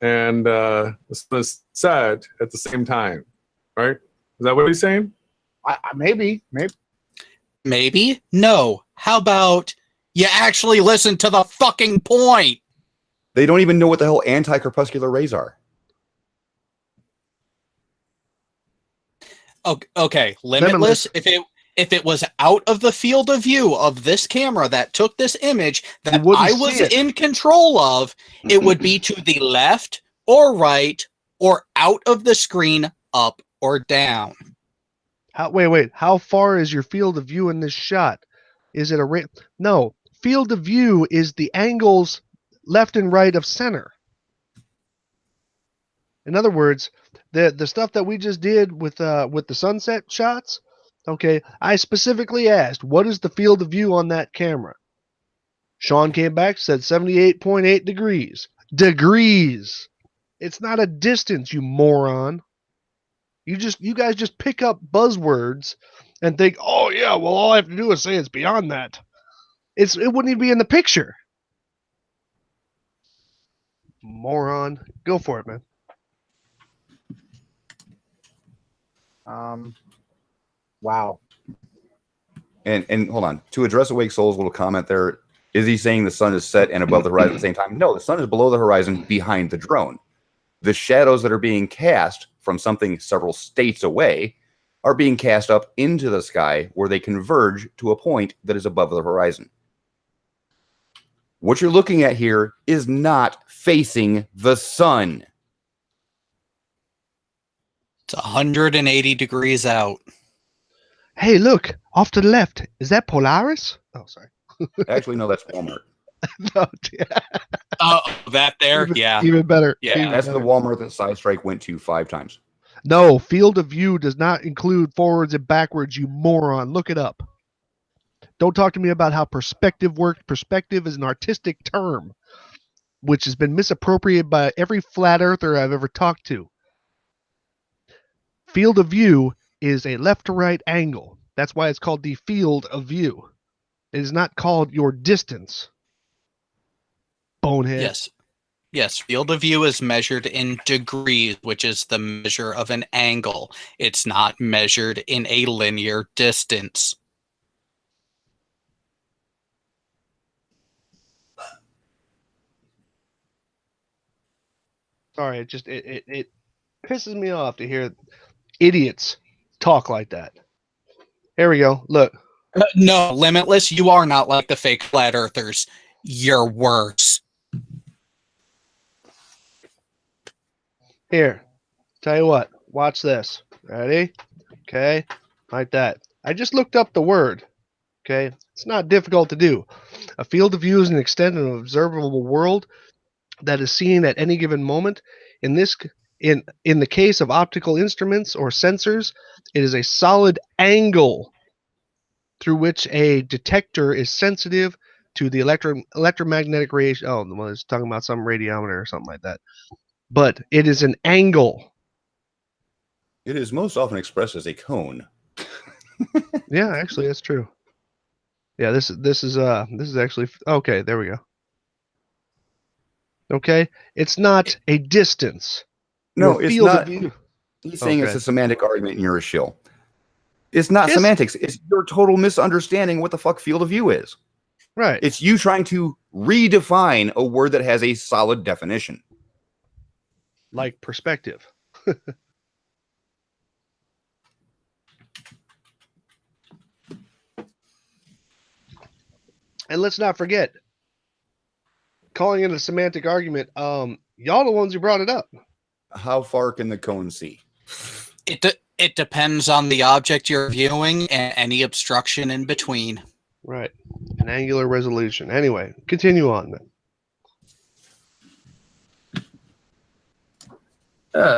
and the sun is set at the same time, right? Is that what he's saying? Maybe. Maybe? No. How about you actually listen to the fucking point? They don't even know what the hell anti-crepuscular rays are. Okay, limitless. If it was out of the field of view of this camera that took this image that I was in control of, it would be to the left or right or out of the screen, up or down. Wait. How far is your field of view in this shot? Is it no? Field of view is the angles left and right of center. In other words, the stuff that we just did with the sunset shots, okay, I specifically asked, what is the field of view on that camera? Sean came back, said 78.8 degrees. Degrees. It's not a distance, you moron. You guys just pick up buzzwords and think, oh yeah, well all I have to do is say it's beyond that. It wouldn't even be in the picture. Moron. Go for it, man. Wow. And hold on. To address Awake Soul's little comment there, is he saying the sun is set and above the horizon at the same time? No, the sun is below the horizon behind the drone. The shadows that are being cast from something several states away are being cast up into the sky where they converge to a point that is above the horizon. What you're looking at here is not facing the sun. It's 180 degrees out. Hey, look, off to the left. Is that Polaris? Oh, sorry. Actually, no, that's Walmart. No, Oh, that there? Yeah. Even better. Yeah. Even That's better. the Walmart that Side Strike went to 5 times. No, field of view does not include forwards and backwards, you moron. Look it up. Don't talk to me about how perspective works. Perspective is an artistic term, which has been misappropriated by every flat earther I've ever talked to. Field of view is a left to right angle. That's why it's called the field of view. It is not called your distance. Bonehead. Yes. Yes, field of view is measured in degrees, which is the measure of an angle. It's not measured in a linear distance. Sorry, it pisses me off to hear idiots talk like that. Here we go. Look. No, Limitless, you are not like the fake flat earthers. You're worse. Here. Tell you what. Watch this. Ready? Okay. Like that. I just looked up the word. Okay. It's not difficult to do. A field of view is an extent of an observable world that is seen at any given moment. In the case of optical instruments or sensors, it is a solid angle through which a detector is sensitive to the electromagnetic radiation. Oh, well, it's talking about some radiometer or something like that. But it is an angle. It is most often expressed as a cone. Yeah, actually, that's true. Yeah, this is actually okay. There we go. Okay, it's not a distance. No, Your it's field not. of view. He's saying it's Okay. a semantic argument and you're a shill. It's not Yes. semantics. It's your total misunderstanding what the fuck field of view is. Right. It's you trying to redefine a word that has a solid definition. Like perspective. And let's not forget, calling it a semantic argument, y'all the ones who brought it up. How far can the cone see? It depends on the object you're viewing and any obstruction in between. Right. An angular resolution. Anyway, continue on then.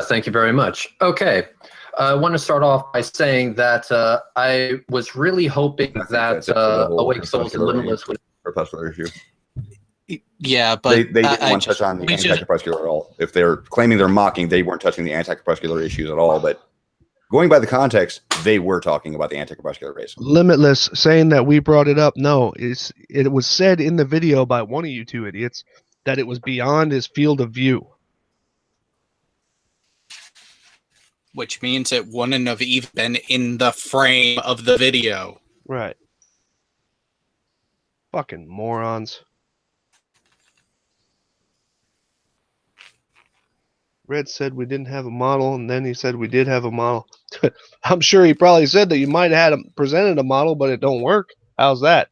Thank you very much. Okay. I want to start off by saying that I was really hoping I think that that's it for the whole Awake Souls and crepuscular Limitless would. crepuscular issue. Yeah, but They didn't I want to just- touch on the we just- anti-crepuscular at all. If they're claiming they're mocking, they weren't touching the anti-crepuscular issues at all. But going by the context, they were talking about the anti-crepuscular race. Limitless saying that we brought it up. No, it was said in the video by one of you two idiots that it was beyond his field of view. which means it wouldn't have even been in the frame of the video. Right. Fucking morons. Red said we didn't have a model, and then he said we did have a model. I'm sure he probably said that you might have had presented a model, but it don't work. How's that?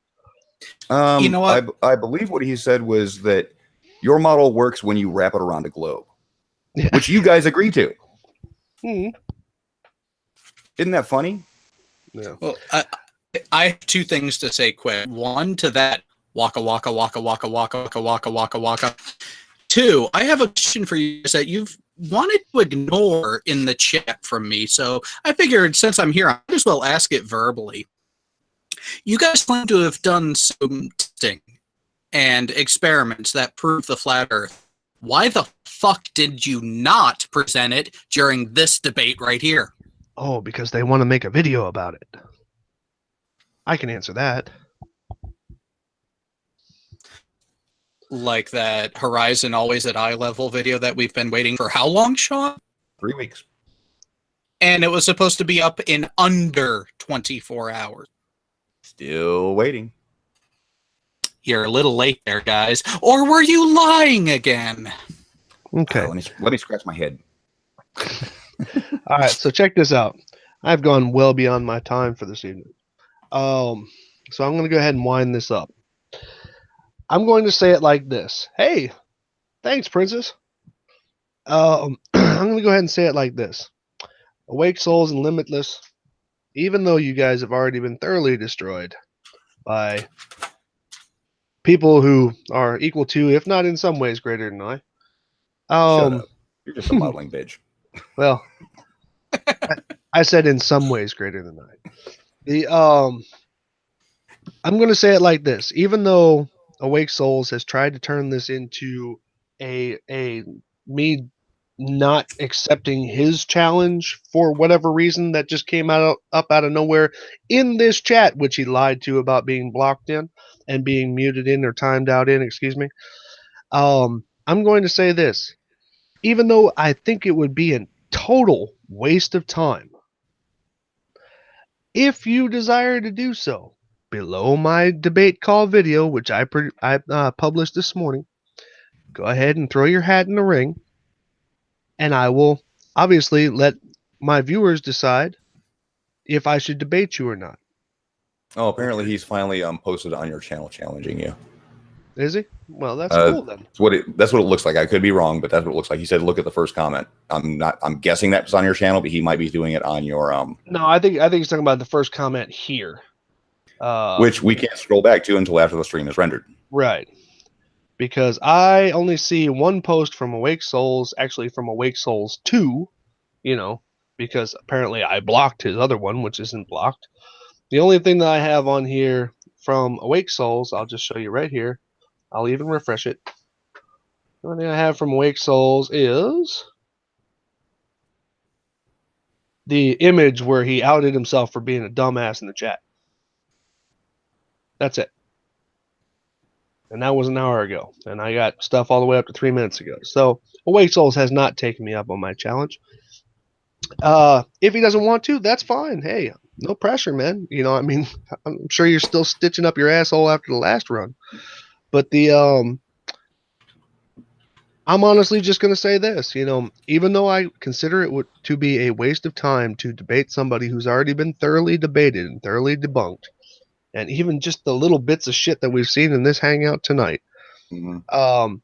You know what? I believe what he said was that your model works when you wrap it around a globe, Yeah. which you guys agree to. Hmm. Isn't that funny? Yeah. Well, I have two things to say quick. One, to that waka waka waka waka waka waka waka waka waka. Two, I have a question for you that you've wanted to ignore in the chat from me. So I figured since I'm here, I might as well ask it verbally. You guys claim to have done some testing and experiments that prove the flat Earth. Why the fuck did you not present it during this debate right here? Oh, because they want to make a video about it. I can answer that. Like that Horizon Always at Eye Level video that we've been waiting for how long, Sean? 3 weeks. And it was supposed to be up in under 24 hours. Still waiting. You're a little late there, guys. Or were you lying again? Okay. Let me scratch my head. All right, so check this out. I've gone well beyond my time for this evening. So I'm going to go ahead and wind this up. I'm going to say it like this. Hey, thanks, Princess. I'm going to go ahead and say it like this. Awake Souls and Limitless, even though you guys have already been thoroughly destroyed by people who are equal to, if not in some ways greater than I. Shut up. You're just a modeling bitch. Well, I said in some ways greater than I. I'm going to say it like this. Even though Awake Souls has tried to turn this into a me not accepting his challenge for whatever reason that just came up out of nowhere in this chat, which he lied to about being blocked in and being muted in or timed out in, excuse me. I'm going to say this. Even though I think it would be a total waste of time, if you desire to do so, below my debate call video, which I published this morning, go ahead and throw your hat in the ring, and I will obviously let my viewers decide if I should debate you or not. Oh, apparently he's finally posted on your channel challenging you. Is he? Well, that's cool then. That's what it looks like. I could be wrong, but that's what it looks like. He said, "Look at the first comment." I'm guessing that's on your channel, but he might be doing it on your No, I think he's talking about the first comment here. which we can't scroll back to until after the stream is rendered. Right. Because I only see one post from Awake Souls, actually from Awake Souls 2, because apparently I blocked his other one, which isn't blocked. The only thing that I have on here from Awake Souls, I'll just show you right here. I'll even refresh it. The only thing I have from Awake Souls is the image where he outed himself for being a dumbass in the chat. That's it. And that was an hour ago. And I got stuff all the way up to 3 minutes ago. So Awake Souls has not taken me up on my challenge. If he doesn't want to, that's fine. Hey, no pressure, man. I'm sure you're still stitching up your asshole after the last run. But I'm honestly just going to say this, even though I consider it to be a waste of time to debate somebody who's already been thoroughly debated and thoroughly debunked, and even just the little bits of shit that we've seen in this hangout tonight, I'll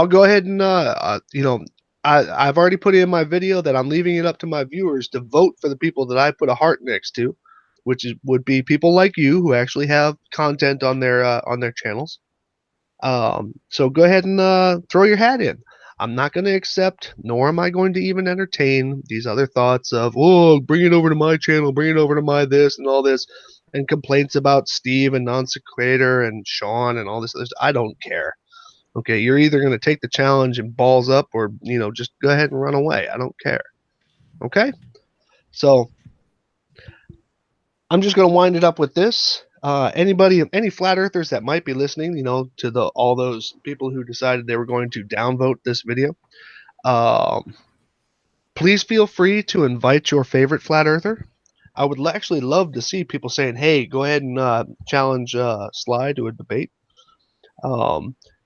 go ahead and, I've already put in my video that I'm leaving it up to my viewers to vote for the people that I put a heart next to, which would be people like you who actually have content on their channels. So go ahead and throw your hat in. I'm not going to accept, nor am I going to even entertain these other thoughts of, oh, bring it over to my channel, bring it over to my this and all this, and complaints about Steve and Non-Sequator and Sean and all this other stuff. I don't care. Okay, you're either going to take the challenge and balls up or, just go ahead and run away. I don't care. Okay? So I'm just going to wind it up with this. Any flat earthers that might be listening, to all those people who decided they were going to downvote this video, please feel free to invite your favorite flat earther. I would actually love to see people saying, hey, go ahead and challenge Sly to a debate.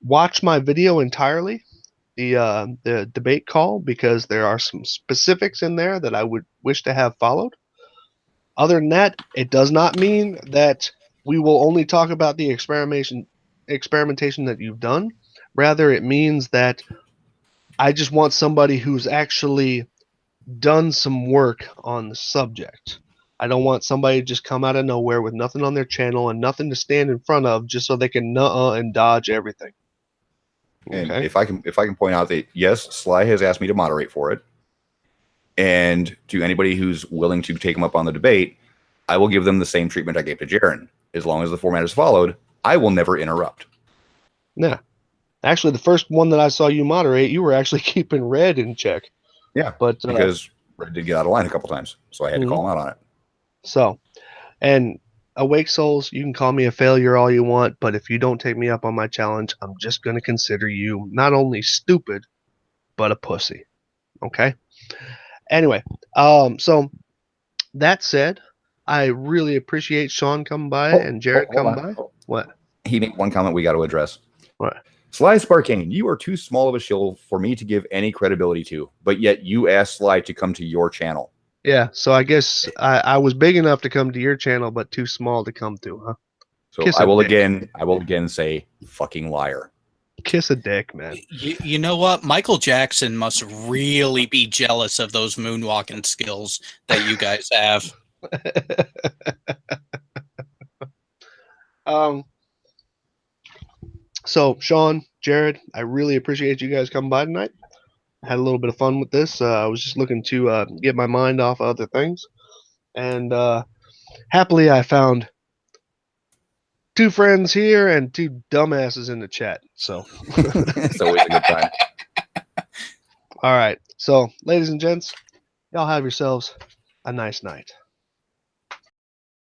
Watch my video entirely, the debate call, because there are some specifics in there that I would wish to have followed. Other than that, it does not mean that we will only talk about the experimentation that you've done. Rather, it means that I just want somebody who's actually done some work on the subject. I don't want somebody to just come out of nowhere with nothing on their channel and nothing to stand in front of just so they can and dodge everything. And Okay. if I can point out that, yes, Sly has asked me to moderate for it. And to anybody who's willing to take him up on the debate, I will give them the same treatment I gave to Jaren. As long as the format is followed, I will never interrupt. Yeah. Actually, the first one that I saw you moderate, you were actually keeping Red in check. Yeah, but because Red did get out of line a couple times, so I had to call him out on it. So, and Awake Souls, you can call me a failure all you want, but if you don't take me up on my challenge, I'm just going to consider you not only stupid, but a pussy. Okay? Anyway, so that said, I really appreciate Sean coming by and Jared coming by. What? He made one comment we got to address. What? Sly Sparkane, you are too small of a shill for me to give any credibility to, but yet you asked Sly to come to your channel. Yeah, so I guess I was big enough to come to your channel, but too small to come to, huh? So Kiss I a will dick. again say fucking liar. Kiss a dick, man. You know what? Michael Jackson must really be jealous of those moonwalking skills that you guys have. So Sean, Jared, I really appreciate you guys coming by tonight. I had a little bit of fun with this. I was just looking to get my mind off of other things, and happily I found 2 friends here and 2 dumbasses in the chat. So It's always a good time. all right. So ladies and gents, y'all have yourselves a nice night.